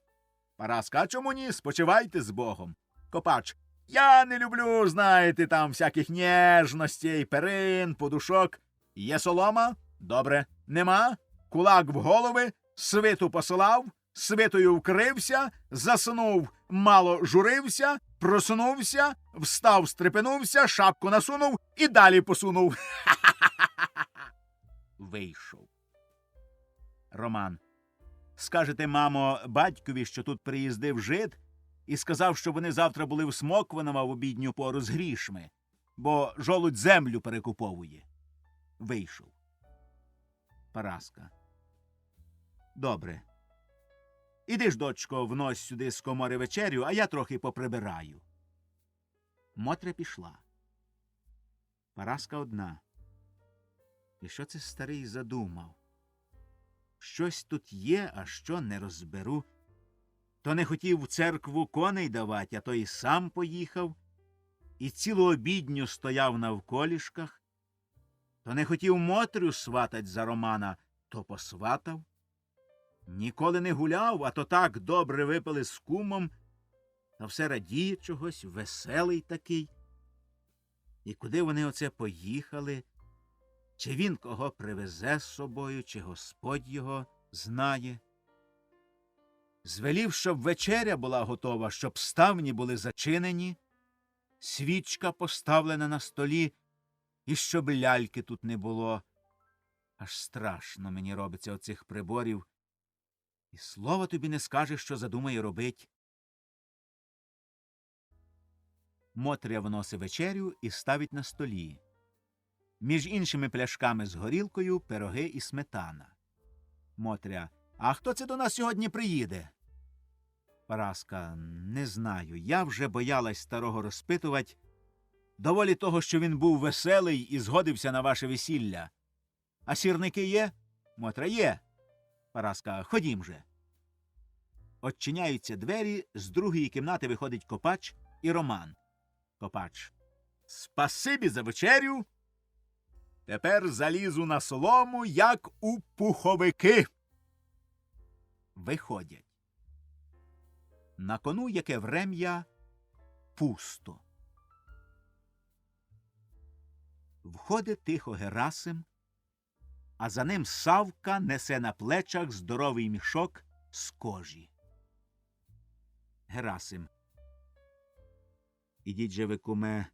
Параска, а чому ні? Спочивайте з Богом. Копач, я не люблю, знаєте, там всяких ніжностей, перин, подушок. Є солома? Добре. Нема? Кулак в голови, свиту посилав, свитою вкрився, заснув, мало журився, проснувся, встав, стрепенувся, шапку насунув і далі посунув. Вийшов. Роман. Скажете, мамо, батькові, що тут приїздив жид, і сказав, що вони завтра були в Смоквинова в обідню пору з грішми, бо жолудь землю перекуповує. Вийшов. Параска. Добре. Іди ж, дочко, внось сюди з комори вечерю, а я трохи поприбираю. Мотря пішла. Параска одна. І що це старий задумав? Щось тут є, а що не розберу. То не хотів в церкву коней давати, а то і сам поїхав, і цілу обідню стояв навколішках. То не хотів Мотрю сватать за Романа, то посватав. Ніколи не гуляв, а то так добре випили з кумом, та все радіє чогось, веселий такий. І куди вони оце поїхали? Чи він кого привезе з собою, чи Господь його знає? Звелів, щоб вечеря була готова, щоб ставні були зачинені, свічка поставлена на столі, і щоб ляльки тут не було. Аж страшно мені робиться оцих приборів. І слова тобі не скаже, що задумає робить. Мотря вносить вечерю і ставить на столі. Між іншими пляшками з горілкою пироги і сметана. Мотря. А хто це до нас сьогодні приїде? Параска. Не знаю. Я вже боялась старого розпитувати. Доволі того, що він був веселий і згодився на ваше весілля. А сірники є? Мотря. Є. Параска. Ходім же. Отчиняються двері, з другої кімнати виходить Копач і Роман. Копач. Спасибі за вечерю. Тепер залізу на солому, як у пуховики. Виходять. На кону, яке врем'я, пусто. Входить тихо Герасим, а за ним Савка несе на плечах здоровий мішок з кожі. Герасим. Ідіть же ви, куме,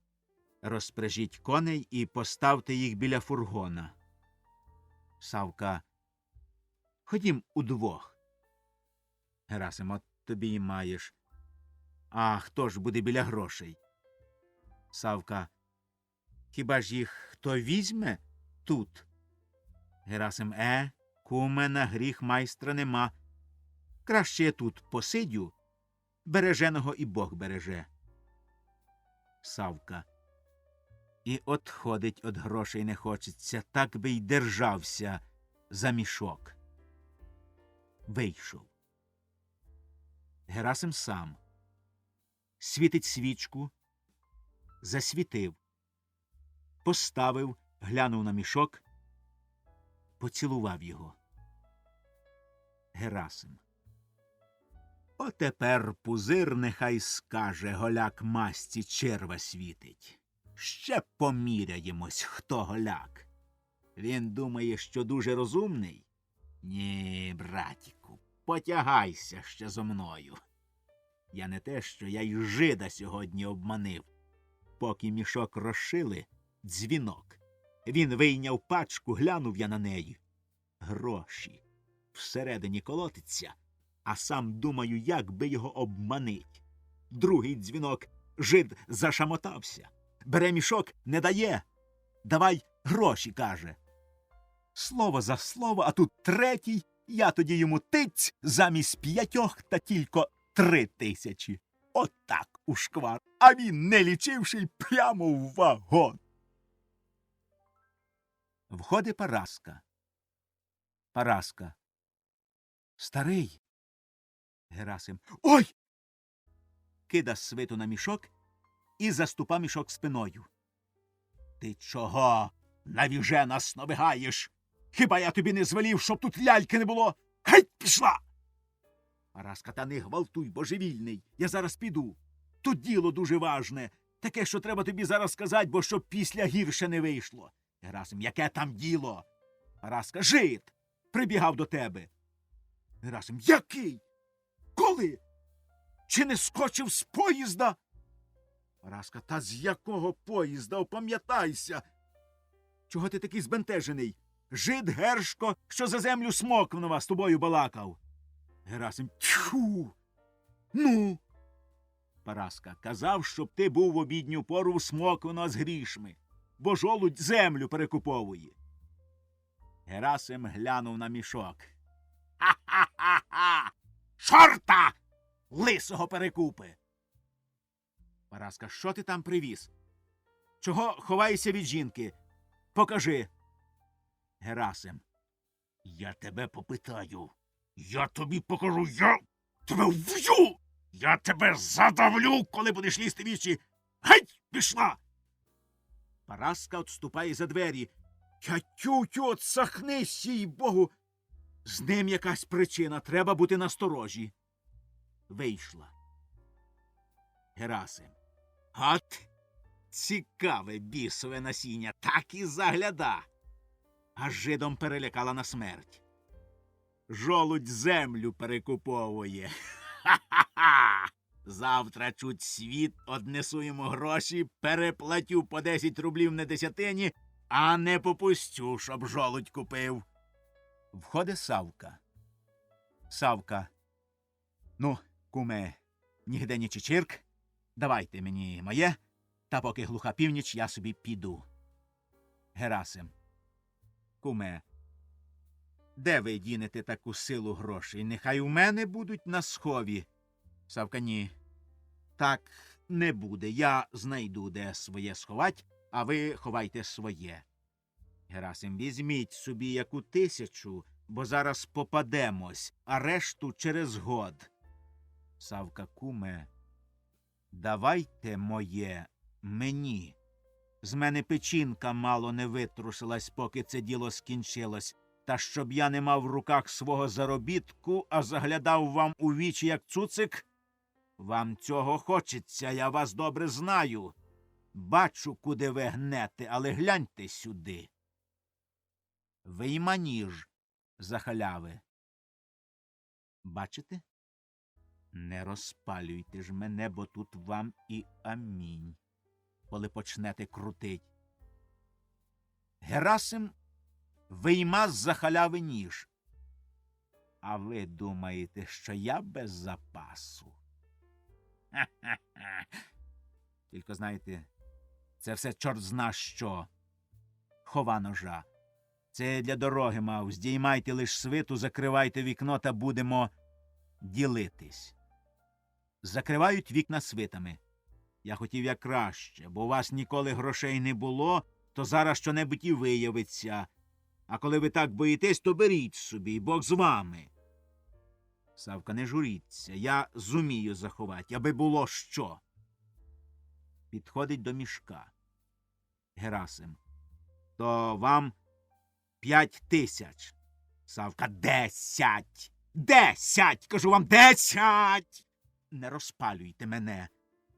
розпряжіть коней і поставте їх біля фургона. Савка. Ходім удвох. Герасим, от тобі і маєш. А хто ж буде біля грошей? Савка. Хіба ж їх хто візьме тут? Герасим. Куме, на гріх майстра нема. Краще я тут посидю, береженого і Бог береже. Савка. І отходить од грошей не хочеться, так би й держався за мішок. Вийшов. Герасим сам. Світить свічку, засвітив, поставив, глянув на мішок, поцілував його. Герасим. Отепер пузир нехай скаже, голяк масті черва світить. Ще поміряємось, хто голяк. Він думає, що дуже розумний? Ні, братіку, потягайся ще зо мною. Я не те, що я й жида сьогодні обманив. Поки мішок розшили, дзвінок. Він вийняв пачку, глянув я на неї. Гроші. Всередині колотиться, а сам думаю, як би його обманить. Другий дзвінок. Жид зашамотався. Бере мішок, не дає. Давай гроші, каже. Слово за слово, а тут третій. Я тоді йому тиць замість 5 та тільки 3000. Отак ушквар. А він, не лічивши, й прямо в вагон. Входить Параска. Параска. Старий. Герасим. Ой! Кида свиту на мішок і заступа мішок спиною. Ти чого навіже нас навигаєш? Хіба я тобі не звелів, щоб тут ляльки не було? Геть пішла! Параска, та не гвалтуй, божевільний. Я зараз піду. Тут діло дуже важне. Таке, що треба тобі зараз сказати, бо щоб після гірше не вийшло. Герасим, яке там діло? Параска, жид! Прибігав до тебе. Герасим, який? Коли? Чи не скочив з поїзда? Параска, та з якого поїзда? Опам'ятайся! Чого ти такий збентежений? Жид Гершко, що за землю Смоквнова з тобою балакав. Герасим, тьфу! Ну? Параска, казав, щоб ти був в обідню пору в Смоквнова з грішми, бо жолудь землю перекуповує. Герасим глянув на мішок. Ха-ха-ха-ха! Чорта! Лисого перекупи! Параска, що ти там привіз? Чого ховаєшся від жінки? Покажи. Герасим. Я тебе попитаю. Я тобі покажу, я тебе вб'ю! Я тебе задавлю, коли будеш лізти вічі. Геть, пішла! Параска отступає за двері. Тю-тю, отсахнись, їй Богу. З ним якась причина, треба бути насторожі. Вийшла. Герасим. От цікаве бісове насіння, так і загляда. А жидом перелякала на смерть. Жолудь землю перекуповує. Ха-ха-ха! Завтра чуть світ, однесу йому гроші, переплатю по 10 рублів на десятині, а не попустю, щоб жолудь купив. Входить Савка. Савка. Ну, куме, нігде не чичирк. Давайте мені моє, та поки глуха північ, я собі піду. Герасим. Куме, де ви дінете таку силу грошей? Нехай у мене будуть на схові. Савка, ні. Так не буде. Я знайду, де своє сховать, а ви ховайте своє. Герасим, візьміть собі яку 1000, бо зараз попадемось, а решту через год. Савка, куме, давайте моє мені. З мене печінка мало не витрусилась, поки це діло скінчилось. Та щоб я не мав в руках свого заробітку, а заглядав вам у вічі, як цуцик, вам цього хочеться, я вас добре знаю. Бачу, куди ви гнете, але гляньте сюди. Вийма ніж за халяви. Бачите? Не розпалюйте ж мене, бо тут вам і амінь, коли почнете крутить. Герасим вийма з-за халяви ніж. А ви думаєте, що я без запасу? Ха-ха-ха. Тільки, знаєте, це все чорт зна що. Хова ножа. Це для дороги мав. Здіймайте лиш свиту, закривайте вікно та будемо ділитись. Закривають вікна свитами. Я хотів як краще, бо у вас ніколи грошей не було, то зараз щонебудь і виявиться. А коли ви так боїтесь, то беріть собі, Бог з вами. Савка, не журіться, я зумію заховати, аби було що. Підходить до мішка. Герасим. То вам 5000. Савка, 10. 10! Кажу вам, 10! Не розпалюйте мене.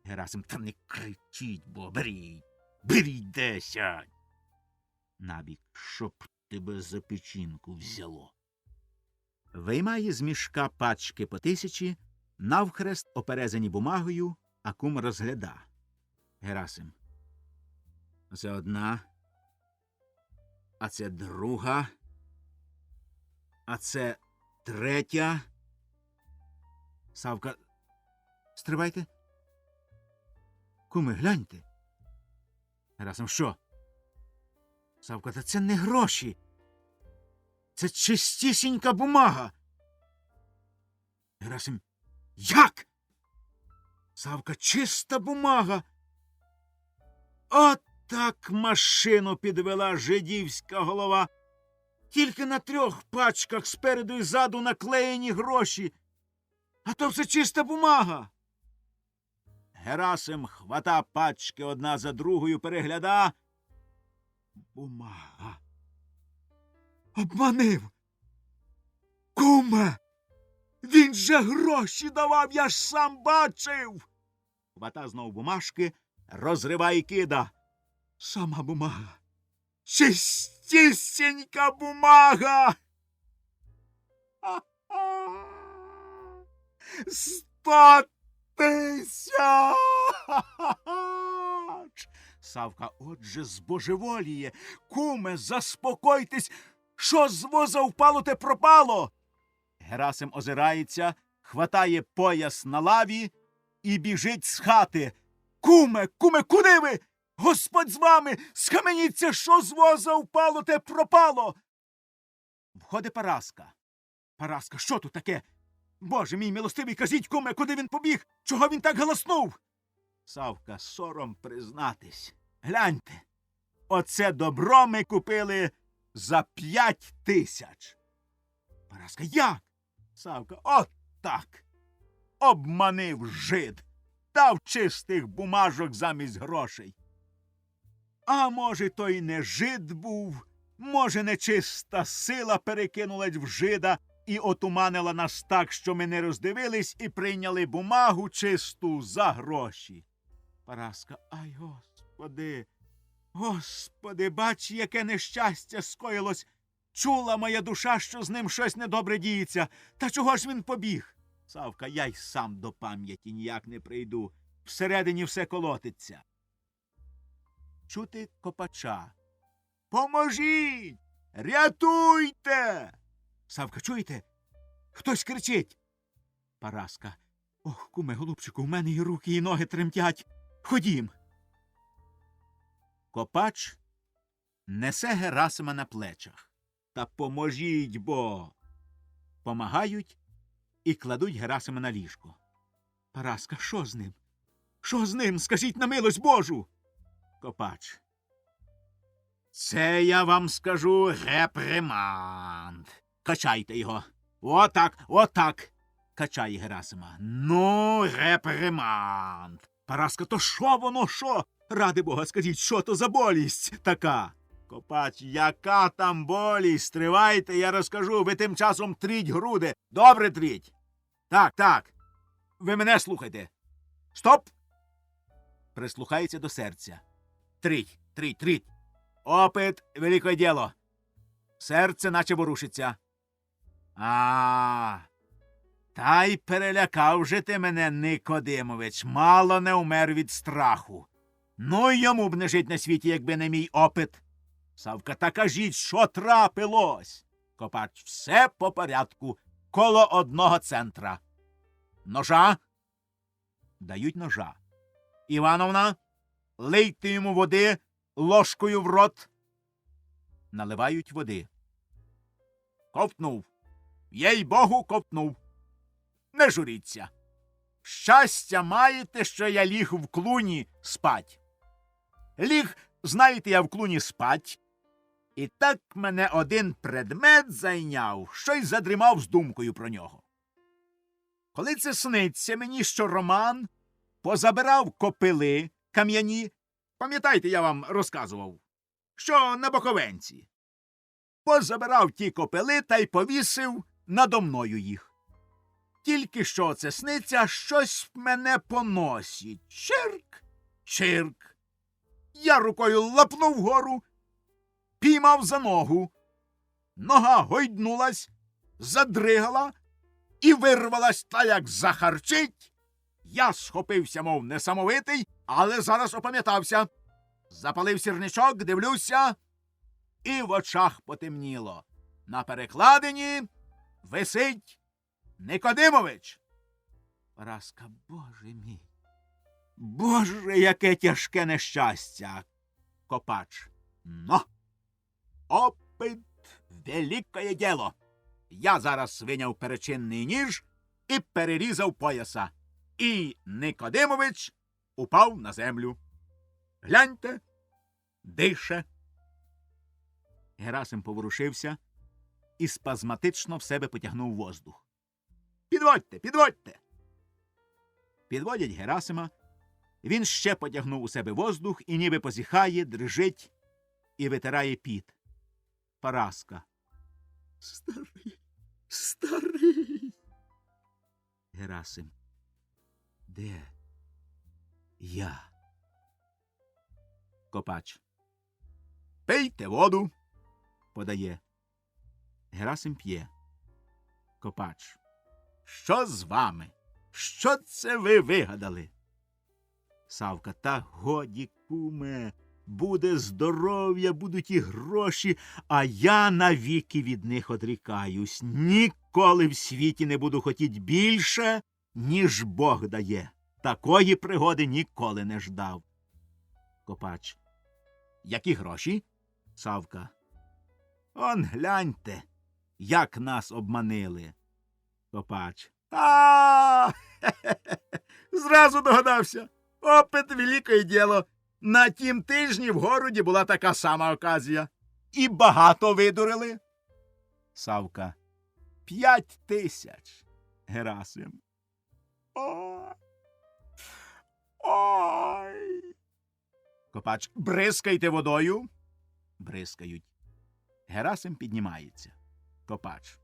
Герасим, та не кричіть, бо беріть. Беріть 10. Набік, щоб тебе за печінку взяло. Виймає з мішка пачки по 1000, навхрест оперезані бумагою, а кум розгляда. Герасим. Це одна, а це друга, а це третя. Савка. Стривайте. Куми, гляньте. Герасим, що? Савка, та це не гроші. Це чистісінька бумага. Герасим, як? Савка, чиста бумага. От так машину підвела жидівська голова. Тільки на 3 пачках спереду і ззаду наклеєні гроші. А то все чиста бумага. Герасим хвата пачки одна за другою, перегляда. Бумага. Обманив. Куме! Він же гроші давав, я ж сам бачив. Хвата знов бумажки, розриває і кида. Сама бумага. Чистісінька бумага. 100 000! Савка, отже, збожеволіє. Куме, заспокойтесь. Що з воза впало, те пропало. Герасим озирається, хватає пояс на лаві і біжить з хати. Куме, куди ви? Господь з вами! Схаменіться, що з воза впало, те пропало. Входить Параска. Параска, що тут таке? Боже мій милостивий, кажіть, куме, куди він побіг? Чого він так галаснув? Савка, сором признатись. Гляньте, оце добро ми купили за 5000. Параска, як? Савка, от так. Обманив жид. Дав чистих бумажок замість грошей. А може, то й не жид був, може, нечиста сила перекинулась в жида і отуманила нас так, що ми не роздивились і прийняли бумагу чисту за гроші. Параска, ай, Господи, Господи, бач, яке нещастя скоїлось. Чула моя душа, що з ним щось недобре діється. Та чого ж він побіг? Савка, я й сам до пам'яті ніяк не прийду. Всередині все колотиться. Чути Копача. Поможіть! Рятуйте! Савка, чуєте? Хтось кричить. Параска. Ох, куме, голубчику, в мене і руки, і ноги тремтять. Ходім. Копач несе Герасима на плечах. Та поможіть бо. Помагають і кладуть Герасима на ліжко. Параска, що з ним? Що з ним? Скажіть на милость Божу. Копач. Це я вам скажу реприманд. Качайте його. Отак, отак. Качає Герасима. Ну, реприманд. Параска, то що воно, що? Ради Бога, скажіть, що то за болість така? Копач, яка там болість? Тривайте, я розкажу. Ви тим часом тріть груди. Добре тріть. Так, так. Ви мене слухайте. Стоп! Прислухається до серця. Тріть, тріть, тріть. Опит – велике діло. Серце наче ворушиться. Та й перелякав же ти мене, Никодимович. Мало не умер від страху. Ну й йому б не жить на світі, якби не мій опит. Савка, та кажіть, що трапилось? Копач, все по порядку. Коло одного центра. Ножа? Дають ножа. Івановна, лийте йому води ложкою в рот. Наливають води. Ковтнув. Їй-богу, ковтнув. Не журіться. Щастя маєте, що я ліг в клуні спать. Ліг, знаєте, я в клуні спать. І так мене один предмет зайняв, що й задрімав з думкою про нього. Коли це сниться мені, що Роман позабирав копили кам'яні, пам'ятаєте, я вам розказував, що на Боковенці, позабирав ті копили та й повісив надо мною їх. Тільки що це сниться, щось мене поносить. Чирк, чирк. Я рукою лапнув вгору, піймав за ногу. Нога гойднулась, задригала і вирвалась та як захарчить. Я схопився, мов несамовитий, але зараз опам'ятався. Запалив сірничок, дивлюся, і в очах потемніло. На перекладині висить Никодимович. Параска, Боже мій, Боже, яке тяжке нещастя. Копач. Но! Опит — великое діло. Я зараз виняв перечинний ніж і перерізав пояса. І Никодимович упав на землю. Гляньте, дише. Герасим поворушився і спазматично в себе потягнув воздух. Підводьте, підводьте. Підводять Герасима. Він ще потягнув у себе воздух і ніби позіхає, дрижить і витирає піт. Параска. Старий, старий. Герасим. Де я? Копач. Пийте воду. Подає. Герасим п'є. Копач. Що з вами? Що це ви вигадали? Савка. Та годі, куме, буде здоров'я, будуть і гроші, а я навіки від них одрікаюсь. Ніколи в світі не буду хотіть більше, ніж Бог дає. Такої пригоди ніколи не ждав. Копач. Які гроші? Савка. Он гляньте, як нас обманили. Копач. Зразу догадався. Опит — велике діло. На тім тижні в городі була така сама оказія. І багато видурили. Савка. 5000. Герасим. Ой. Ой. Копач. Бризкайте водою. Бризкають. Герасим піднімається. Копач.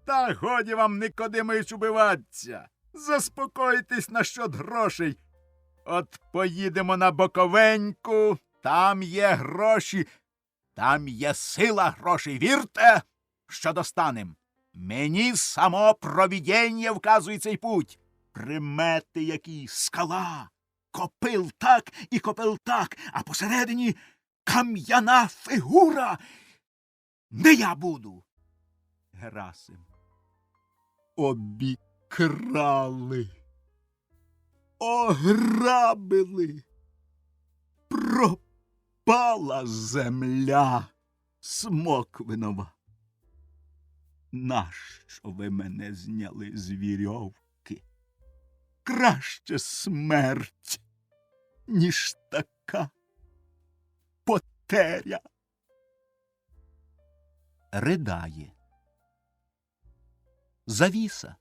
Та годі вам, Никодимович, убиватися. Заспокойтесь насчет грошей. От поїдемо на Боковеньку, там є гроші, там є сила грошей. Вірте, що достанем. Мені само провідіння вказує цей путь. Примети які, скала, копил так і копил так, а посередині кам'яна фігура. Не я буду. Герасим. Обікрали. Ограбили. Пропала земля Смоквинова. Нащо ви мене зняли з вірьовки? Краще смерть, ніж така потеря. Ридає. Завіса.